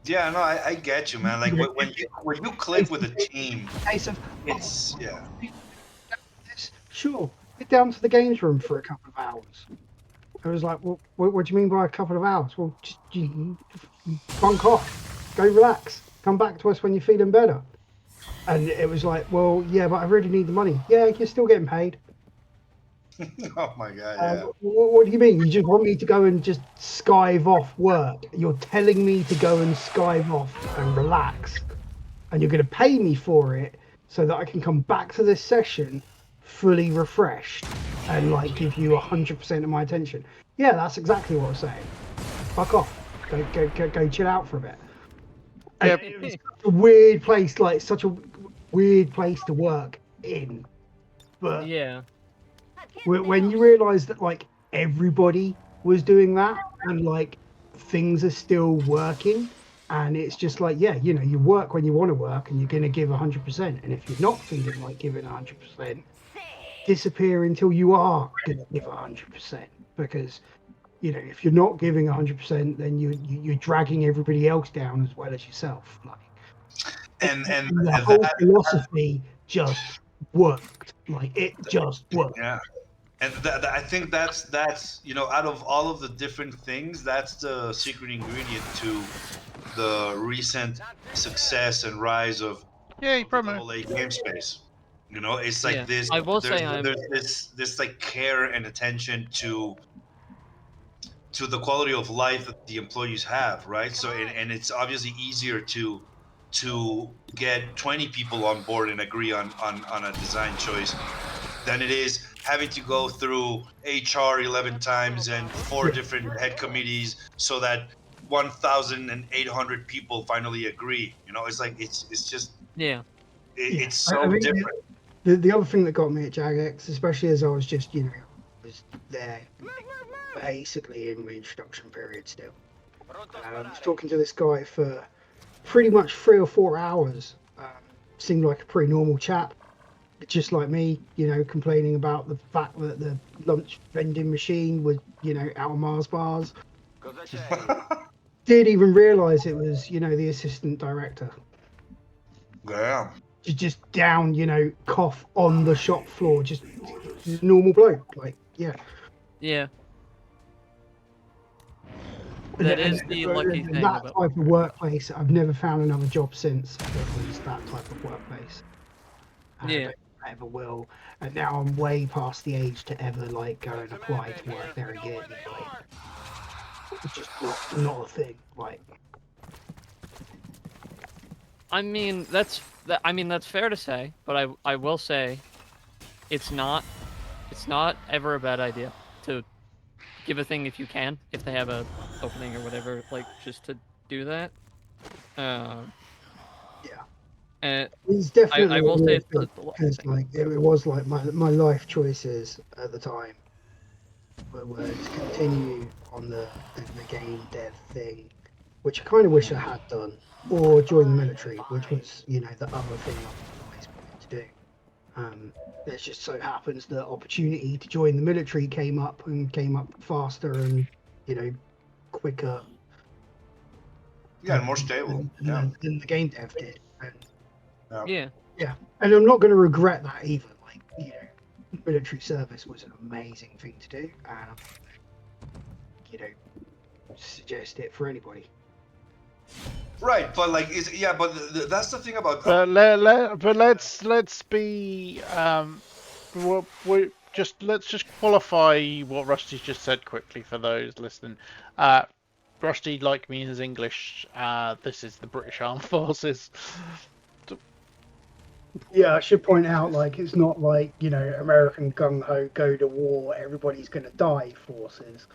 Yeah, no, I get you, man. Like when you click with a team, case of it's yeah. Sure, get down to the games room for a couple of hours. I was like, well, what do you mean by a couple of hours? Well, just bunk off, go relax, come back to us when you're feeling better. And it was like, well, yeah, but I really need the money. Yeah, you're still getting paid. Oh my god, yeah. What do you mean? You just want me to go and just skive off work? You're telling me to go and skive off and relax, and you're going to pay me for it so that I can come back to this session fully refreshed and like give you 100% of my attention. Yeah, that's exactly what I'm saying. Fuck off. Go chill out for a bit. Yep. And it was such a weird place, like such a weird place to work in. But Yeah. when you realise that like everybody was doing that and like things are still working, and it's just like, yeah, you know, you work when you want to work and you're going to give 100%. And if you're not feeling like giving 100%, disappear until you are going to give 100%. Because, you know, if you're not giving 100%, then you're dragging everybody else down as well as yourself. Like, And the whole philosophy just worked. Like, it just worked. yeah. And I think that's you know, out of all of the different things, that's the secret ingredient to the recent success and rise of Yay, the promo. AA game space. You know, it's like Yeah. this. I will there's, say I'm- there's this like care and attention to the quality of life that the employees have, right? So and it's obviously easier to get 20 people on board and agree on a design choice than it is having to go through HR 11 times and 4 different head committees so that 1,800 people finally agree. You know, it's like it's just Yeah. it's so I mean, different. The other thing that got me at Jagex, especially as I was just, you know, was there basically in the introduction period still. I was talking to this guy for pretty much 3 or 4 hours. Seemed like a pretty normal chap, just like me, you know, complaining about the fact that the lunch vending machine was, you know, out of Mars bars. Didn't even realise it was, you know, the assistant director. Yeah. Just down, you know, cough on the shop floor, just normal bloke, like, yeah. Yeah. That is the lucky thing that about type of workplace. I've never found another job since that was that type of workplace. Yeah. I ever will, and now I'm way past the age to ever like go and apply to work there again. Like, it's just not a thing. Like, I mean, that's fair to say, but I will say it's not ever a bad idea to give a thing if you can, if they have a opening or whatever, like just to do that. yeah, and it's definitely. I will say it's because like it was like my life choices at the time were to continue on the game dev thing, which I kind of wish I had done, or join the military, which was, you know, the other thing I always wanted to do. It just so happens the opportunity to join the military came up faster and, you know, quicker. Yeah, and more stable. Than the game dev did. And, yeah, and I'm not going to regret that either. Like, you know, military service was an amazing thing to do, and you know, suggest it for anybody. Right, but like, but that's the thing about. But let's be let's just qualify what Rusty's just said quickly for those listening. Rusty, like me, is English. This is the British Armed Forces. Yeah, I should point out, like, it's not like, you know, American gung-ho go to war, everybody's going to die forces.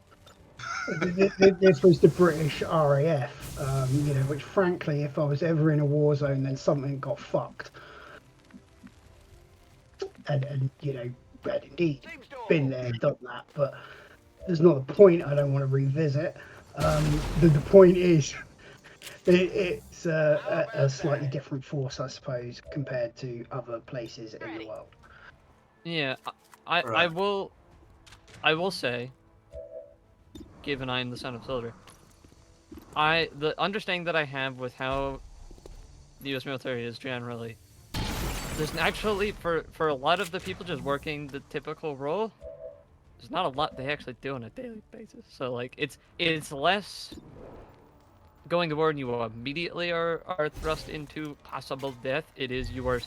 This was the British RAF, you know, which frankly, if I was ever in a war zone, then something got fucked. And you know, had indeed been there, done that, but there's not a point I don't want to revisit. The point is, It's a slightly different force, I suppose, compared to other places in the world. Yeah, I Right. I will say, given I am the son of soldier, the understanding that I have with how the U.S. military is generally, there's actually for a lot of the people just working the typical role, there's not a lot they actually do on a daily basis. So like it's less going to war and you immediately are thrust into possible death. It is you are,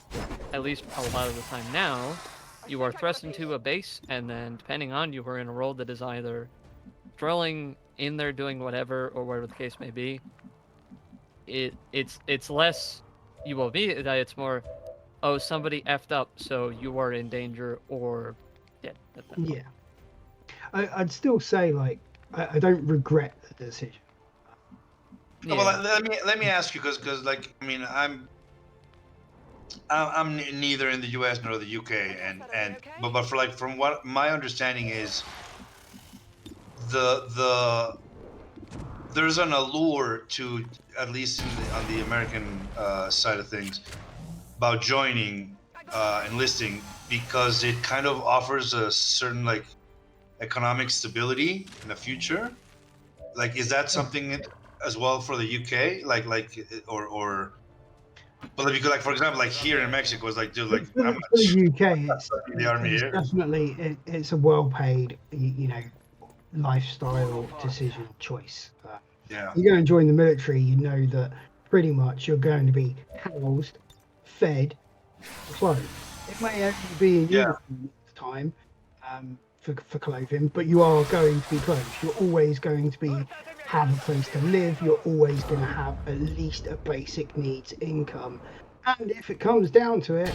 at least a lot of the time now, you are thrust into a base, and then depending on you are in a role that is either drilling in there doing whatever or whatever the case may be. It's less you will be that it's more, oh, somebody effed up, so you are in danger or dead at that point. Yeah, I'd still say like I don't regret the decision. Yeah. Well, let me ask you, because like I mean I'm neither in the U.S. nor the U.K. and but for like from what my understanding is, the there's an allure to, at least on the American side of things, about joining enlisting, because it kind of offers a certain like economic stability in the future. Like, is that something as well for the UK? Or but like, because like for example, like here in Mexico, it's like, dude, like For I'm the, not for the UK, in the army it's here. definitely it's a well-paid, lifestyle decision choice. Yeah. You go and join the military, you know that pretty much you're going to be housed, fed, clothed. It may only be in Yeah. uniform at the time for clothing, but you are going to be clothed. You're always going to have a place to live. You're always going to have at least a basic needs income. And if it comes down to it,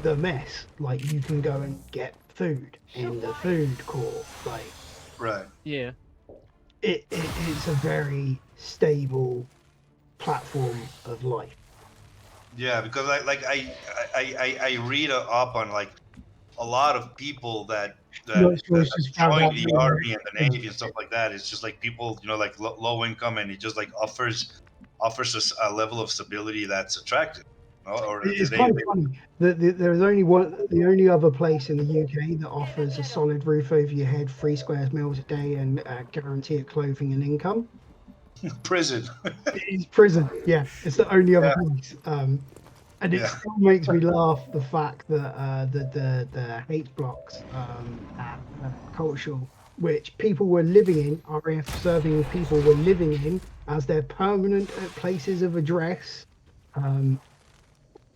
the mess, like you can go and get food in the food court. Like, Right. Yeah. it's a very stable platform of life. Yeah, because I read up on like a lot of people that Not sure it's just found join out the army and the navy and stuff like that. It's just like people, like low income, and it just like offers us a level of stability that's attractive. Or It's they kind of funny that there's only the only other place in the UK that offers a solid roof over your head, 3 square meals a day, and guarantee of clothing and income. prison. It's prison. Yeah, it's the only other Yeah. place. And it Yeah. still makes me laugh the fact that the hate blocks at cultural, which people were living in, RAF serving people were living in as their permanent places of address.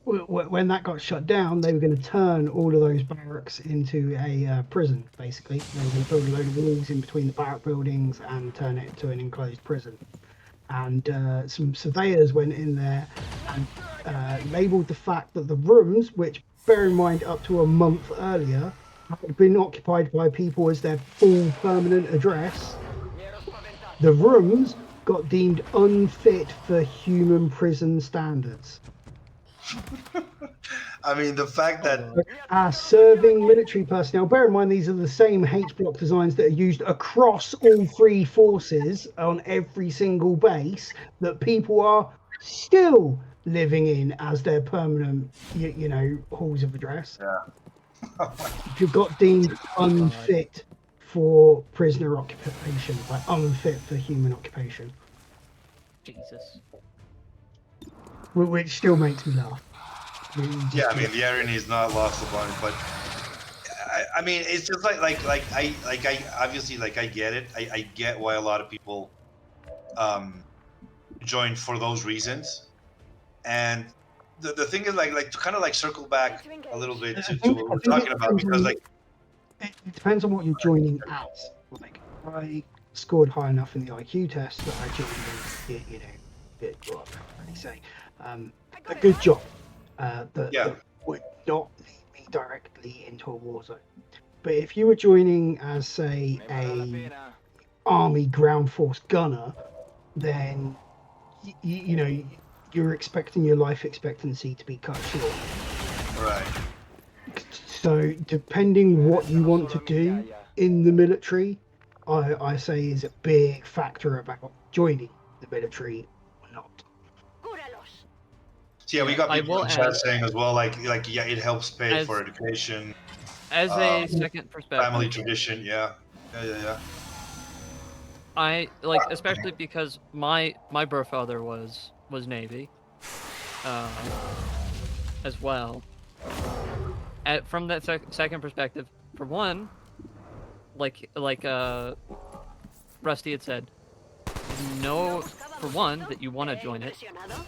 When that got shut down, they were going to turn all of those barracks into a prison, basically. They were going to build a load of walls in between the barrack buildings and turn it into an enclosed prison. And some surveyors went in there and labelled the fact that the rooms, which, bear in mind, up to a month earlier, had been occupied by people as their full permanent address. The rooms got deemed unfit for human prison standards. I mean, the fact that As serving military personnel, bear in mind these are the same H block designs that are used across all three forces on every single base, that people are still living in as their permanent, halls of address. Yeah. You got deemed unfit for prisoner occupation, like unfit for human occupation. Jesus. Which still makes me laugh. Yeah, I mean, the irony is not lost upon it, but I mean, it's just like I obviously, like, I get it. I get why a lot of people join for those reasons. And the thing is, like to kind of like circle back a little bit to what we're talking about, because like it depends on what you're joining as. Like, I scored high enough in the IQ test that I joined what can I really say, a good job that would not lead me directly into a war zone. But if you were joining as, say, a army ground force gunner, then you're expecting your life expectancy to be cut short. Right. So depending what you want to do in the military, I say is a big factor about joining the military not. So, yeah, we got I people will in chat add- saying as well, like yeah, it helps pay As- for education, As a second perspective, family tradition. Yeah. I like, especially because my birth father was Navy, as well. From that second perspective, for one, like Rusty had said, know for one that you want to join it,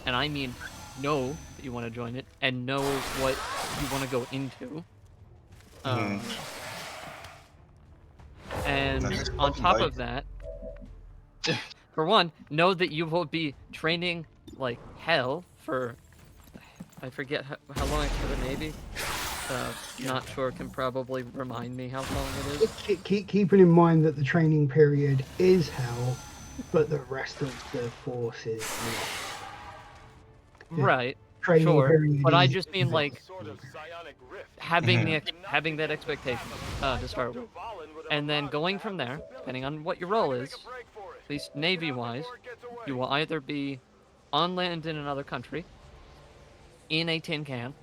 and I mean know that you want to join it, and know what you want to go into. And on top of that, for one, know that you will be training like hell for, I forget how long it's for the Navy. Not sure, can probably remind me how long it is. Keeping in mind that the training period is hell, but the rest of the force is not. Right, Training sure, period but I is- just mean like having having that expectation to start with, and then going from there, depending on what your role is, at least Navy-wise, you will either be on land in another country, in a tin can,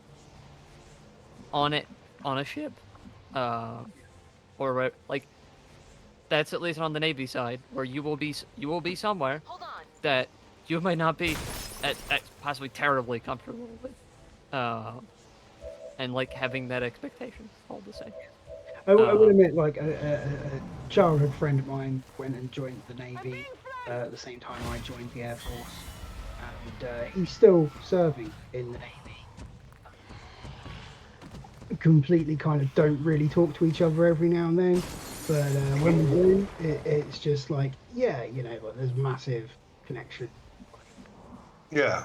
on a ship, or like that's at least on the Navy side, where you will be somewhere that you might not be at possibly terribly comfortable with, and like having that expectation all the same. I will admit, like a childhood friend of mine went and joined the Navy at the same time I joined the Air Force, and he's still serving in the Navy. Completely kind of don't really talk to each other every now and then, but when we do, it's just like, yeah, you know, like there's massive connection. Yeah.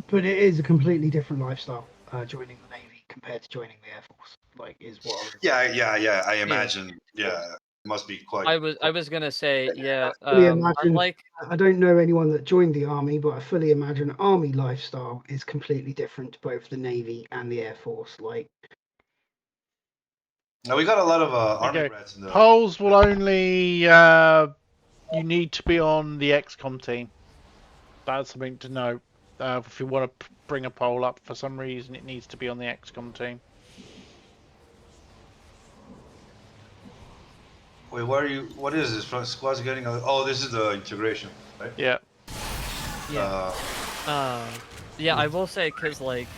But it is a completely different lifestyle, joining the Navy compared to joining the Air Force. Like, is what. Yeah. I imagine. Yeah, it must be quite. I was gonna say, yeah. I fully imagine. Unlike, I don't know anyone that joined the Army, but I fully imagine Army lifestyle is completely different to both the Navy and the Air Force. Like, Now we got a lot of Army rats in the. Polls will only. You need to be on the XCOM team. That's something to know. If you want to bring a poll up for some reason, it needs to be on the XCOM team. Wait, what are you? What is this? Squad's getting. Oh, this is the integration, right? Yeah. Yeah. Yeah, I will say, because like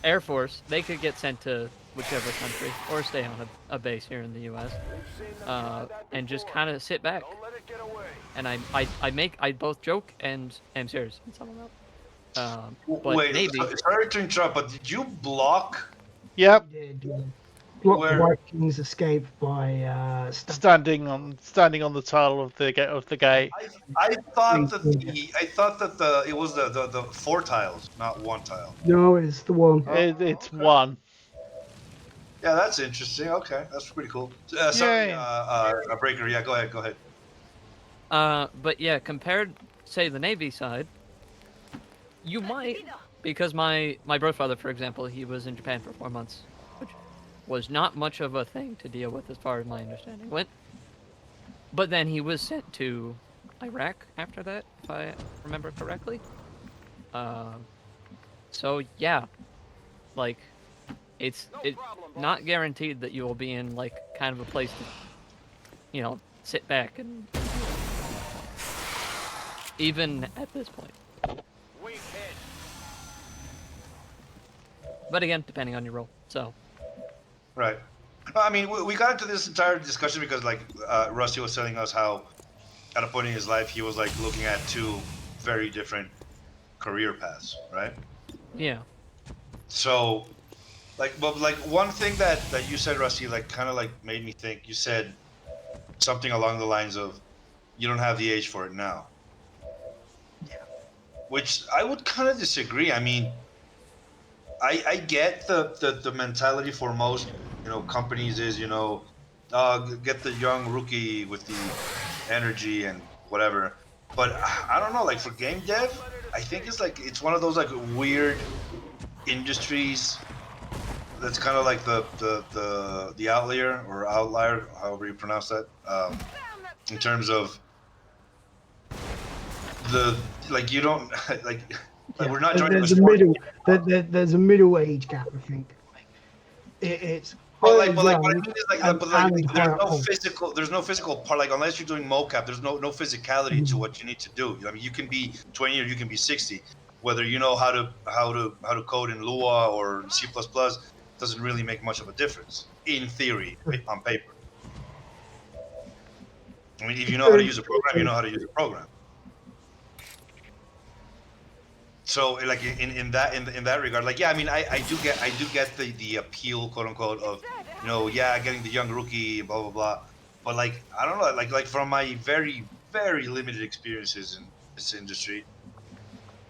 Air Force, they could get sent to whichever country or stay on a base here in the U.S. And just kind of sit back. And I both joke and am serious in some of them. But Wait, Navy. sorry to interrupt, but did you block? Yep. block the Vikings escape by standing on the tile of the gate. I thought that it was the 4 tiles, not 1 tile. No, it's the one. It's one. Yeah, that's interesting. Okay, that's pretty cool. Sorry, Breaker. Yeah, go ahead. But yeah, compared, say, the Navy side, you might, because my grandfather, for example, he was in Japan for 4 months, which was not much of a thing to deal with as far as my understanding went. But then he was sent to Iraq after that, if I remember correctly. So yeah, like, it's not guaranteed that you will be in like kind of a place to, sit back and even at this point. But again, depending on your role. So. Right. I mean, we got into this entire discussion because, like, Rusty was telling us how, at a point in his life, he was like looking at 2 very different career paths, right? Yeah. So, but one thing that you said, Rusty, like kind of like made me think. You said something along the lines of, "You don't have the age for it now." Yeah. Which I would kind of disagree. I mean, I get the mentality for most companies is get the young rookie with the energy and whatever. But I don't know, like for game dev, I think it's one of those like weird industries that's kind of like the outlier or outlier, however you pronounce that, in terms of the like you don't like Yeah. we're not joining the There's a sport. there's a middle age gap, I think. It's But higher like what I young mean is like and higher old. there's no physical part, like unless you're doing mocap, there's no physicality to what you need to do. I mean, you can be 20 or you can be 60. Whether you know how to code in Lua or C++ doesn't really make much of a difference in theory on paper. I mean, if you know how to use a program, you know how to use a program. So like in that regard, like yeah, I mean I do get the appeal, quote unquote, of getting the young rookie, blah blah blah. But like I don't know, like from my very very limited experiences in this industry,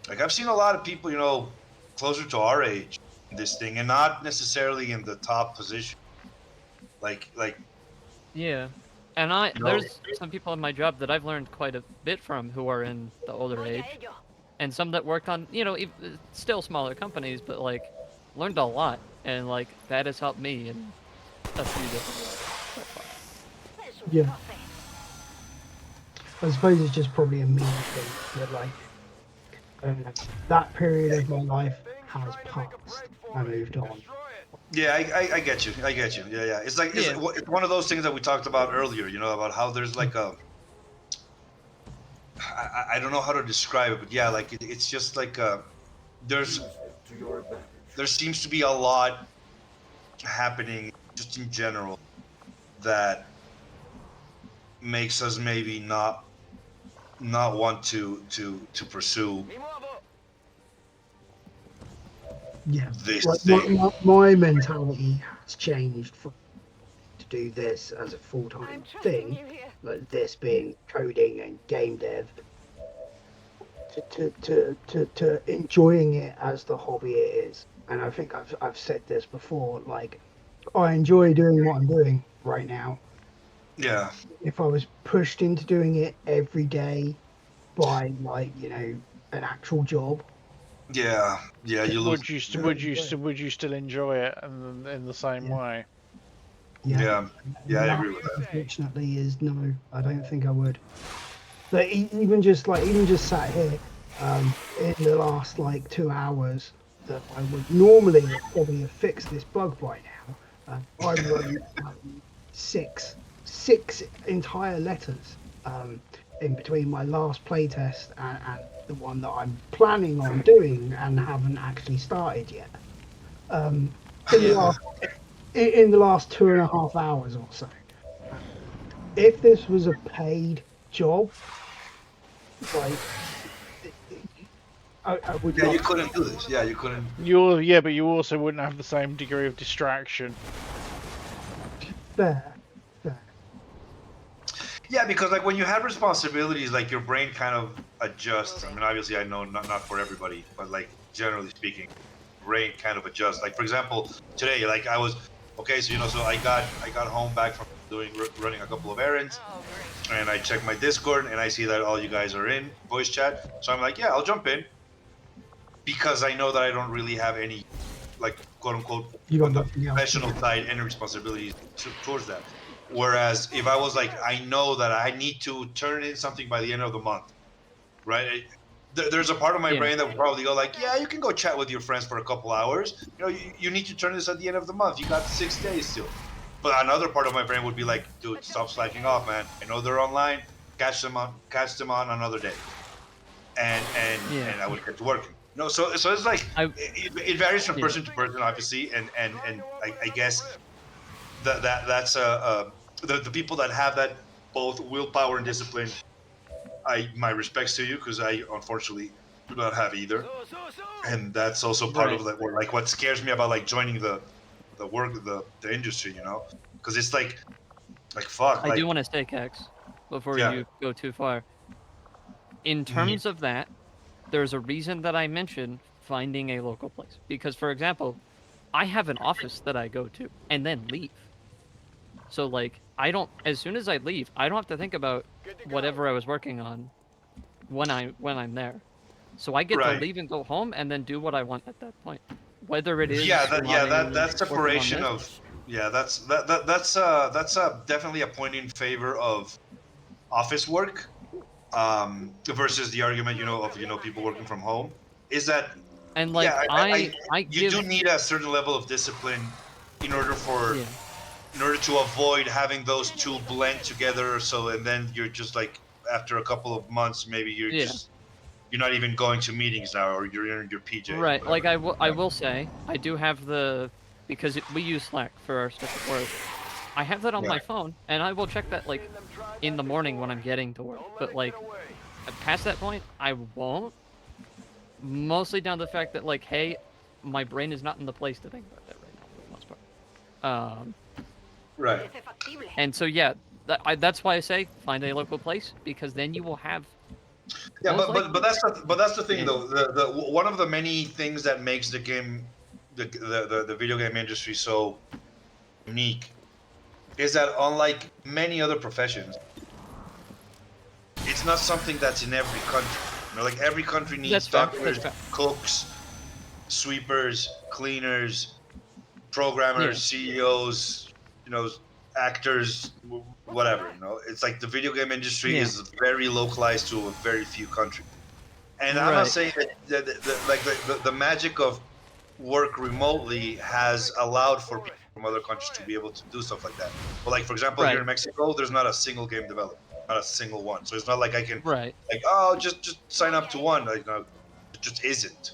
like I've seen a lot of people closer to our age in this thing, and not necessarily in the top position. Like Yeah. And there's some people in my job that I've learned quite a bit from who are in the older age. And some that worked on, still smaller companies, but like learned a lot, and like that has helped me in a few different ways. Yeah. I suppose it's just probably a me thing that like I don't know, that period of my life has passed. I moved on. yeah, I get you. I get you. Yeah, yeah. It's like it's one of those things that we talked about earlier. About how there's like I don't know how to describe it, but yeah, like it's just like there seems to be a lot happening just in general that makes us maybe not want to pursue this like thing. my mentality has changed from to do this as a full-time thing, like this being coding and game dev, to enjoying it as the hobby it is. And I think I've said this before, like I enjoy doing what I'm doing right now. Yeah. If I was pushed into doing it every day by like an actual job, yeah, you lose. Would you still enjoy it in the same way? Yeah, I agree with that. Unfortunately, is no, I don't think I would. But even just sat here in the last like 2 hours, that I would normally probably have fixed this bug by now. I wrote six entire letters in between my last playtest and the one that I'm planning on doing and haven't actually started yet. In the last 2.5 hours or so. If this was a paid job, like I would. Yeah, you couldn't do this. Yeah, you couldn't. But you also wouldn't have the same degree of distraction. Fair. Yeah, because like when you have responsibilities, like your brain kind of adjusts. I mean, obviously, I know not for everybody, but like generally speaking, brain kind of adjusts. Like for example, today, like I was okay, so so I got home back from running a couple of errands, and I checked my Discord and I see that all you guys are in voice chat. So I'm like, yeah, I'll jump in because I know that I don't really have any, like quote unquote, on the professional side, any responsibilities towards that. Whereas if I was like, I know that I need to turn in something by the end of the month, right? There's a part of my brain that would probably go like, yeah, you can go chat with your friends for a couple hours. You need to turn this at the end of the month. You got 6 days still. But another part of my brain would be like, dude, stop slacking off, man. I know they're online. Catch them on another day. And I would get to working. No, so it's like it varies from person to person, obviously, and I guess that's the people that have that both willpower and discipline. My respects to you, because I unfortunately do not have either, and that's also part of like what scares me about like joining the work the industry, because it's like fuck. I do want to say, Kex, before you go too far. In terms of that, there's a reason that I mentioned finding a local place. Because, for example, I have an office that I go to and then leave. So, like, as soon as I leave, I don't have to think about whatever I was working on when I'm there. So I get to leave and go home and then do what I want at that point. Whether it is that separation of that's definitely a point in favor of office work. versus the argument, of people working from home, is that And like you do need a certain level of discipline in order Yeah. to avoid having those two blend together. So and then you're just like after a couple of months, maybe you're not even going to meetings now, or you're in your PJ. Right. Like I will say I do have because we use Slack for our stuff at work. I have that on my phone, and I will check that like in the morning when I'm getting to work. But like past that point, I won't. Mostly down to the fact that like, hey, my brain is not in the place to think about that right now for the most part. Right. And so yeah, that's why I say find a local place, because then you will have. Yeah, but that's the thing though. The one of the many things that makes the video game industry so unique is that unlike many other professions, it's not something that's in every country. Like every country needs doctors, cooks, sweepers, cleaners, programmers, CEOs, actors, whatever. It's like the video game industry is very localized to a very few countries. And I'm not saying that the magic of work remotely has allowed for people from other countries to be able to do stuff like that. But like for example, here in Mexico, there's not a single game developer, not a single one. So it's not like I can just sign up to one. Like no, it just isn't.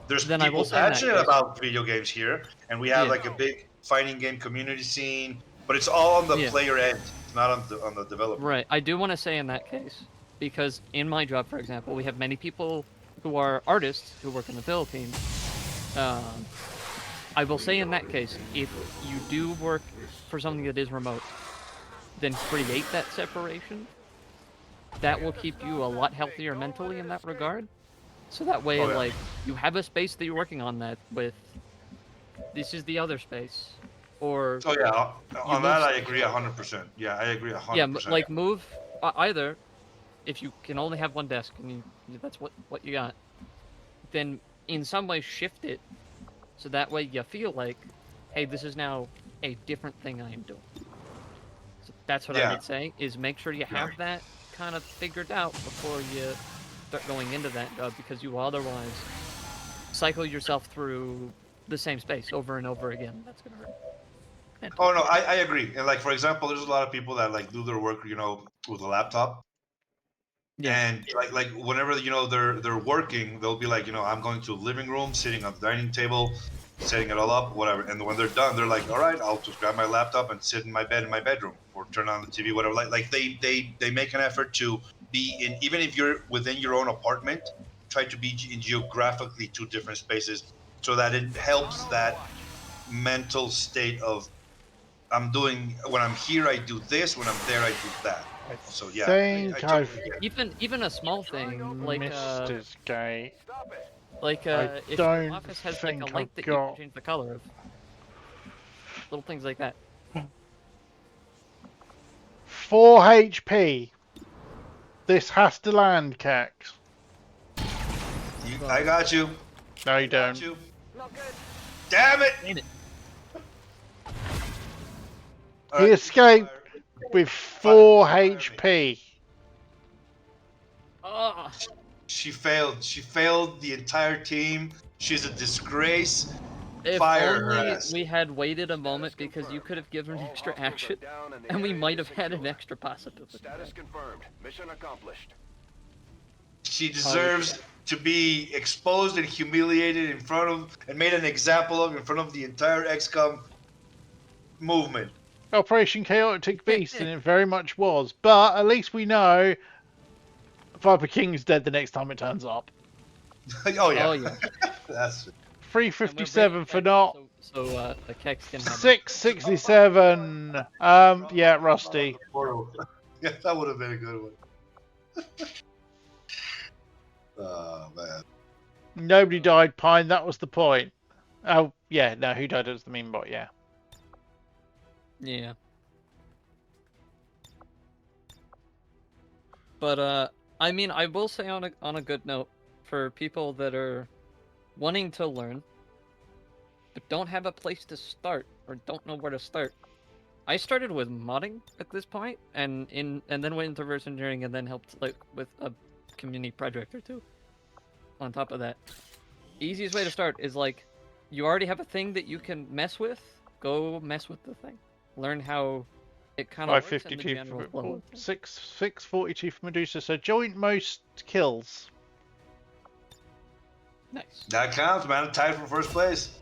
There's people passionate about video games here, and we have like a big fighting game community scene. But it's all on the player end, it's not on the developer. Right. I do want to say in that case, because in my job, for example, we have many people who are artists who work in the Philippines. I will say in that case, if you do work for something that is remote, then create that separation. That will keep you a lot healthier mentally in that regard. So that way, like, you have a space that you're working on that with, this is the other space. Or on that I agree 100%. Yeah, I agree 100%. Yeah, like move either, if you can only have one desk and that's what you got, then in some way shift it so that way you feel like, hey, this is now a different thing I am doing. So that's what I would say, is make sure you have that kind of figured out before you start going into that job, because you will otherwise cycle yourself through the same space over and over again. That's gonna hurt. Oh no, I agree. And like for example, there's a lot of people that like do their work, with a laptop. Yeah. And like whenever they're working, they'll be like, I'm going to the living room, sitting on the dining table, setting it all up, whatever. And when they're done, they're like, all right, I'll just grab my laptop and sit in my bed in my bedroom, or turn on the TV, whatever. Like they make an effort to be in, even if you're within your own apartment, try to be in geographically two different spaces, so that it helps that mental state of, when I'm here I do this, when I'm there I do that. So yeah, even a small thing like Mr. Gate. Like if your office has like a light that you can change the color of, little things like that. 4 HP. This has to land, Kex. I got you. No, you don't. Damn it! He escaped with 4 HP. Oh. She failed. She failed the entire team. She's a disgrace. If Fire her only ass. we had waited a moment, because you could have given an extra action, and we might have had an extra possibility. Status confirmed. Mission accomplished. She deserves to be exposed and humiliated in front of, and made an example of in front of the entire XCOM movement. Operation Chaotic Beast, and it very much was. But at least we know Viper King's dead the next time it turns up. Oh yeah. Oh yeah. That's 357 for not. So the Kex can have 667. Yeah, Rusty. Yeah, that would have been a good one. Oh man. Nobody died, Pine. That was the point. Oh yeah, no, who died? It was the meme bot. Yeah. Yeah. But I mean, I will say on a good note, for people that are wanting to learn but don't have a place to start or don't know where to start, I started with modding at this point, and then went into reverse engineering, and then helped like with a community project or two. On top of that, easiest way to start is like, you already have a thing that you can mess with. Go mess with the thing. Learn how it kind of works and the 552 general flow for of things. 642 for Medusa. So joint most kills. Nice. That counts, man. Tied for first place.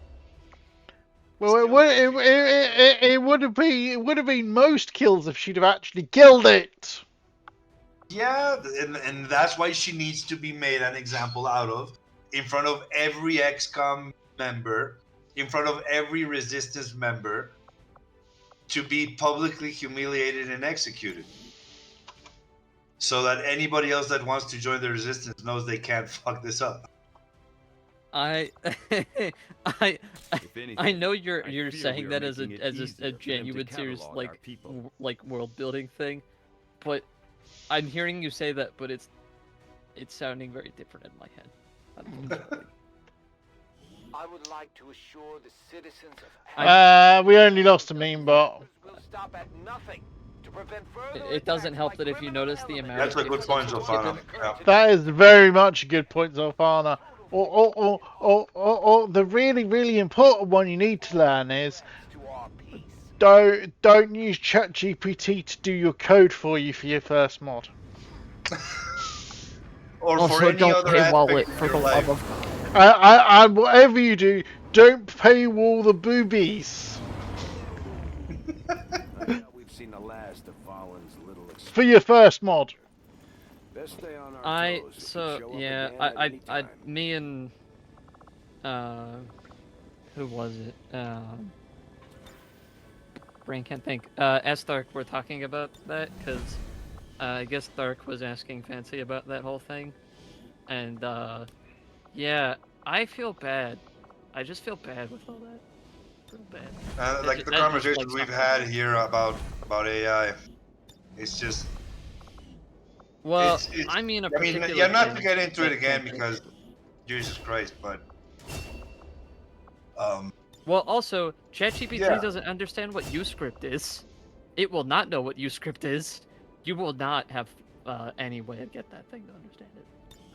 Well, it would have been most kills if she'd have actually killed it. Yeah, and that's why she needs to be made an example out of in front of every XCOM member, in front of every Resistance member, to be publicly humiliated and executed. So that anybody else that wants to join the Resistance knows they can't fuck this up. I anything, I know you're I fear saying we are that as making it a easier for them to genuine serious catalog our people. like world building thing, but I'm hearing you say that, but it's sounding very different in my head. Unfortunately. I would like to assure the citizens of We only lost a meme bot. will stop at nothing to prevent further It doesn't attacks help by that if you criminal notice the amount That's of a good hits point, that Zofana. given- Yeah. That is very much a good point, Zolfana. Or the really, really important one you need to learn is to our peace. don't use ChatGPT to do your code for you for your first mod. Or for Also, any don't other pay aspect Wallet of for your the life. love of. And whatever you do, don't paywall the boobies We've seen the last of Valen's little for your first mod. Best stay on our toes. It could show up Yeah, again at any I time. me and who was it? Brain can't think. S-Dark were talking about that because I guess Dark was asking Fancy about that whole thing, and yeah, I feel bad. I just feel bad with all that. Feel bad. Like the conversations we've had here about AI, it's just. Well, it's, I mean, a I mean, particular yeah, not thing to get into it that again Fancy- because Jesus Christ, but. Well, also, ChatGPT Yeah. doesn't understand what UScript is. It will not know what UScript is. You will not have any way to get that thing to understand it.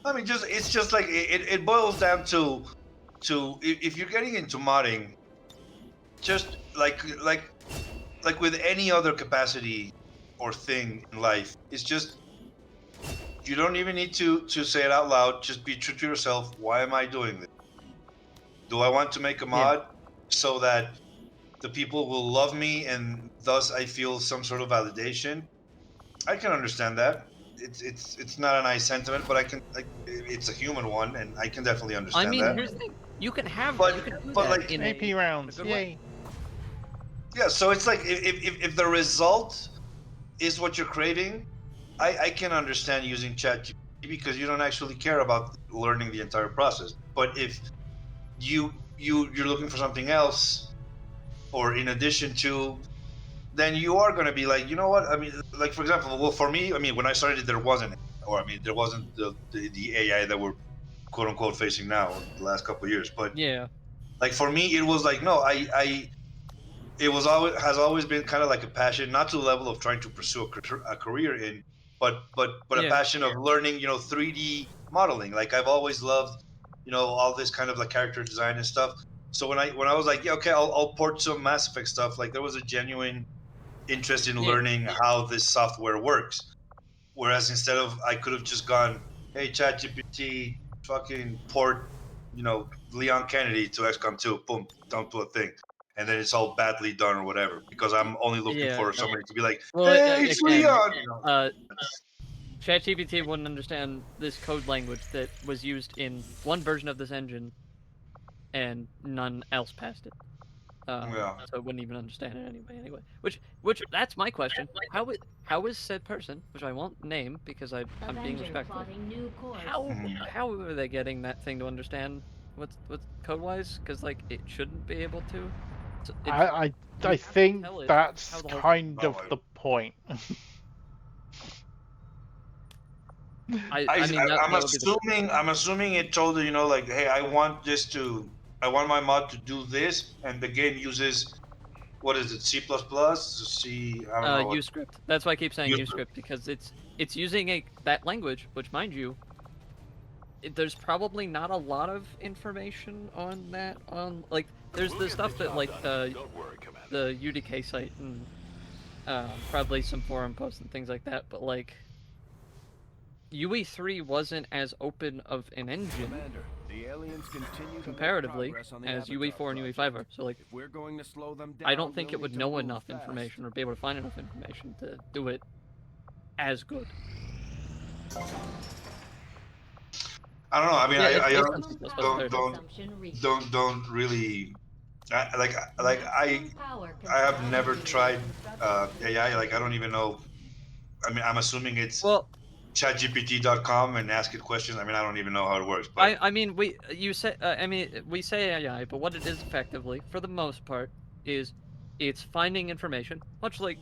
I mean, it's just like it boils down to if you're getting into modding, just like with any other capacity or thing in life, it's just you don't even need to say it out loud. Just be true to yourself. Why am I doing this? Do I want to make a mod so that the people will love me and thus I feel some sort of validation? I can understand that. It's not a nice sentiment, but it's a human one, and I can definitely understand I mean, that. here's the thing. You can have, But- you can do but, that like, in AP rounds, a good way. yay. Yeah, so it's like if the result is what you're craving, I can understand using ChatGPT because you don't actually care about learning the entire process. But if you're looking for something else, or in addition to, then you are going to be like, you know what? I mean, like for example, well, for me, I mean, when I started, there wasn't, there wasn't the AI that we're quote unquote facing now the last couple of years. But Yeah. like for me, it was like no, it was always has always been kind of like a passion, not to the level of trying to pursue a career in, but a Yeah. passion of learning, 3D modeling. Like I've always loved, all this kind of like character design and stuff. So when I was like, yeah, okay, I'll port some Mass Effect stuff. Like there was a genuine interest in learning how this software works. Whereas instead of, I could have just gone, hey, ChatGPT, fucking port, Leon Kennedy to XCOM 2, boom, don't do a thing. And then it's all badly done or whatever, because I'm only looking for somebody to be like, hey, it's Leon! ChatGPT wouldn't understand this code language that was used in one version of this engine, and none else passed it. So it wouldn't even understand it anyway. Which that's my question. How is said person, which I won't name because I'm being Avenger respectful. plotting new course. How are they getting that thing to understand what's code wise? Because like it shouldn't be able to. So I think that's kind of the point. I'm assuming it told her, like, hey, I want my mod to do this, and the game uses what is it? C++? C? I don't know. What, Uscript. That's why I keep saying Uscript. Uscript, because it's using that language, which, mind you, there's probably not a lot of information on that. Like, there's the stuff that like the UDK site and probably some forum posts and things like that, but like UE3 wasn't as open of an engine Commander, the aliens continue to comparatively make progress on the as Avatar UE4 and UE5 project. are. So like, If we're going to slow them down, I don't think we'll it would need to know move enough fast. information or be able to find enough information to do it as good. I don't know. I mean, Yeah, I it's don't, based on C++ 30. don't really. I have never tried AI. Like I don't even know. I mean, I'm assuming it's Well, ChatGPT.com and ask it questions. I mean, I don't even know how it works. But I mean, we say AI, but what it is effectively, for the most part, is it's finding information, much like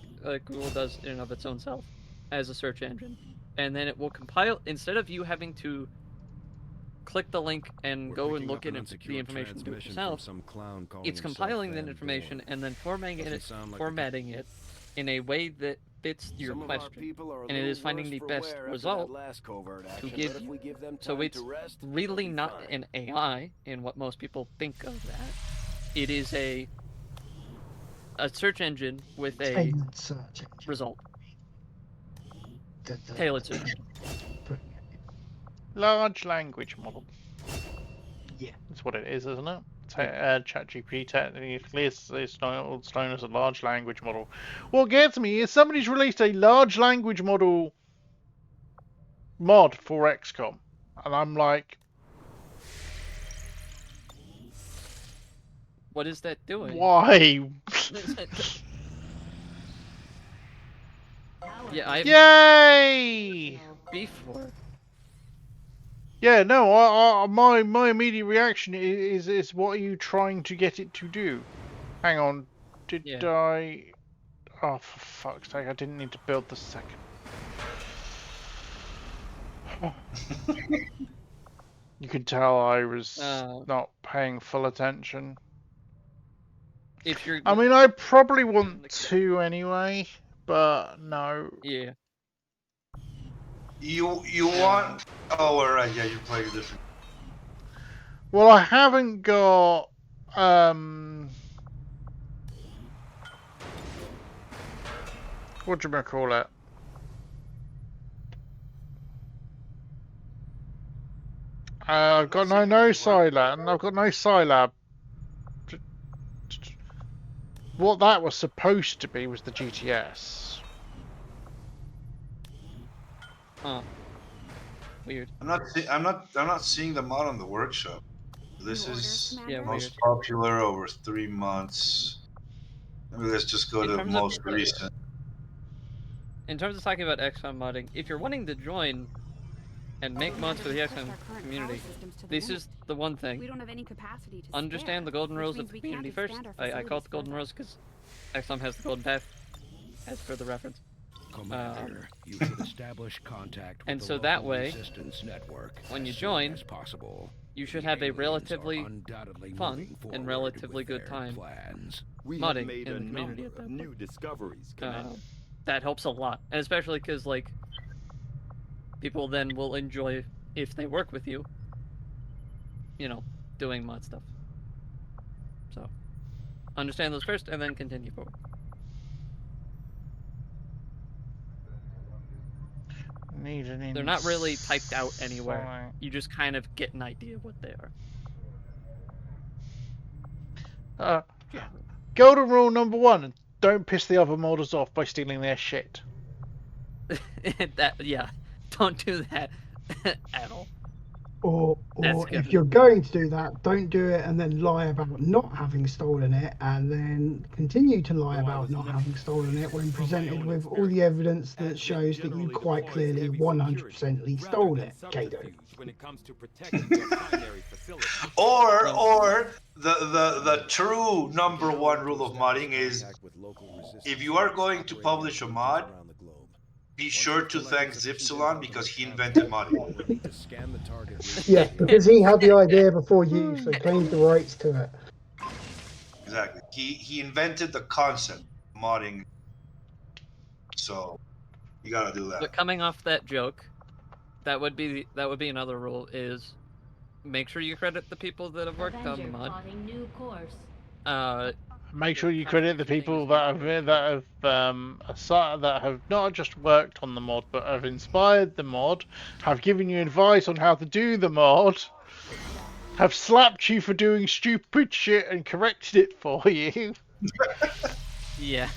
Google does in and of its own self, as a search engine, and then it will compile, instead of you having to click the link and go and look at the information to it yourself, it's compiling that information and then formatting it in a way that fits your Some of our question, people are a and it is little finding worse the for best wear after result that last covert to action, give but if you. we give them So time it's to rest, really they'll be not fine. an AI in what most people think of that. It is a search engine with a Tailored search engine. result. The- Tailored search engine. Large language model. Yeah. That's what it is, isn't it? ChatGPT technically is known as a large language model. What gets me is somebody's released a large language model mod for XCOM, and I'm like, What is that doing? why? Yeah, I have Yay! beef for. Yeah, no, my immediate reaction is what are you trying to get it to do? Hang on, did Yeah. I? Oh, for fuck's sake, I didn't need to build the second. You can tell I was not paying full attention. If you're, I mean, I probably want to anyway, but no. Yeah. you want? Oh, all right. Yeah, you're playing a different. Well, I haven't got what do you call it? I've got no Scilab, and I've got no Scilab. What that was supposed to be was the GTS. Huh. Weird. I'm not seeing the mod on the workshop. This is Yeah, most popular over 3 months. Maybe let's just go In to terms of- most recent. In terms of talking about XCOM modding, if you're wanting to join and make mods for the XCOM community, this is the one thing. We don't have any capacity to Understand the golden which rules of means the we can't community first. expand our I call it facilities the golden further. rules because XCOM has the golden path, as per the reference. Commander, you should establish contact with And the so that local way, resistance network when you as soon join, as possible. you should The have a aliens are relatively undoubtedly fun moving and forward relatively with good their time plans. modding in the community at that point. New discoveries, Commander. That helps a lot, and especially because like people then will enjoy, if they work with you, you know, doing mod stuff. So understand those first, and then continue forward. They're not really typed out anywhere. You just kind of get an idea of what they are. Golden rule number 1: don't piss the other modders off by stealing their shit. Yeah, don't do that at all. Or if you're going to do that, don't do it and then lie about not having stolen it, and then continue to lie about not having stolen it when presented with all the evidence that shows that you quite clearly 100%ly stole it, Kado. When it comes to protecting your primary facility. Or the true number 1 rule of modding is if you are going to publish a mod, be sure to thank Zipsilon because he invented modding. Yeah, because he had the idea before you, so claims the rights to it. Exactly. He invented the concept of modding. So you gotta do that. But coming off that joke, that would be another rule is make sure you credit the people that have worked on the Avenger mod. plotting new course. Make sure you credit the people that have not just worked on the mod, but have inspired the mod, have given you advice on how to do the mod, have slapped you for doing stupid shit and corrected it for you. Yeah.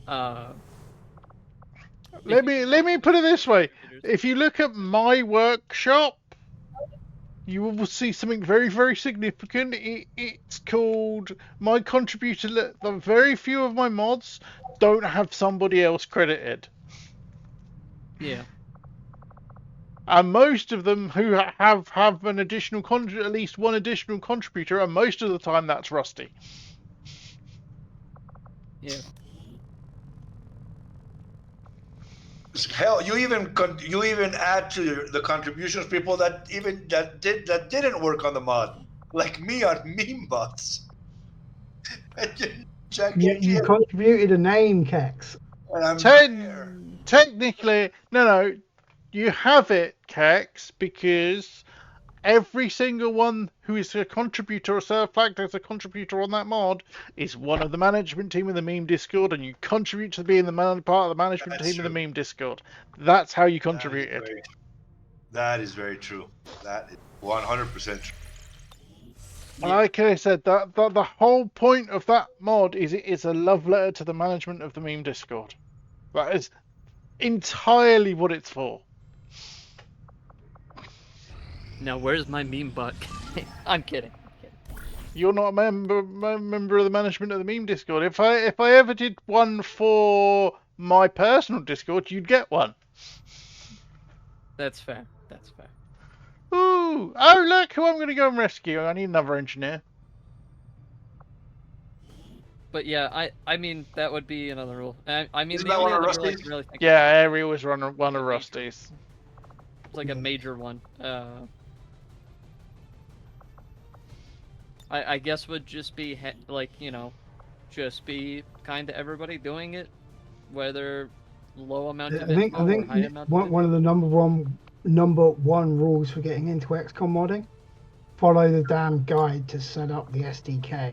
Let me put it this way: if you look at my workshop, you will see something very, very significant. It's called my contributor. The very few of my mods don't have somebody else credited. Yeah. And most of them who have an additional at least one additional contributor, and most of the time that's Rusty. Yeah. Hell, you even add to the contributions people that didn't work on the mod, like me on meme bots. You contributed a name, Kex. Technically, no, you have it, Kex, because every single one who is a contributor or self-flagged as a contributor on that mod is one of the management team of the meme Discord, and you contribute to being the part of the management team of the meme Discord. That's how you contributed. That is very true. That is 100% true. Like I said, the whole point of that mod is it is a love letter to the management of the meme Discord. That is entirely what it's for. Now, where's my meme bot? I'm kidding. You're not a member of the management of the meme Discord. If I ever did one for my personal Discord, you'd get one. That's fair. That's fair. Ooh! Oh, look who I'm going to go and rescue. I need another engineer. But yeah, I mean that would be another rule. I mean Isn't the that only one of other rule I Rusty's? can really think Yeah, Ariel was one of Rusty's. It's like a major one. I guess would just be like, you know, just be kind to everybody doing it, whether low amount of info I think or high amount of one of the number one rules for getting into XCOM modding: follow the damn guide to set up the SDK.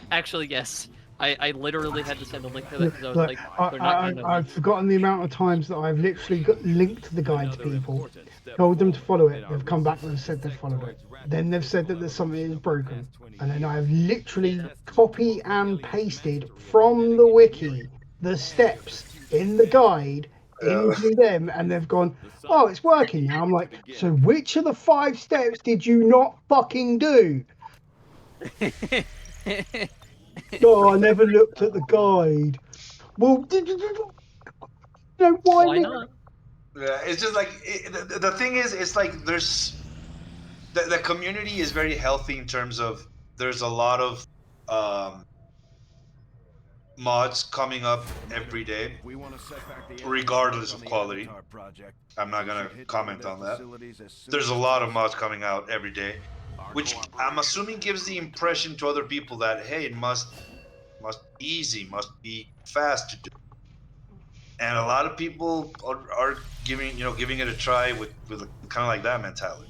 Actually, yes. I literally had to send a link to that because I was like, they're not gonna know. I've forgotten the amount of times that I've literally linked the guide to people, told them to follow it, they've come back and said they've followed it. Then they've said that there's something that is broken. And then I've literally copy and pasted from the wiki the steps in the guide into them, and they've gone, oh, it's working now. I'm like, so which of the 5 steps did you not fucking do? No, I never looked at the guide. Well, why not? Yeah, it's just like the thing is, it's like there's the community is very healthy in terms of there's a lot of mods coming up every day, regardless of quality. I'm not gonna comment on that. There's a lot of mods coming out every day, which I'm assuming gives the impression to other people that, hey, it must be easy, must be fast to do. And a lot of people are giving it a try with kind of like that mentality.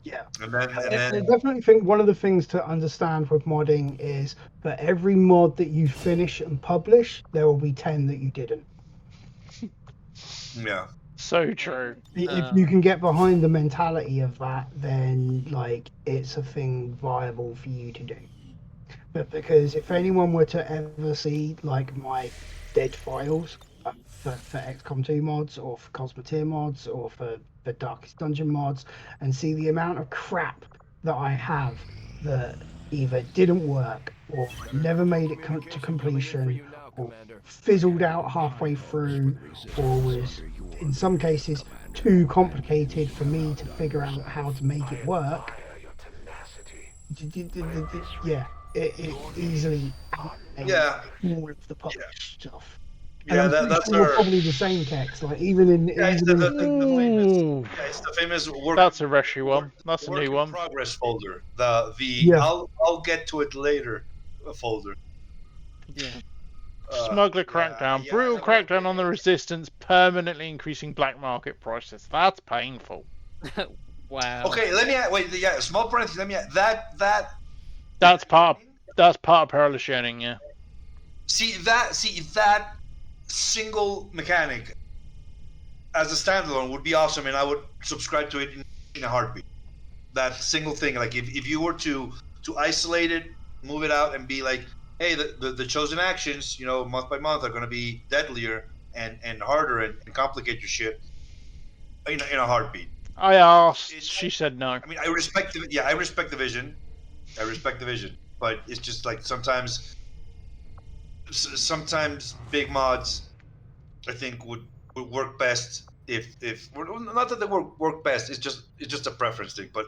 Yeah. And then I definitely think one of the things to understand with modding is for every mod that you finish and publish, there will be 10 that you didn't. Yeah. So true. If you can get behind the mentality of that, then like it's a thing viable for you to do. But because if anyone were to ever see like my dead files for XCOM 2 mods or for Cosmoteer mods or for Darkest Dungeon mods and see the amount of crap that I have that either didn't work or never made it to completion or fizzled out halfway through or was in some cases too complicated for me to figure out how to make it work, yeah, it easily yeah all of the published stuff. And Yeah, I'm pretty that's sure you're our. probably the same, Kex. Like even in Yeah, it's even in the famous. Ooh, Yeah, it's the famous work. that's a Reshi one. That's a Work new in one. progress folder. The Yeah. I'll get to it later folder. Yeah. Smuggler Yeah, crackdown. yeah. Brutal crackdown on the resistance, permanently increasing black market prices. That's painful. Wow. Okay, let me wait. Yeah, small parenthesis. Let me that That's part of Perilous Yearning, yeah. see that single mechanic as a standalone would be awesome, and I would subscribe to it in a heartbeat. That single thing, like if you were to isolate it, move it out, and be like, hey, the chosen actions, month by month, are going to be deadlier and harder and complicate your shit in a heartbeat. I asked, she said no. I mean, I respect I respect the vision. I respect the vision, but it's just like sometimes big mods, I think would work best if not that they work best. It's just a preference thing, but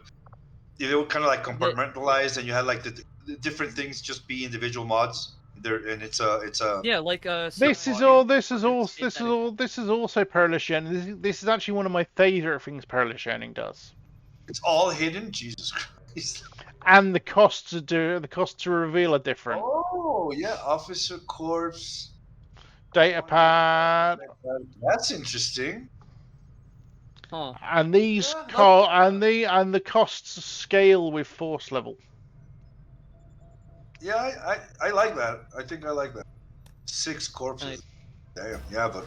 if they were kind of like compartmentalized and you had like the different things just be individual mods there, and it's a Yeah, like This is also Perilous Yearning. This is actually one of my favorite things Perilous Yearning does. It's all hidden, Jesus Christ. And the costs to reveal are different. Oh yeah, Officer Corps. Data pad. That's interesting. Huh. And these and the costs scale with force level. Yeah, I like that. I think I like that. 6 corpses. Nice. Damn. Yeah, but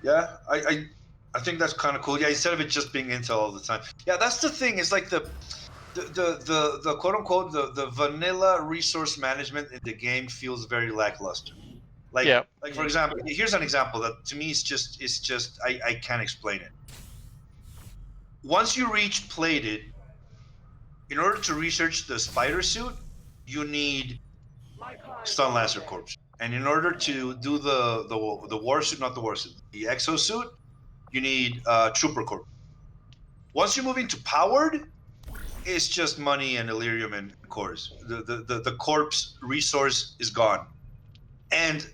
yeah, I think that's kind of cool. Yeah, instead of it just being intel all the time. Yeah, that's the thing. It's like the quote unquote the vanilla resource management in the game feels very lackluster. Like for example, here's an example that to me is just I can't explain it. Once you reach plated, in order to research the spider suit, you need stun lancer corpse, and in order to do the war suit, not the war suit, the exosuit, you need trooper corpse. Once you move into powered, it's just money and Illyrium and cores. The corpse resource is gone. And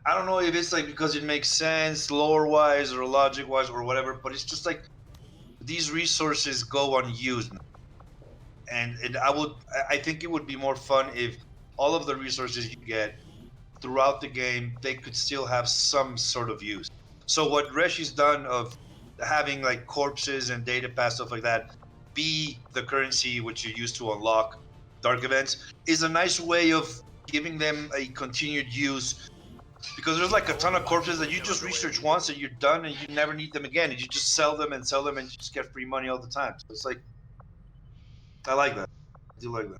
I don't know if it's like because it makes sense lore wise or logic wise or whatever, but it's just like these resources go unused. And I think it would be more fun if all of the resources you get throughout the game, they could still have some sort of use. So what Reshi's done of having like corpses and data pass stuff like that be the currency which you use to unlock dark events is a nice way of giving them a continued use, because there's like a ton of corpses that you just research once and you're done and you never need them again, and you just sell them and you just get free money all the time. So it's like, I like that. I do like that.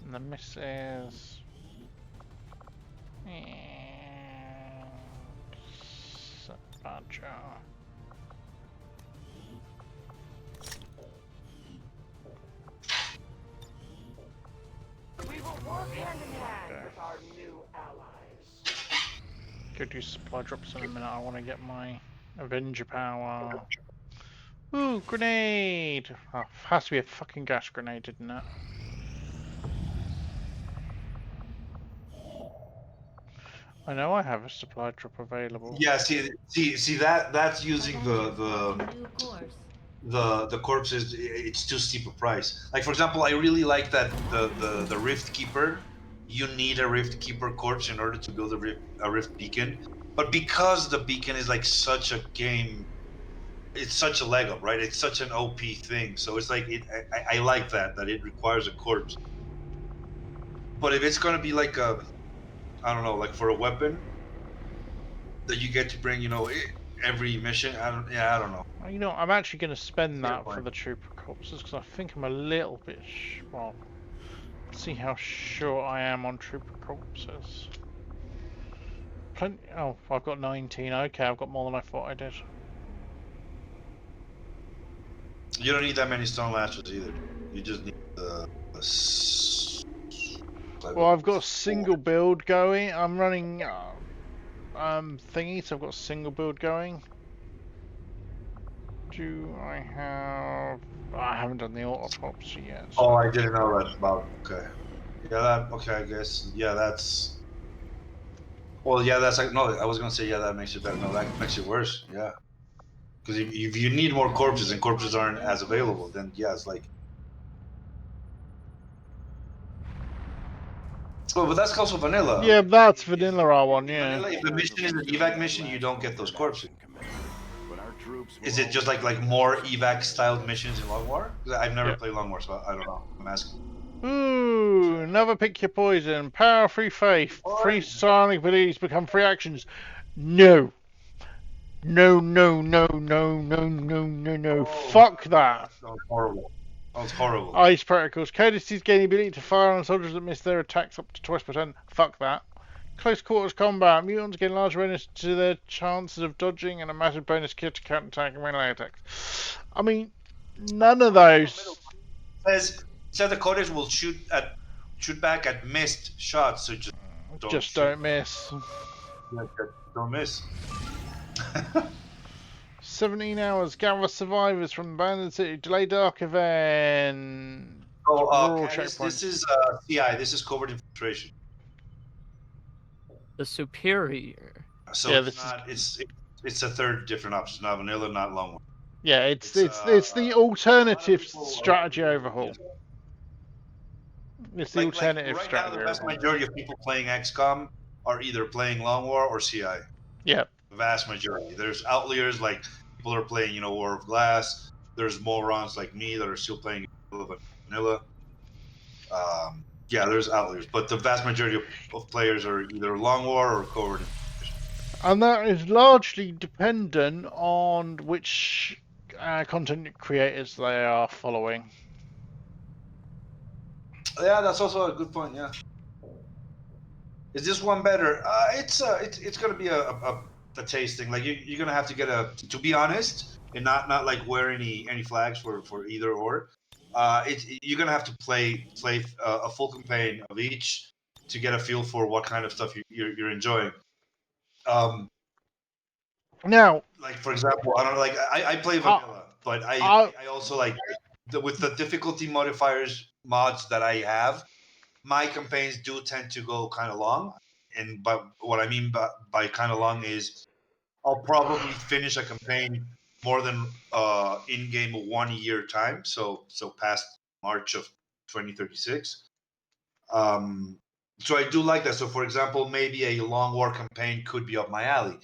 And the misses. And Badger. We will work hand in hand with our new allies. Could do supply drops in a minute. I want to get my Avenger power. Ooh, grenade! Oh, has to be a fucking gas grenade, didn't it? I know I have a supply drop available. Yeah, see that's using the corpses. It's too steep a price. Like for example, I really like that the Rift Keeper. You need a Rift Keeper corpse in order to build a Rift Beacon, but because the beacon is like such a game, it's such a leg up, right? It's such an OP thing. So it's like I like that it requires a corpse. But if it's gonna be like a, I don't know, like for a weapon that you get to bring, every mission. I don't know. You know, I'm actually going to spend that for the trooper corpses because I think I'm a little bit well. See how sure I am on trooper corpses. Oh, I've got 19. Okay, I've got more than I thought I did. You don't need that many stone lashes either. You just need well, I've got a single build going. I'm running thingy, so I've got a single build going. Do I have? I haven't done the autopsy yet. So. Oh, I didn't know that about. Okay. Yeah. That. Okay. I guess. Yeah. That's. Well, yeah. That's like no. I was gonna say yeah. That makes it better. No, that makes it worse. Yeah. Because if you need more corpses and corpses aren't as available, then yeah, it's like. Oh, but that's also vanilla. Yeah, that's vanilla R1. Yeah. Vanilla, if the mission is an evac mission, you don't get those corpses. Is it just like more evac styled missions in Long War? 'Cause I've never played Long War, so I don't know. I'm asking. Ooh, never pick your poison. Power free faith. Free psionic abilities become free actions. No. No, no, no, no, no, no, no, no. Fuck that. That was horrible. That was horrible. Ice protocols. Codices gain the ability to fire on soldiers that miss their attacks up to twice per turn. Fuck that. Close quarters combat. Mutants gain large bonus to their chances of dodging and a massive bonus to counterattack and melee attacks. I mean, none of those. Says the codex will shoot back at missed shots, so just don't miss. Don't miss. 17 hours. Gather survivors from abandoned city. Delay dark event. This is CI. This is covert infiltration. The superior. So yeah, it's a third different option. Not vanilla, not long one. Yeah, it's the alternative strategy overhaul. It's the alternative right strategy. Now, the vast majority of people playing XCOM are either playing Long War or CI. Yeah. The vast majority. There's outliers like people are playing, War of Glass. There's morons like me that are still playing vanilla. Yeah, there's outliers, but the vast majority of players are either Long War or covert. And that is largely dependent on which content creators they are following. Yeah, that's also a good point. Yeah. Is this one better? It's gonna be a tasting. Like you're gonna have to get to be honest, and not like wear any flags for either or. You're gonna have to play a full campaign of each to get a feel for what kind of stuff you're enjoying. Now, like for example, I don't know, like I play vanilla, but I also like with the difficulty mods that I have, my campaigns do tend to go kind of long. And but what I mean by kind of long is I'll probably finish a campaign more than in game 1 year time. So past March of 2036. So I do like that. So for example, maybe a Long War campaign could be up my alley.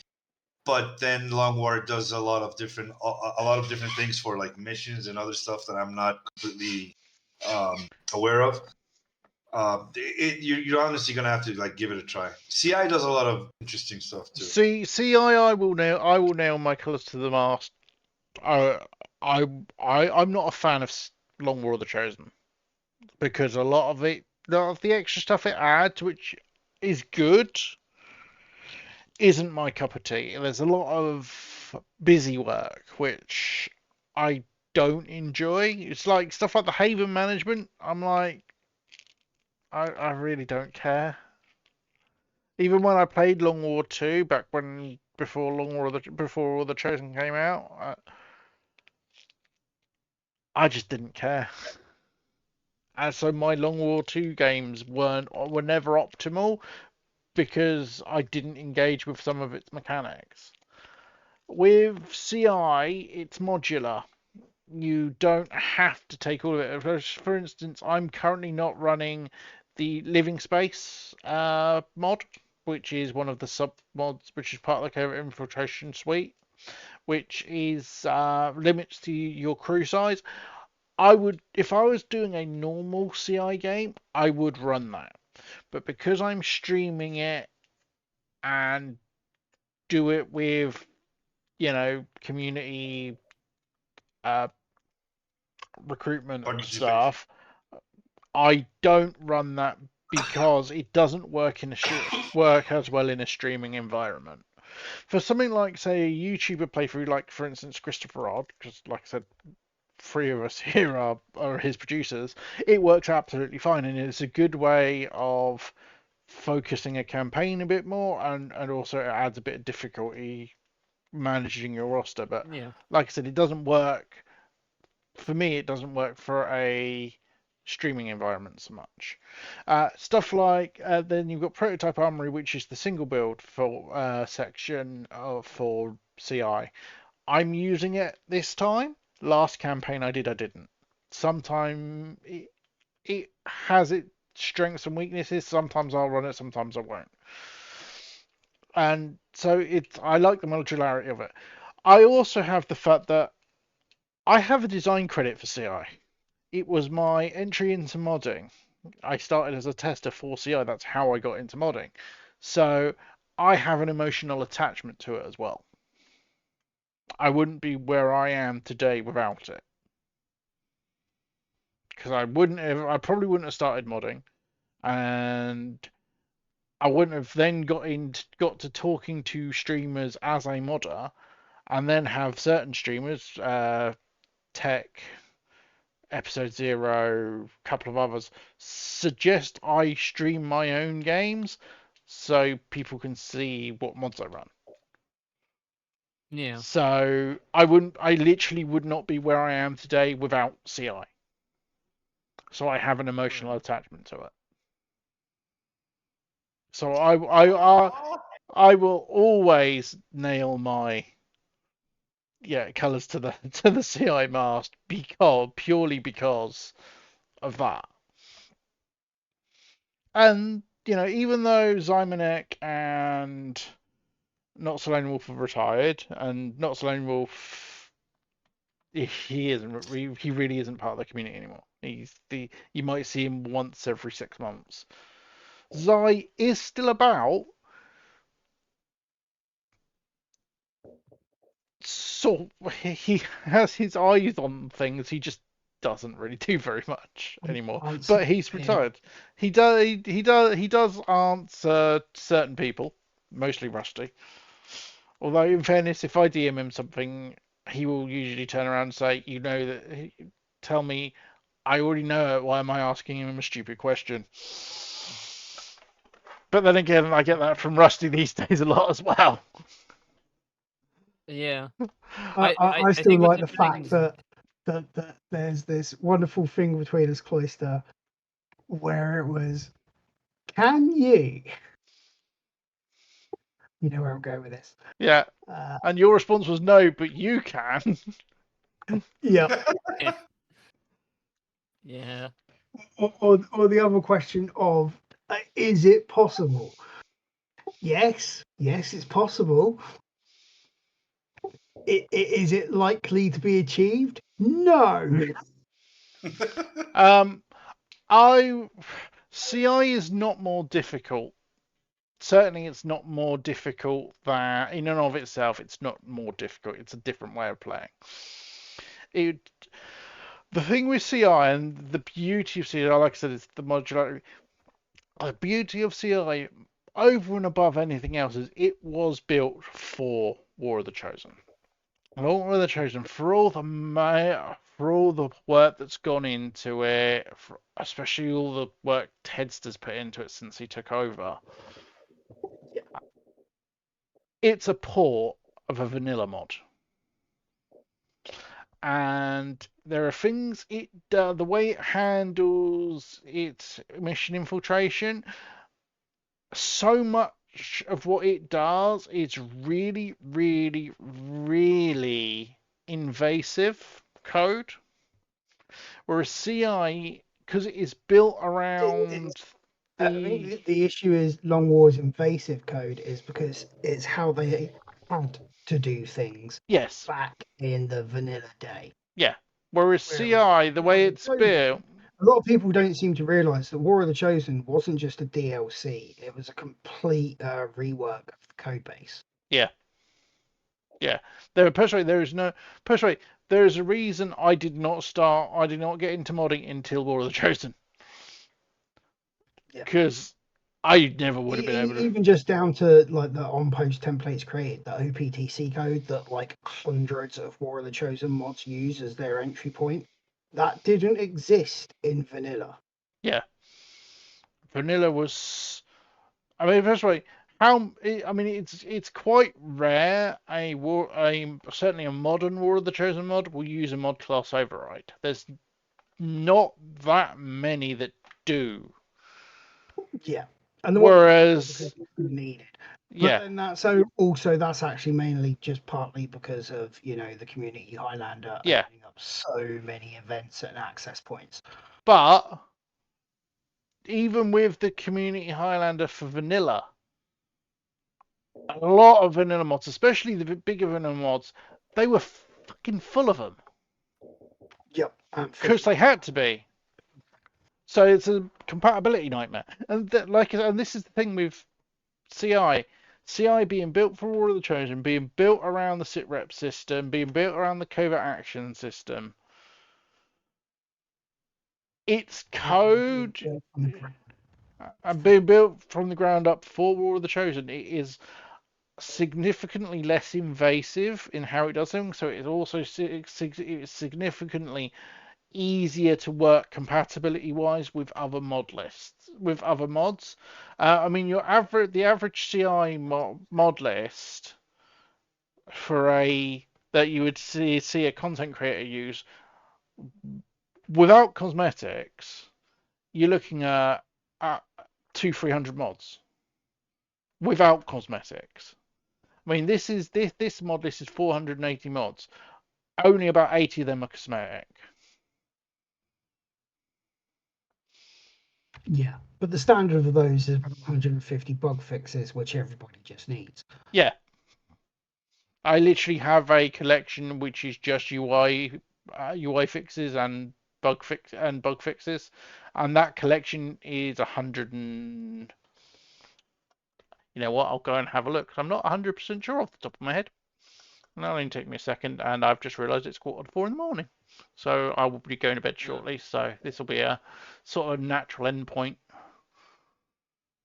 But then Long War does a lot of different things for like missions and other stuff that I'm not completely aware of. You're honestly gonna have to like give it a try. CI does a lot of interesting stuff too. CI, I will nail my colours to the mast. I'm not a fan of Long War of the Chosen because a lot of the extra stuff it adds, which is good, isn't my cup of tea. There's a lot of busy work which I don't enjoy. It's like stuff like the Haven management. I'm like, I really don't care. Even when I played Long War 2 back before all the Chosen came out, I just didn't care. And so my Long War 2 games were never optimal because I didn't engage with some of its mechanics. With CI, it's modular. You don't have to take all of it. For instance, I'm currently not running the Living Space mod, which is one of the sub mods, which is part of the Covert Infiltration suite, which is limits to your crew size. If I was doing a normal CI game, I would run that. But because I'm streaming it and do it with, community recruitment and stuff, I don't run that because it doesn't work as well in a streaming environment. For something like, say, a YouTuber playthrough, like for instance Christopher Rod, because like I said, 3 of us here are his producers, it works absolutely fine, and it's a good way of focusing a campaign a bit more, and also it adds a bit of difficulty managing your roster. But Yeah. like I said, it doesn't work for me. It doesn't work for a streaming environment so much. Stuff like then you've got Prototype Armory, which is the single build for section for CI. I'm using it this time. Last campaign I didn't. Sometime it has its strengths and weaknesses. Sometimes I'll run it, sometimes I won't. And so I like the modularity of it. I also have the fact that I have a design credit for CI. It was my entry into modding. I started as a tester for CI. That's how I got into modding. So I have an emotional attachment to it as well. I wouldn't be where I am today without it. Because I probably wouldn't have started modding, and I wouldn't have then got to talking to streamers as a modder, and then have certain streamers, Tech, Episode Zero, a couple of others, suggest I stream my own games so people can see what mods I run. Yeah. So I literally would not be where I am today without CI. So I have an emotional attachment to it. So I will always nail my colours to the CI mast purely because of that. And even though Zymanek and Not So Lone Wolf have retired, and Not So Lone Wolf, he really isn't part of the community anymore. You might see him once every 6 months. Zy is still about. So he has his eyes on things. He just doesn't really do very much anymore. But he's retired. He does answer certain people, mostly Rusty. Although in fairness, if I DM him something, he will usually turn around and say, tell me, I already know it. Why am I asking him a stupid question? But then again, I get that from Rusty these days a lot as well. Yeah. I still like the fact that there's this wonderful thing between us, Cloister, where it was, can you? You know where I'm going with this. Yeah. And your response was no, but you can. Yeah. Yeah. Or the other question of, is it possible? Yes, it's possible. Is it likely to be achieved? No. CI is not more difficult. Certainly, it's not more difficult than in and of itself. It's not more difficult. It's a different way of playing. The thing with CI and the beauty of CI, like I said, is the modularity. The beauty of CI, over and above anything else, is it was built for War of the Chosen. War of the Chosen, for all the work that's gone into it, especially all the work Tedster's put into it since he took over. It's a port of a vanilla mod. And there are things the way it handles its mission infiltration, so much of what it does is really, really, really invasive code. Whereas CI, because it is built around I think the issue is Long War's invasive code is because it's how they had to do things. Yes. Back in the vanilla day. Yeah. Whereas CI, the way it's built. A lot of people don't seem to realise that War of the Chosen wasn't just a DLC; it was a complete rework of the code base. Yeah. Yeah. There is a reason I did not get into modding until War of the Chosen. Because I never would have been able to. Even just down to like the on-post templates created, the OPTC code that like hundreds of War of the Chosen mods use as their entry point, that didn't exist in vanilla. Yeah. Vanilla was I mean, first of all, I mean, it's quite rare certainly a modern War of the Chosen mod will use a mod class override. There's not that many that do. Yeah, and the one Whereas, needed. yeah, But then that's actually mainly just partly because of the community Highlander yeah, opening up so many events and access points. but even with the community Highlander for vanilla, a lot of vanilla mods, especially the bigger vanilla mods, they were fucking full of them. Yep, Because they had to be. So it's a compatibility nightmare. And and this is the thing with CI. CI being built for War of the Chosen, being built around the sitrep system, being built around the covert action system. Its code and being built from the ground up for War of the Chosen, it is significantly less invasive in how it does things. So it's also significantly easier to work compatibility wise with other mods. I mean, the average CI mod list for that you would see a content creator use without cosmetics, you're looking at 200-300 mods without cosmetics. I mean, this mod list is 480 mods. Only about 80 of them are cosmetic. Yeah, but the standard of those is 150 bug fixes, which everybody just needs. Yeah. I literally have a collection which is just UI fixes and bug fixes, and that collection is 100 and you know what? I'll go and have a look. I'm not 100% sure off the top of my head. That'll only take me a second, and I've just realised it's 3:45 in the morning, so I will be going to bed shortly. So this will be a sort of natural end point.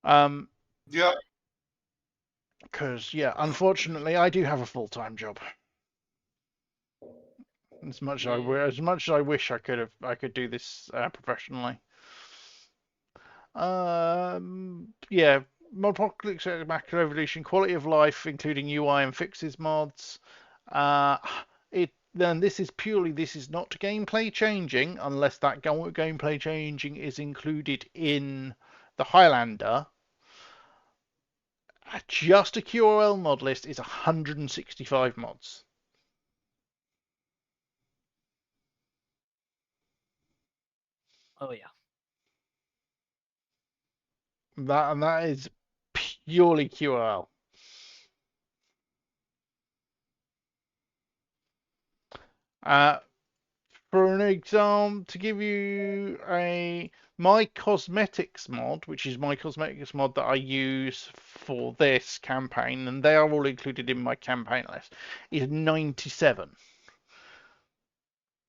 Yeah. Because unfortunately, I do have a full-time job. As much as I wish I could do this professionally. Yeah, Modpocalypse, Macro Evolution, quality of life, including UI and fixes mods. This is not gameplay changing unless that gameplay changing is included in the Highlander. Just a QOL mod list is 165 mods. Oh yeah. That is purely QOL. For an example, to give you my cosmetics mod, which is my cosmetics mod that I use for this campaign, and they are all included in my campaign list, is 97.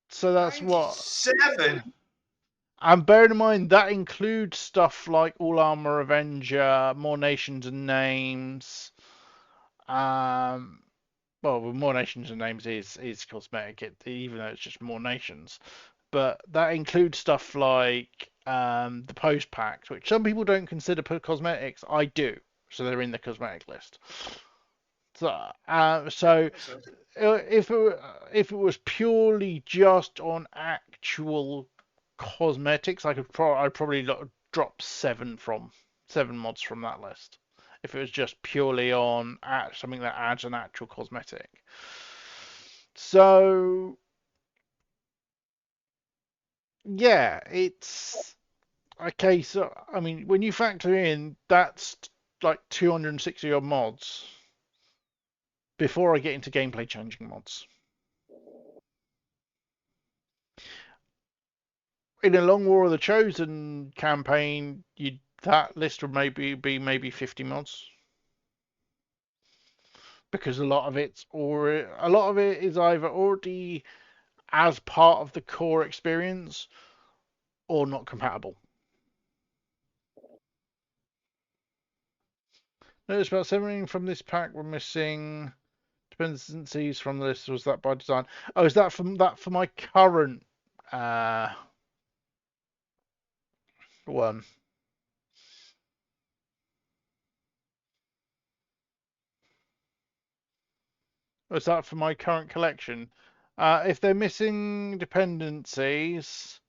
So that's 97. And bearing in mind that includes stuff like All Armor Avenger, More Nations and Names. Well, More Nations and Names is cosmetic, even though it's just More Nations. But that includes stuff like the post packs, which some people don't consider cosmetics. I do, so they're in the cosmetic list. So if it was purely just on actual cosmetics, I'd probably drop seven mods from that list. If it was just purely on something that adds an actual cosmetic. So yeah, it's okay. So I mean, when you factor in that's like 260 odd mods before I get into gameplay changing mods. In a Long War of the Chosen campaign, that list would be maybe 50 mods. Because a lot of it is either already as part of the core experience or not compatible. Notice about 17 from this pack were missing dependencies from the list. Was that by design? Oh, is that for my current one? is that for my current collection? If they're missing dependencies,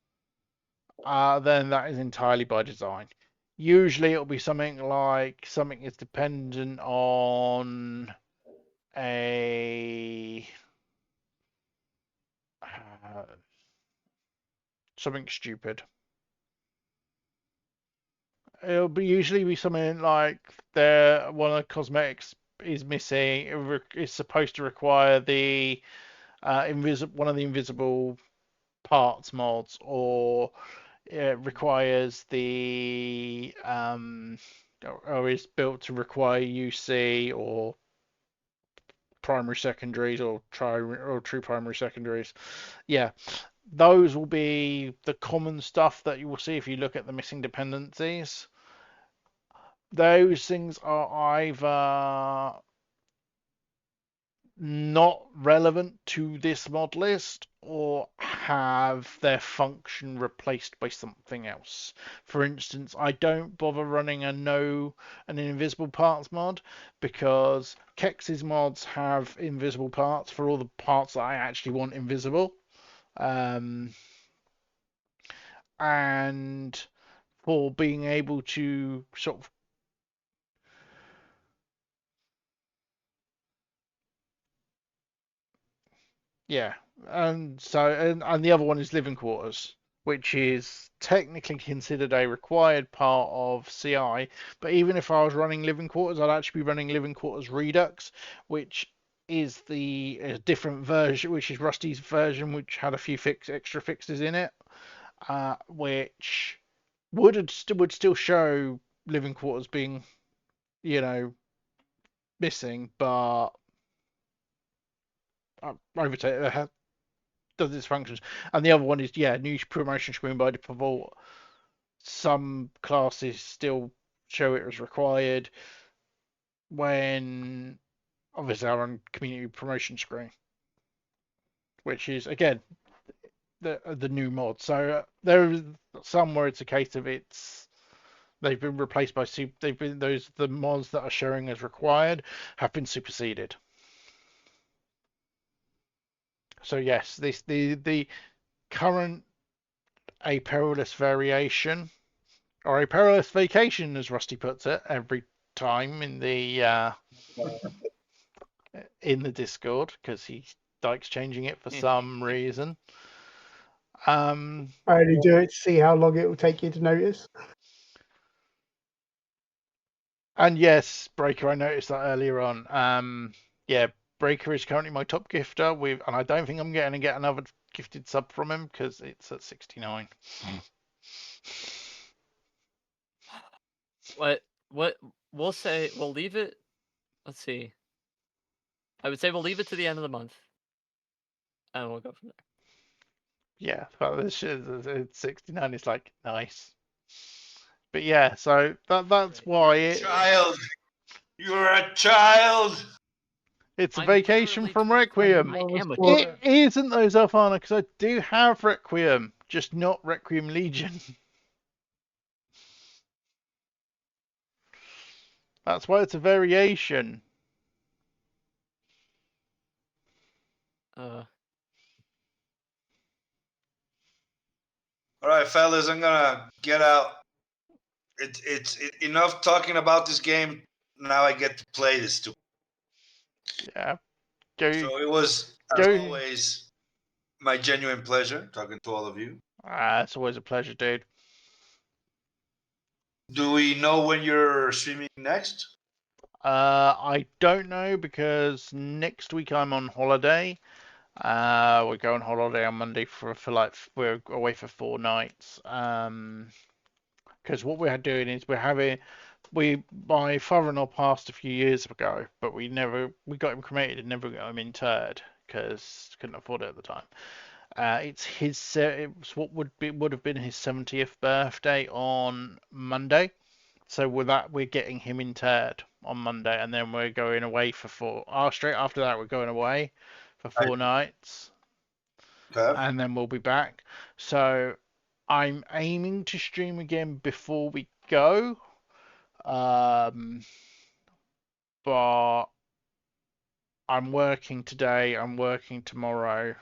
then that is entirely by design. Usually it'll be something like something is dependent on a something stupid. It'll be usually be something like one of the cosmetics is missing. It's supposed to require the one of the invisible parts mods, or it requires the or is built to require UC or primary secondaries or true primary secondaries. Yeah, those will be the common stuff that you will see if you look at the missing dependencies. Those things are either not relevant to this mod list or have their function replaced by something else. For instance, I don't bother running an invisible parts mod because Kex's mods have invisible parts for all the parts that I actually want invisible. And for being able to sort of yeah, and the other one is living quarters, which is technically considered a required part of CI. But even if I was running living quarters, I'd actually be running living quarters Redux, which is the different version, which is Rusty's version, which had a few extra fixes in it, which would still show living quarters being, missing, but overtake does its functions. And the other one is new promotion screen by default. Some classes still show it as required when obviously I'm on community promotion screen, which is again the new mod. So there is some where it's a case of they've been replaced by the mods that are showing as required have been superseded. So yes, the current a perilous variation, or a perilous vacation, as Rusty puts it every time in the Discord, because he likes changing it for some reason. I only do it to see how long it will take you to notice. And yes, Breaker, I noticed that earlier on. Yeah, Breaker is currently my top gifter and I don't think I'm going to get another gifted sub from him because it's at 69. What we'll say, we'll leave it. Let's see. I would say we'll leave it to the end of the month, and we'll go from there. Yeah, but this is 69 is like nice. But yeah, so that's why Child, you're a child. It's a vacation from Requiem. I am a It isn't though, Zelfana, because I do have Requiem, just not Requiem Legion. That's why it's a variation. All right, fellas, I'm gonna get out. It's enough talking about this game. Now I get to play this too. Yeah. So it was, as always, my genuine pleasure talking to all of you. It's always a pleasure, dude. Do we know when you're streaming next? I don't know because next week I'm on holiday. We go on holiday on Monday we're away for 4 nights. Because what we're doing is my father-in-law passed a few years ago, but we got him cremated and never got him interred because couldn't afford it at the time. It's what would have been his 70th birthday on Monday. So with that, we're getting him interred on Monday, and then we're going away for 4. Straight after that, we're going away for 4 nights, and then we'll be back. So I'm aiming to stream again before we go, but I'm working today, I'm working tomorrow,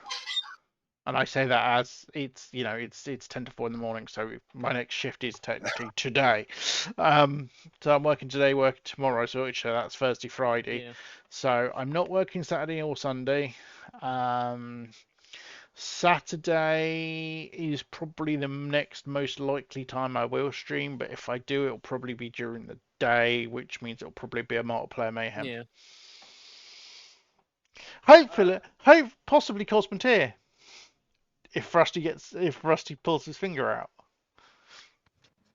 and I say that as it's it's 10 to 4 in the morning, so my next shift is technically today. So I'm working today, working tomorrow, so that's Thursday, Friday. Yeah. So I'm not working Saturday or Sunday. Saturday is probably the next most likely time I will stream, but if I do, it'll probably be during the day, which means it'll probably be a multiplayer mayhem. Yeah. Hopefully, possibly Cosmonteer. If Rusty pulls his finger out.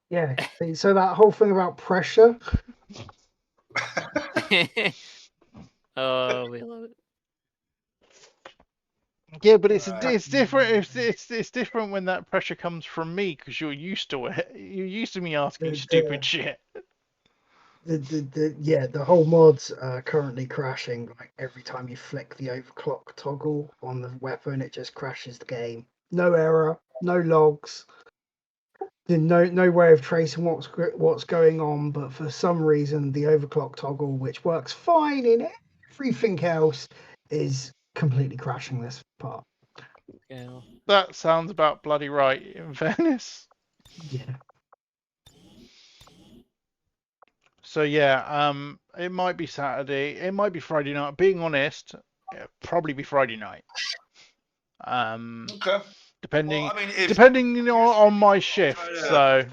Yeah. So that whole thing about pressure. Oh, we love it. Yeah, but it's different. It's different when that pressure comes from me because you're used to it. You're used to me asking stupid shit. The whole mod's currently crashing. Like every time you flick the overclock toggle on the weapon, it just crashes the game. No error, no logs, no way of tracing what's going on. But for some reason, the overclock toggle, which works fine in everything else, is completely crashing this part. Yeah. That sounds about bloody right. In fairness. Yeah. So yeah, it might be Saturday, it might be Friday night. Being honest, it'll probably be Friday night. Okay. Depending, Well, I mean, depending on my shift. So.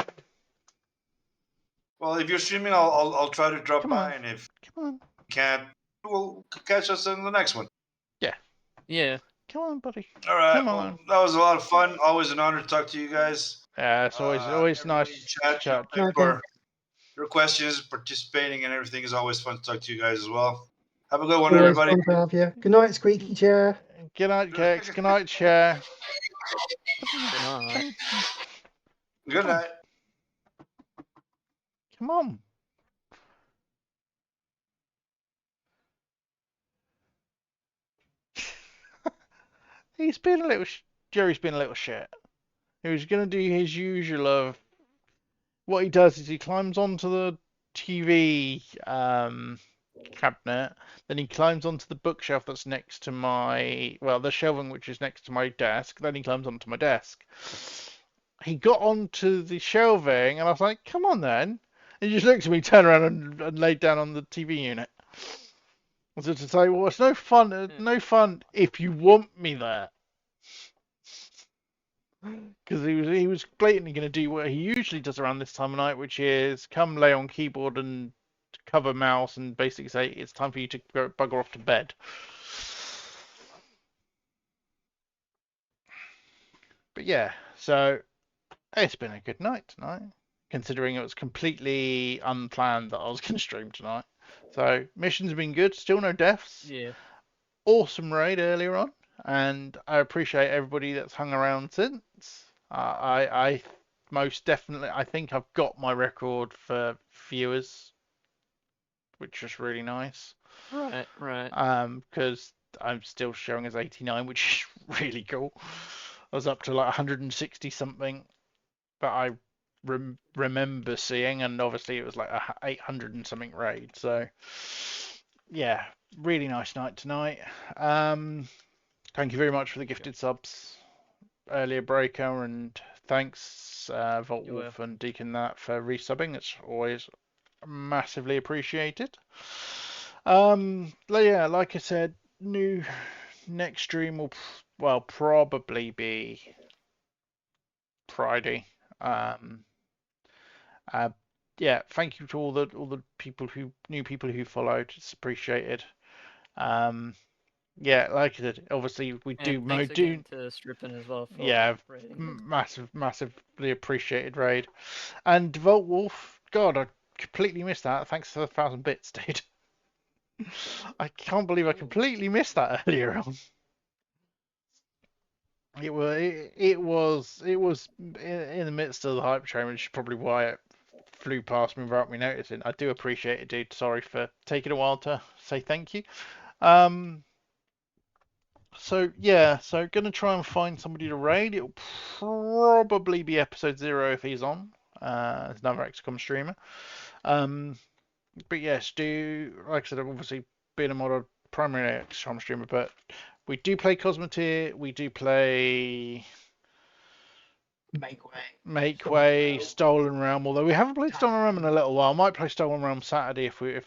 Well, if you're streaming, I'll try to drop by, and if you can't, we'll catch us in the next one. Yeah. Yeah. Come on, buddy. All right. Come Well, on. that was a lot of fun. Always an honor to talk to you guys. Yeah, it's always nice to chat. For your questions, participating, and everything is always fun to talk to you guys as well. Have a good one, Always everybody. fun to have you. Good night, Squeaky Chair. Good night, Kex. Good night, Chair. Good night. Good night. Come on. He's been a little. Jerry's been a little shit. He was gonna do his usual of. What he does is he climbs onto the TV cabinet, then he climbs onto the bookshelf that's next to the shelving which is next to my desk. Then he climbs onto my desk. He got onto the shelving, and I was like, "Come on, then!" And he just looked at me, turned around, and laid down on the TV unit. So to say, well, it's no fun if you want me there. Because he was blatantly going to do what he usually does around this time of night, which is come lay on keyboard and cover mouse and basically say it's time for you to go bugger off to bed. But yeah, so it's been a good night tonight, considering it was completely unplanned that I was going to stream tonight. So missions have been good, still no deaths. Yeah. Awesome raid earlier on, and I appreciate everybody that's hung around since. I most definitely, I think I've got my record for viewers, which is really nice. Right. Because I'm still showing as 89, which is really cool. I was up to like 160 something that I remember seeing, and obviously it was like a 800 and something raid. So yeah, really nice night tonight. Thank you very much for the gifted subs earlier, Breaker, and thanks Volt Wolf and Deacon that for resubbing. It's always massively appreciated. Yeah, like I said, next stream will probably be Friday. Yeah, thank you to all the new people who followed. It's appreciated. Yeah, like I said, obviously we And do thanks again to Strippin as well for raiding. massively appreciated raid. And Volt Wolf, God, I completely missed that. Thanks for the 1,000 bits, dude. I can't believe I completely missed that earlier on. It was in the midst of the hype train, which is probably why it flew past me without me noticing. I do appreciate it, dude. Sorry for taking a while to say thank you. So yeah, so gonna try and find somebody to raid. It'll probably be episode 0 if he's on. It's another XCOM streamer. But yes, like I said, I've obviously been a mod. primarily XCOM streamer, but we do play Cosmoteer, we do play Make Way, Stolen Realm. Although we haven't played Stolen Realm in a little while, might play Stolen Realm Saturday if we do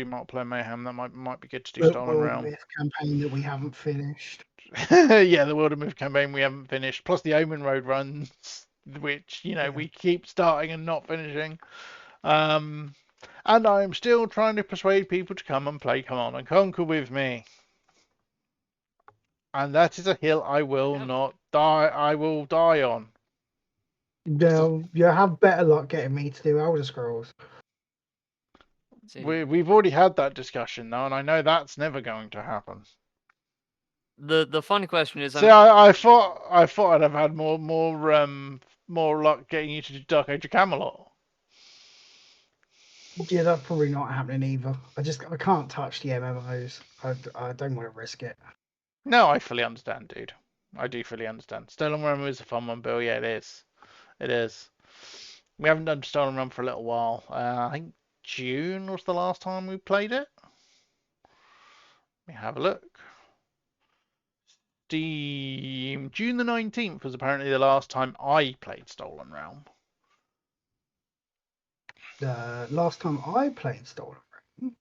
multiplayer mayhem. That might be good to do The Stolen World Realm. Myth campaign that we haven't finished. Yeah, the World of Myth campaign we haven't finished, plus the Omen Road runs, which we keep starting and not finishing. And I'm still trying to persuade people to come and play Command and Conquer with me. And that is a hill I will not die. I will die on. You have better luck getting me to do Elder Scrolls. We've already had that discussion though, and I know that's never going to happen. The fun question is, See, I thought I'd have had more luck getting you to do Dark Age of Camelot. Yeah, that's probably not happening either. I can't touch the MMOs. I don't want to risk it. No, I fully understand, dude. I do fully understand. Stolen Realm is a fun one, Bill. Yeah, it is. It is. We haven't done Stolen Realm for a little while. I think June was the last time we played it. Let me have a look. Steam. June the 19th was apparently the last time I played Stolen Realm. The last time I played Stolen Realm,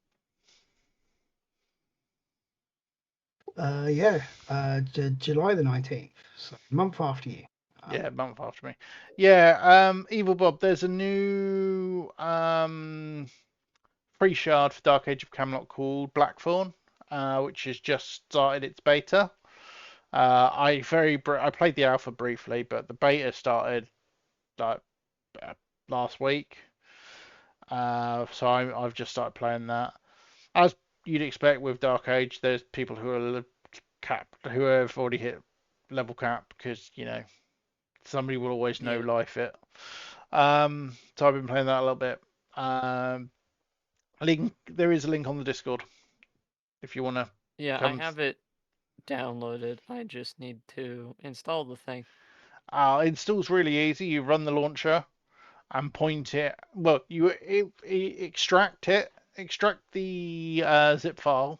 July the 19th, so a month after you. Yeah, a month after me. Yeah, Evil Bob, there's a new free shard for Dark Age of Camelot called Blackthorn, which has just started its beta. I played the alpha briefly, but the beta started like last week. So I've just started playing that. As you'd expect with Dark Age, there's people who are capped, who have already hit level cap, because somebody will always know life it. So I've been playing that a little bit. There is a link on the Discord if you want to. Yeah, I have it downloaded. I just need to install the thing. Install's really easy. You run the launcher and point it. Well, you extract the zip file,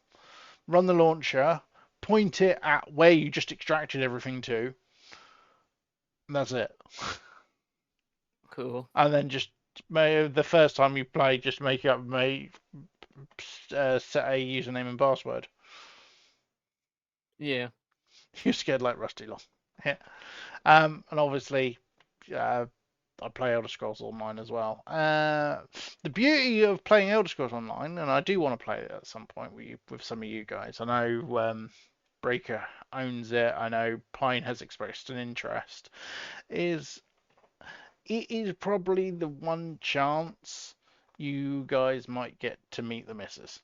run the launcher, point it at where you just extracted everything to, and that's it. Cool. And then just the first time you play, just set a username and password. Yeah. You're scared like Rusty Long. Yeah. And obviously, I play Elder Scrolls Online as well. The beauty of playing Elder Scrolls Online, and I do want to play it at some point with some of you guys. I know Breaker owns it. I know Pine has expressed an interest. It is probably the one chance you guys might get to meet the missus,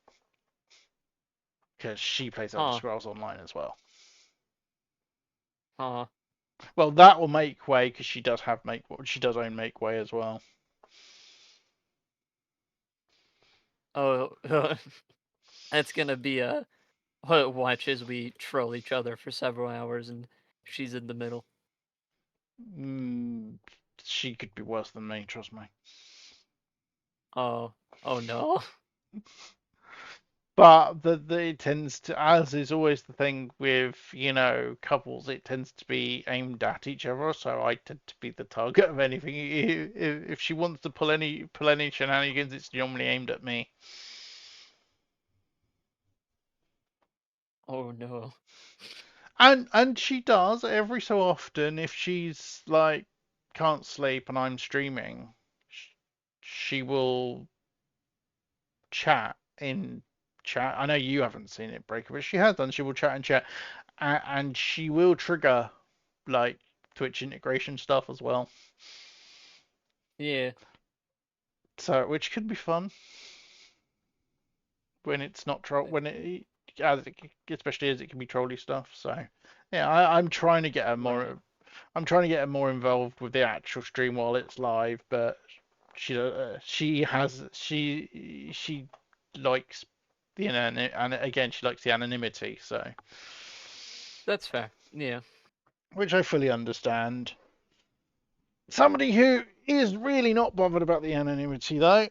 because she plays Elder Scrolls Online as well. Well, that will make way, because she does own Make Way as well. Oh, that's gonna be a watch as we troll each other for several hours, and she's in the middle. She could be worse than me, trust me. Oh no. But it tends to, as is always the thing with couples, it tends to be aimed at each other. So I tend to be the target of anything. If she wants to pull any shenanigans, it's normally aimed at me. Oh no. And she does every so often, if she's like can't sleep and I'm streaming, she will chat in chat. I know you haven't seen it, Breaker, but she has done. She will chat and chat, and she will trigger like Twitch integration stuff as well. Yeah. So, which could be fun when it's not especially as it can be trolly stuff. So, yeah, I'm trying to get her more. I'm trying to get her more involved with the actual stream while it's live, but she likes the and again she likes the anonymity, so that's fair. Yeah, which I fully understand. Somebody who is really not bothered about the anonymity though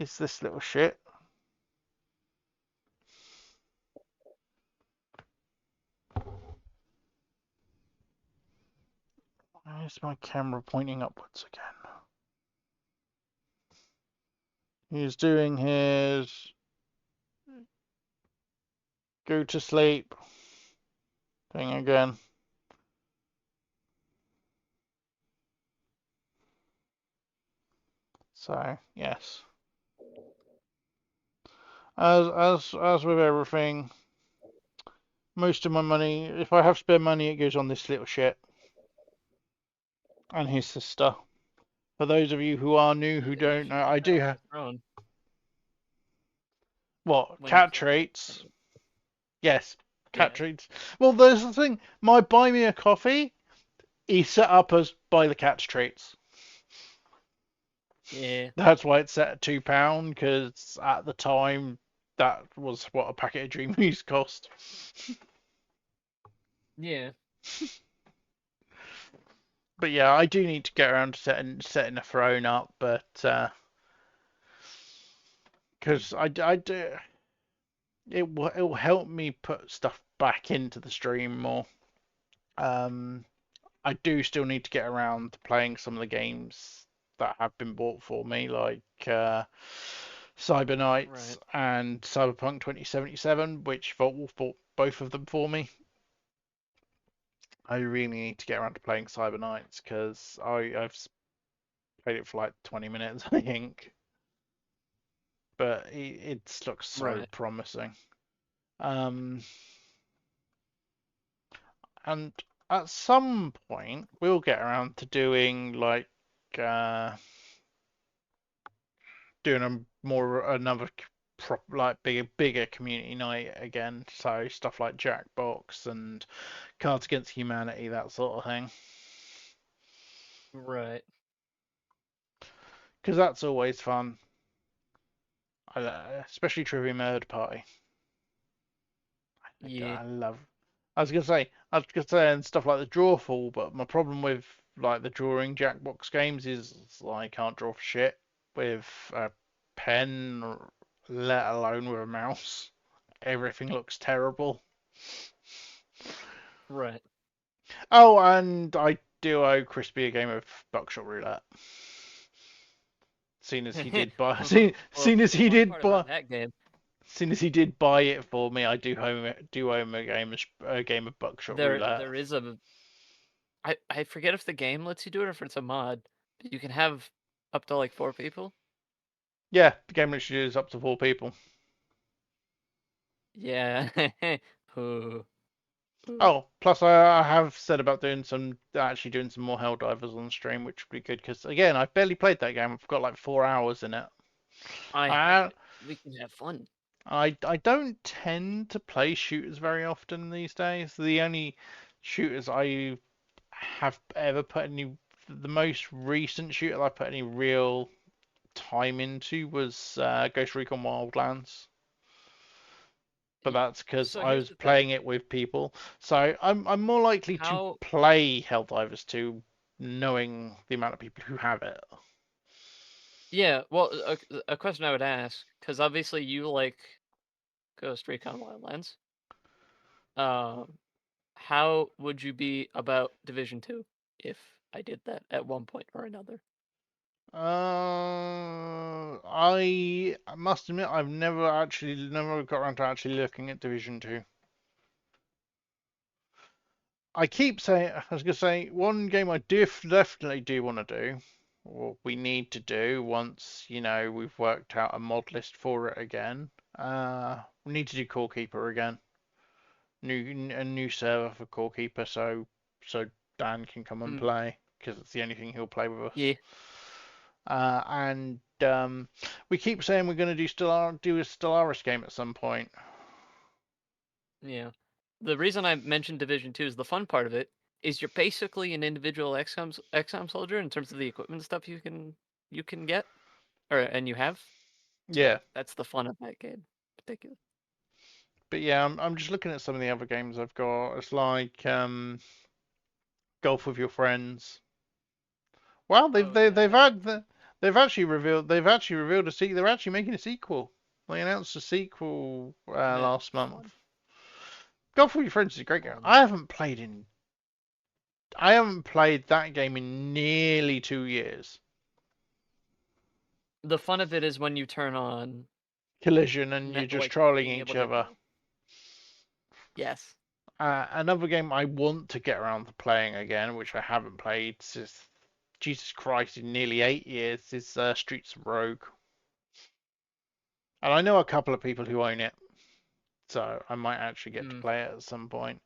is this little shit. Why is my camera pointing upwards again? He's doing his go to sleep thing again. So yes, as with everything, most of my money, if I have spare money, it goes on this little shit and his sister. For those of you who are new, who don't know, I do have what When cat you start. treats. Yes, cat Yeah. treats. Well, there's the thing. My buy me a coffee is set up as buy the cat's treats. Yeah. That's why it's set at £2 because at the time that was what a packet of Dream Weaves cost. Yeah. But yeah, I do need to get around to setting a throne up, but because I do, it will help me put stuff back into the stream more. I do still need to get around to playing some of the games that have been bought for me, like Cyber Knights and Cyberpunk 2077, which Voltwolf bought both of them for me. I really need to get around to playing Cyber Knights because I've played it for like 20 minutes, I think, but it looks so promising. And at some point we'll get around to doing like doing another like bigger community night again. So stuff like Jackbox and Cards Against Humanity, that sort of thing. Right. Because that's always fun. Especially Trivia Murder Party. Yeah. I love. I was gonna say, and stuff like the Drawful, but my problem with like the drawing Jackbox games is I can't draw for shit with a pen, let alone with a mouse. Everything looks terrible. Right. Oh, and I do owe Crispy a game of Buckshot Roulette. Seeing as he did buy, seeing as he did buy, that game. seeing as he did buy it for me, I do owe him a game of Buckshot Roulette. There is a. I forget if the game lets you do it or if it's a mod. But you can have up to like 4 people. Yeah, the game literally is up to 4 people. Yeah. Ooh. Oh, plus I have said about doing some more Helldivers on stream, which would be good because again, I've barely played that game. I've got like 4 hours in it. We can have fun. I don't tend to play shooters very often these days. The only shooters I have ever put the most recent shooter I put any real time into was Ghost Recon Wildlands. But that's because I was playing it with people. So I'm more likely to play Helldivers 2 knowing the amount of people who have it. Yeah, well, a question I would ask, because obviously you like Ghost Recon Wildlands. How would you be about Division 2 if I did that at one point or another? I must admit I've never got around to actually looking at Division 2. I keep saying, I was gonna say, one game I definitely do want to do, or we need to do once, we've worked out a mod list for it again. We need to do Core Keeper again. A new server for Core Keeper, so Dan can come and play, because it's the only thing he'll play with us. Yeah. And we keep saying we're going to do a Stellaris game at some point. Yeah. The reason I mentioned Division 2 is the fun part of it is you're basically an individual XCOM soldier in terms of the equipment stuff you can get, and you have. So Yeah. That's the fun of that game, particularly. But yeah, I'm just looking at some of the other games I've got. It's like Golf with Your Friends. Well, they've actually revealed a sequel. They're actually making a sequel. They announced a sequel last month. Golf with Your Friends is a great game. I haven't played in I haven't played that game in nearly 2 years. The fun of it is when you turn on Collision and you're just like trolling being each able to. other. Yes. Another game I want to get around to playing again, which I haven't played since, Jesus Christ, in nearly 8 years, is Streets of Rogue. And I know a couple of people who own it, so I might actually get to play it at some point.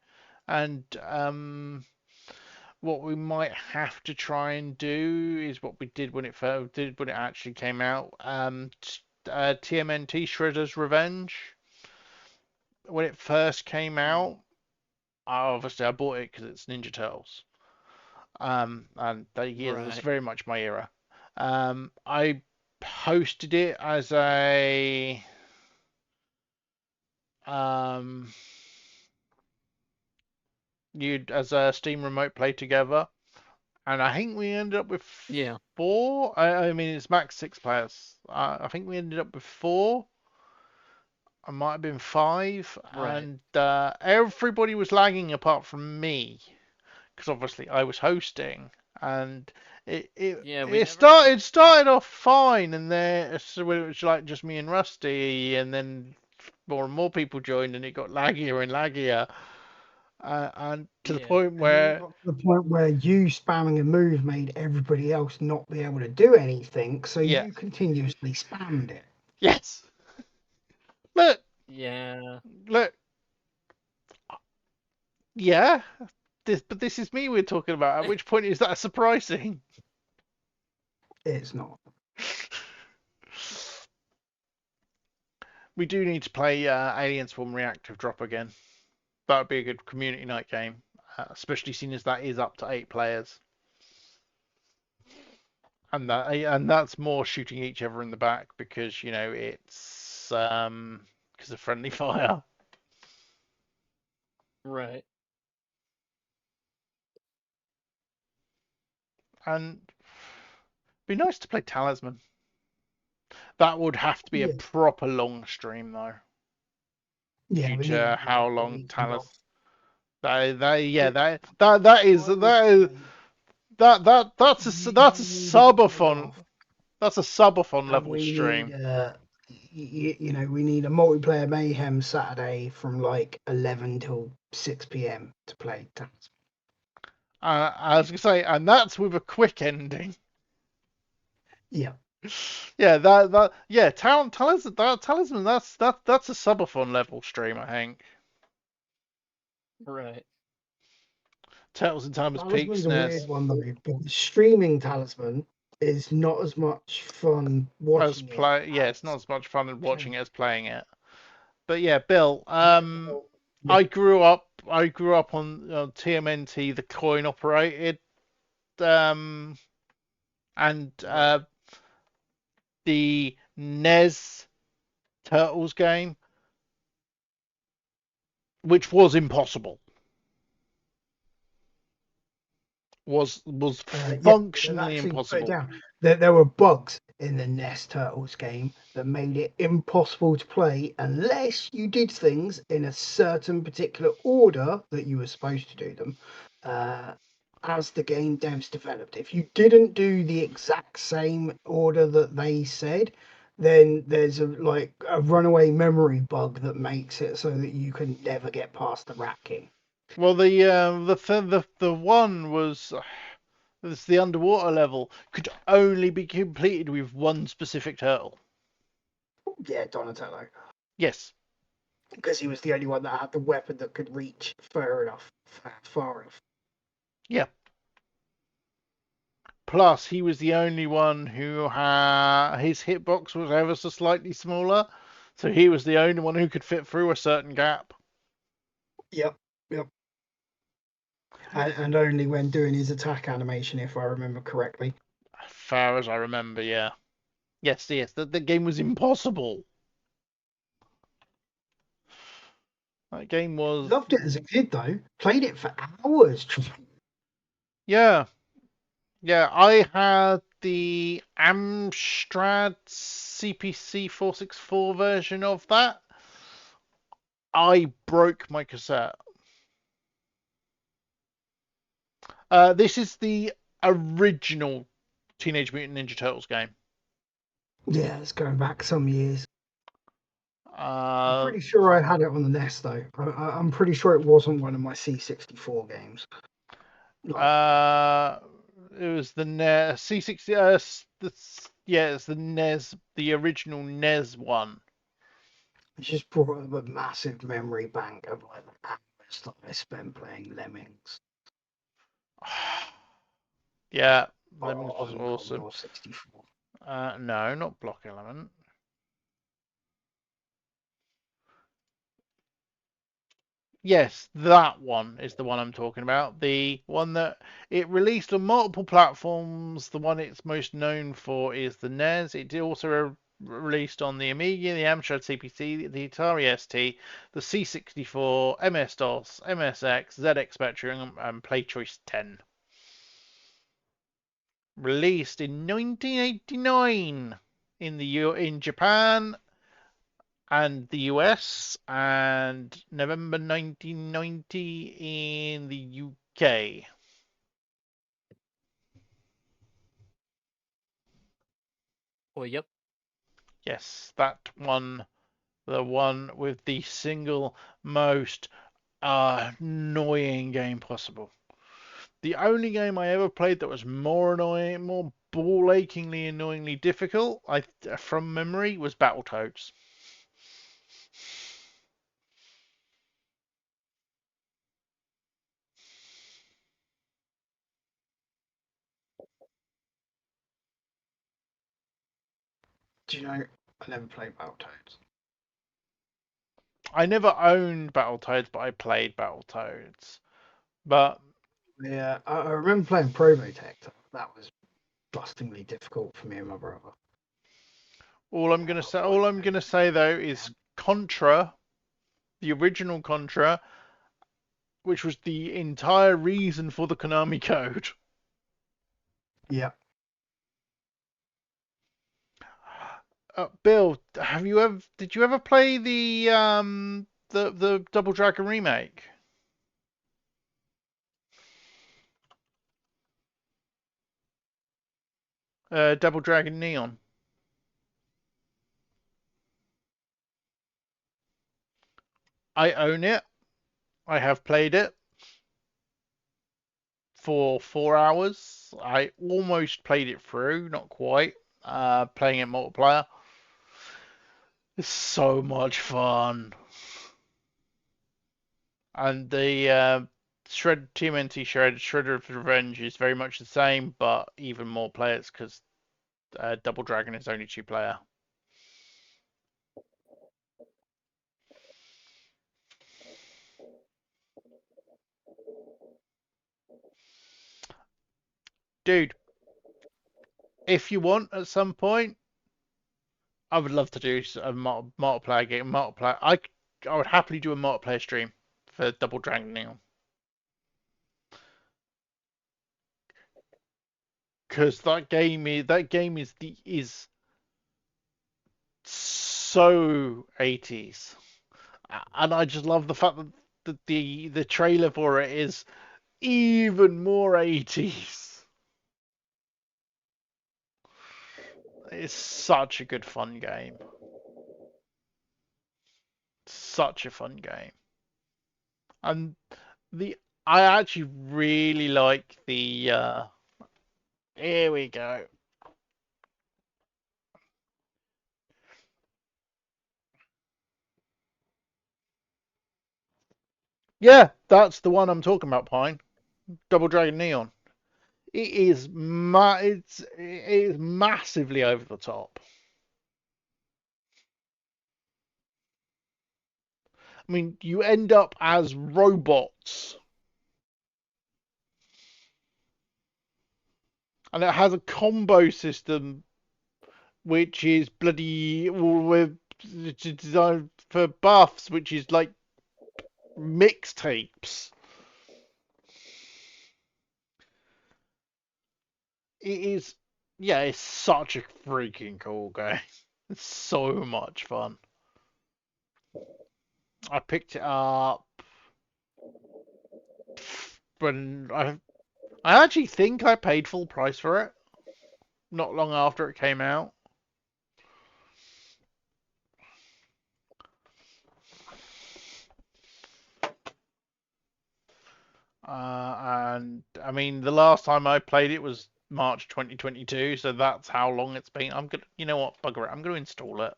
And what we might have to try and do is what we did when it actually came out. TMNT Shredder's Revenge. When it first came out, obviously I bought it because it's Ninja Turtles. And that's very much my era. I posted it as a as a Steam Remote Play together, and I think we ended up with 4. I mean, it's max 6 players. I think we ended up with 4. I might have been 5, and everybody was lagging apart from me, because obviously I was hosting, and it started off fine, and then so it was like just me and Rusty, and then more and more people joined, and it got laggier and laggier, and to the point where you spamming a move made everybody else not be able to do anything, so you continuously spammed it. Yes. Look. Yeah. Look. Yeah. But this is me we're talking about. At which point is that surprising? It's not. We do need to play Alien Swarm Reactive Drop again. That would be a good community night game, especially seeing as that is up to 8 players. And that's more shooting each other in the back because it's because of friendly fire. Right. And it'd be nice to play Talisman. That would have to be a proper long stream though. Yeah, due to how long Talisman. That's a subathon. That's a subathon level stream. We need a multiplayer mayhem Saturday from like 11 till 6 p.m. to play Talisman. I was gonna say, and that's with a quick ending. Yeah. Yeah, Talisman. That's a subathon level stream, I think. Right. Turtles in Time as Peak Talisman's a weird one though, but streaming Talisman is not as much fun watching it. Yeah, it's not as much fun as watching it as playing it. But yeah, Bill. I grew up on TMNT, the coin operated, and the NES Turtles game, which was impossible. Was functionally impossible. There were bugs in the NES Turtles game that made it impossible to play unless you did things in a certain particular order that you were supposed to do them. As the game devs developed, if you didn't do the exact same order that they said, then there's a runaway memory bug that makes it so that you can never get past the Rat King. Well, the one was it's the underwater level could only be completed with one specific turtle. Yeah, Donatello. Yes. Because he was the only one that had the weapon that could reach far enough. Yeah. Plus, he was the only one who his hitbox was ever so slightly smaller, so he was the only one who could fit through a certain gap. Yep. And only when doing his attack animation, if I remember correctly. As far as I remember, yeah. Yes. The game was impossible. That game was... Loved it as a kid, though. Played it for hours. Yeah. Yeah, I had the Amstrad CPC 464 version of that. I broke my cassette. This is the original Teenage Mutant Ninja Turtles game. Yeah, it's going back some years. I'm Uh, pretty sure I had it on the NES though. I'm pretty sure it wasn't one of my C64 games. uh, it was the NES C60. It's the NES, the original NES one. It just brought up a massive memory bank of like the hours that I spent playing Lemmings. Yeah, Lemmings was On awesome. Commodore 64. No, not Block Element. Yes, that one is the one I'm talking about. The one that it released on multiple platforms. The one it's most known for is the NES. It did also released on the Amiga, the Amstrad CPC, the Atari ST, the C64, MS-DOS, MSX, ZX Spectrum, and PlayChoice 10. Released in 1989 in Japan and the US, and November 1990 in the UK. Oh, yep. Yes, that one, the one with the single most annoying game possible. The only game I ever played that was more annoying, more ball achingly annoyingly difficult, from memory, was Battletoads. Do you know, I never played Battletoads. I never owned Battletoads, but I played Battletoads. But yeah, I remember playing Probotector. That was bustingly difficult for me and my brother. All I'm gonna say though is Contra, the original Contra, which was the entire reason for the Konami code. Yeah. Bill, did you ever play the Double Dragon remake? Double Dragon Neon. I own it. I have played it for 4 hours. I almost played it through, not quite. Playing it multiplayer. It's so much fun. And the TMNT Shredder of Revenge is very much the same, but even more players because Double Dragon is only 2-player. Dude, if you want at some point, I would love to do a multiplayer game. I would happily do a multiplayer stream for Double Dragon Neon. Because that game is so 80s, and I just love the fact that the trailer for it is even more 80s. It's such a good fun game. Such a fun game. And I actually really like the here we go. Yeah, that's the one I'm talking about, Pine. Double Dragon Neon. It is it is massively over the top. I mean, you end up as robots. And it has a combo system which is bloody with designed for buffs, which is like mixtapes. It is, yeah, it's such a freaking cool game. It's so much fun. I picked it up when I actually think I paid full price for it not long after it came out. And I mean, the last time I played it was March 2022, so that's how long it's been. I'm gonna, you know what, bugger it, I'm gonna install it.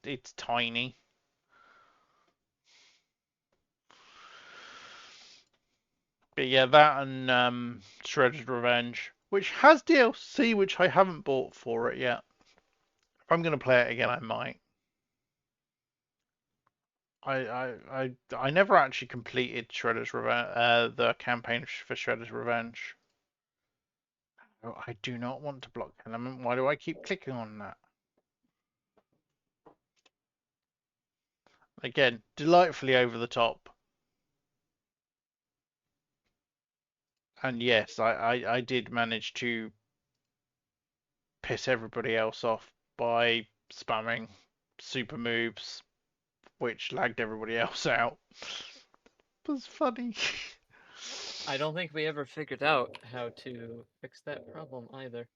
It's tiny. But yeah, that and Shredder's Revenge, which has DLC, which I haven't bought for it yet. If I'm gonna play it again, I might. I never actually completed Shredder's Revenge, the campaign for Shredder's Revenge. Oh, I do not want to block element. Why do I keep clicking on that? Again, delightfully over the top. And yes, I did manage to piss everybody else off by spamming super moves, which lagged everybody else out. It was funny. I don't think we ever figured out how to fix that problem either.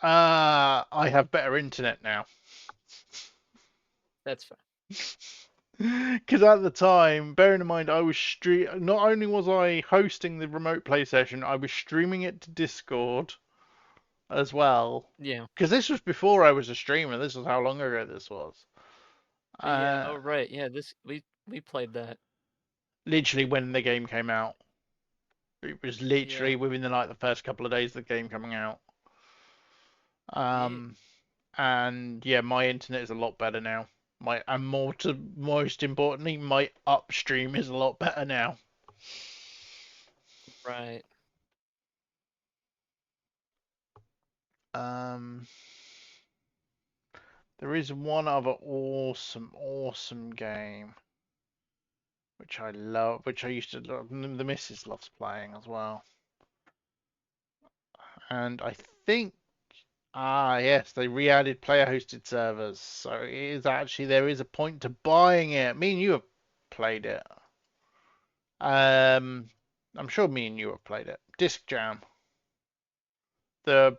I have better internet now. That's fine. Because at the time, bearing in mind, I was not only was I hosting the remote play session, I was streaming it to Discord as well. Yeah. Because this was before I was a streamer. This was how long ago this was. Yeah. Oh right. Yeah. This we played that. Literally when the game came out. It was literally Yeah. within the first couple of days of the game coming out. Yeah. And yeah, my internet is a lot better now. Most importantly, my upstream is a lot better now. Right. There is one other awesome game which I love, which I used to love. The missus loves playing as well. And I think, yes, they re-added player-hosted servers, so it is actually there is a point to buying it. Me and you have played it. I'm sure me and you have played it. Disc Jam. The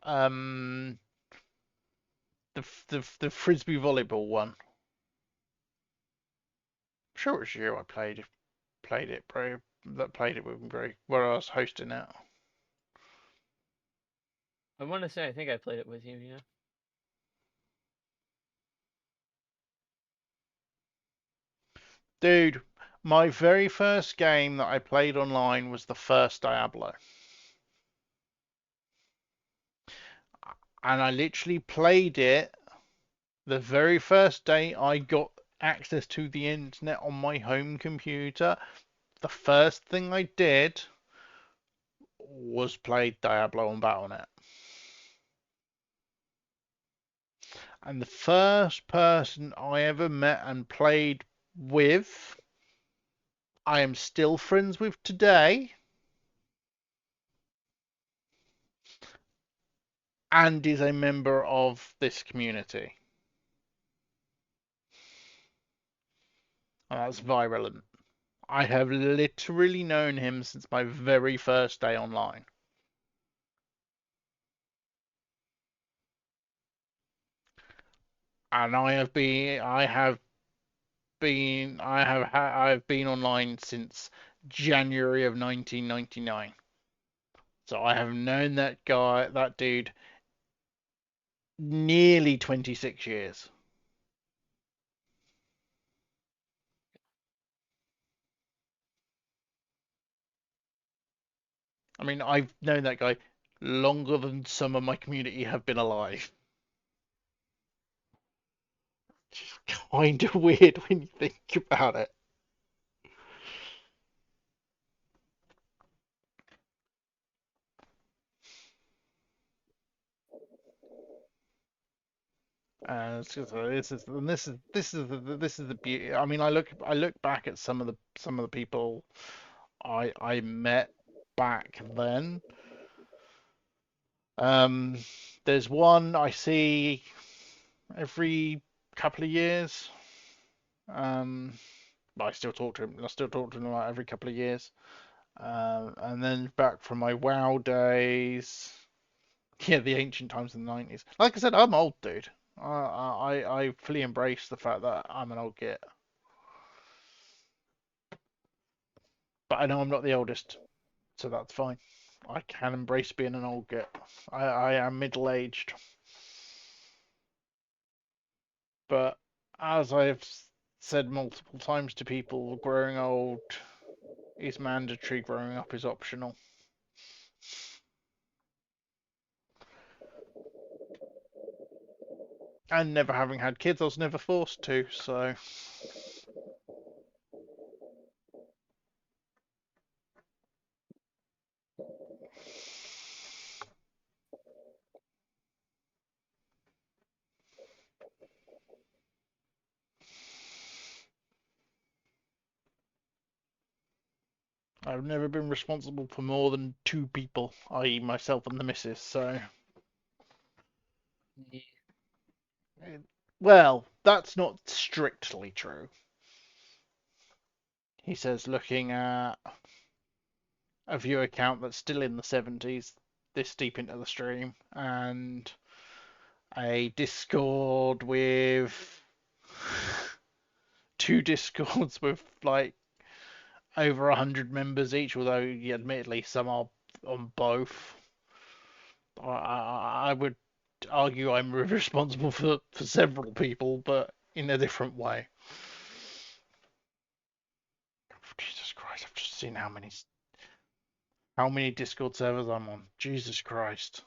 um the frisbee volleyball one. I'm sure it was you I played it, bro. That played it with me, bro. Where I was hosting it. I want to say I think I played it with you. Yeah. Dude, my very first game that I played online was the first Diablo. And I literally played it the very first day I got access to the internet on my home computer. The first thing I did was play Diablo on Battle.net. And the first person I ever met and played with, I am still friends with today, and is a member of this community. And that's Virulent. I have literally known him since my very first day online. And I've been online since January of 1999. So I have known that dude, nearly 26 years. I mean, I've known that guy longer than some of my community have been alive. It's kind of weird when you think about it. This is the beauty. I mean, I look back at some of the people I met back then. There's one I see every couple of years. But I still talk to him. I still talk to him like every couple of years. And then back from my WoW days. Yeah, the ancient times in the 90s. Like I said, I'm old, dude. I fully embrace the fact that I'm an old git. But I know I'm not the oldest, so that's fine. I can embrace being an old git. I am middle-aged. But as I've said multiple times to people, growing old is mandatory, growing up is optional. And never having had kids, I was never forced to, so... I've never been responsible for more than 2 people, i.e. myself and the missus, so... Well, that's not strictly true. He says, looking at a viewer count that's still in the 70s, this deep into the stream, and a Discord with 2 Discords with like over 100 members each, although admittedly some are on both. I would argue I'm responsible for several people, but in a different way. Jesus Christ, I've just seen how many Discord servers I'm on. Jesus Christ.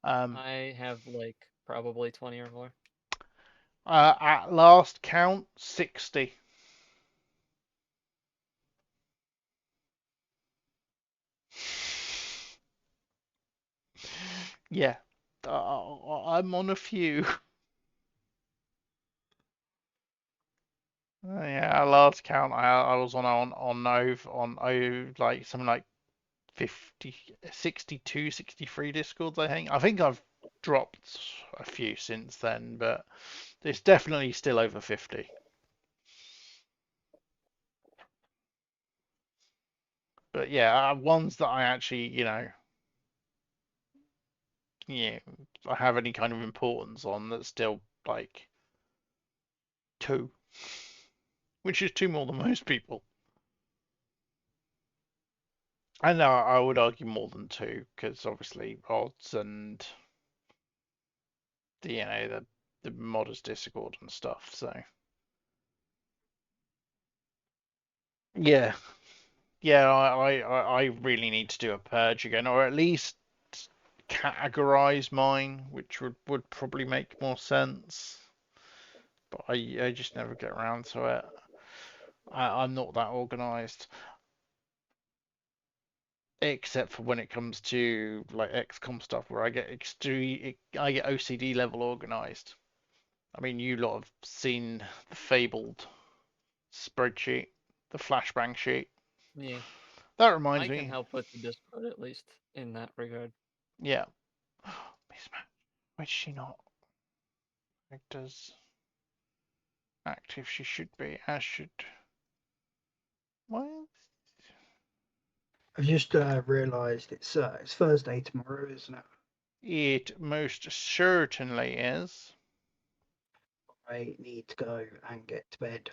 I have like probably 20 or more. At last count, 60. Yeah, I'm on a few. Yeah, last count, I was on like something like 50, 62, 63 Discords, I think. I think I've dropped a few since then, but it's definitely still over 50. But yeah, ones that I actually, I have any kind of importance on, that's still like 2, which is 2 more than most people. And I would argue more than 2, because obviously odds and the modders Discord and stuff. So yeah, I really need to do a purge again, or at least categorize mine, which would probably make more sense. But I just never get around to it. I'm not that organized, except for when it comes to like XCOM stuff, where I get OCD level organized. I mean, you lot have seen the fabled spreadsheet, the flashbang sheet. Yeah. That reminds I me. can help with the Discord at least in that regard. Yeah. Miss Matt, why is she not? Actors active. She should be. As should. What? I've just realised it's Thursday tomorrow, isn't it? It most certainly is. I need to go and get to bed.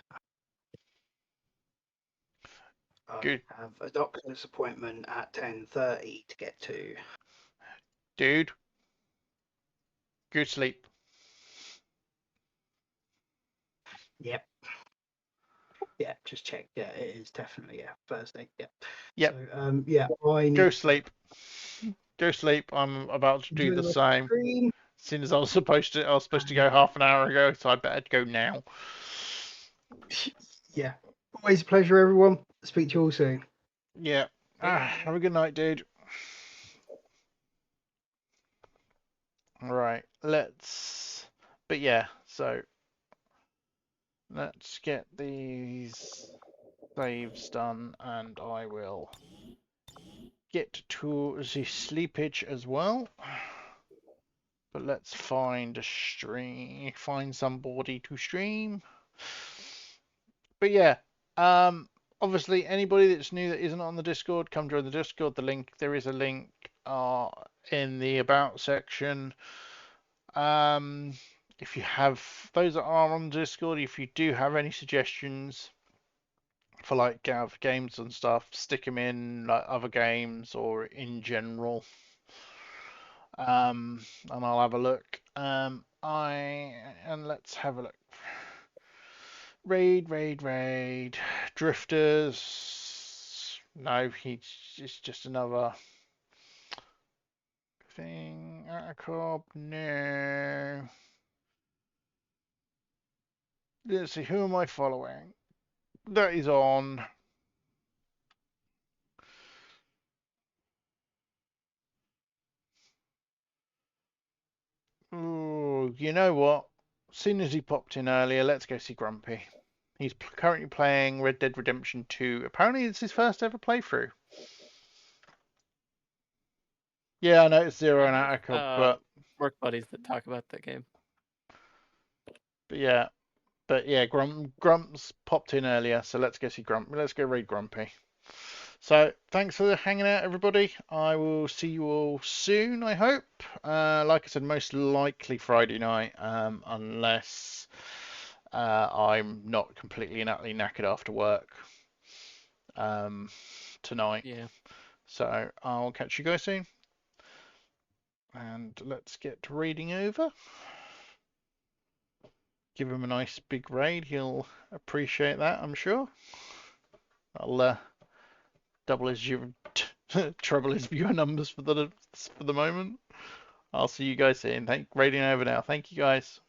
Good. I have a doctor's appointment at 10:30 to get to. Dude. Good sleep. Yep. Yeah, just check. Yeah, it is definitely Thursday. Yeah. Yep. So yeah, I need Go sleep. Go sleep. I'm about to do the same. As soon as I was supposed to go half an hour ago, so I better go now. Yeah. Always a pleasure, everyone. Speak to you all soon. Yeah. Have a good night, dude. Right. But yeah, so let's get these saves done, and I will get to the sleepage as well. But let's find somebody to stream. But yeah, obviously, anybody that's new that isn't on the Discord, come join the Discord. There is a link in the About section. If you have those that are on Discord, if you do have any suggestions for like games and stuff, stick them in like other games or in general. And I'll have a look. Let's have a look. Raid. Drifters. No, it's just another thing. Atacob. No. Let's see, who am I following? That is on. Ooh, you know what? As soon as he popped in earlier, let's go see Grumpy. He's currently playing Red Dead Redemption 2. Apparently, it's his first ever playthrough. Yeah, I know it's Zero and Attica, but work buddies that talk about that game. But yeah, Grumps popped in earlier, so let's go see Grump. Let's go raid Grumpy. So thanks for hanging out, everybody. I will see you all soon, I hope. Like I said, most likely Friday night, unless I'm not completely and utterly knackered after work tonight. Yeah. So I'll catch you guys soon. And let's get to reading over. Give him a nice big raid. He'll appreciate that, I'm sure. I'll double his treble his viewer numbers for the moment. I'll see you guys soon. Raiding over now. Thank you guys.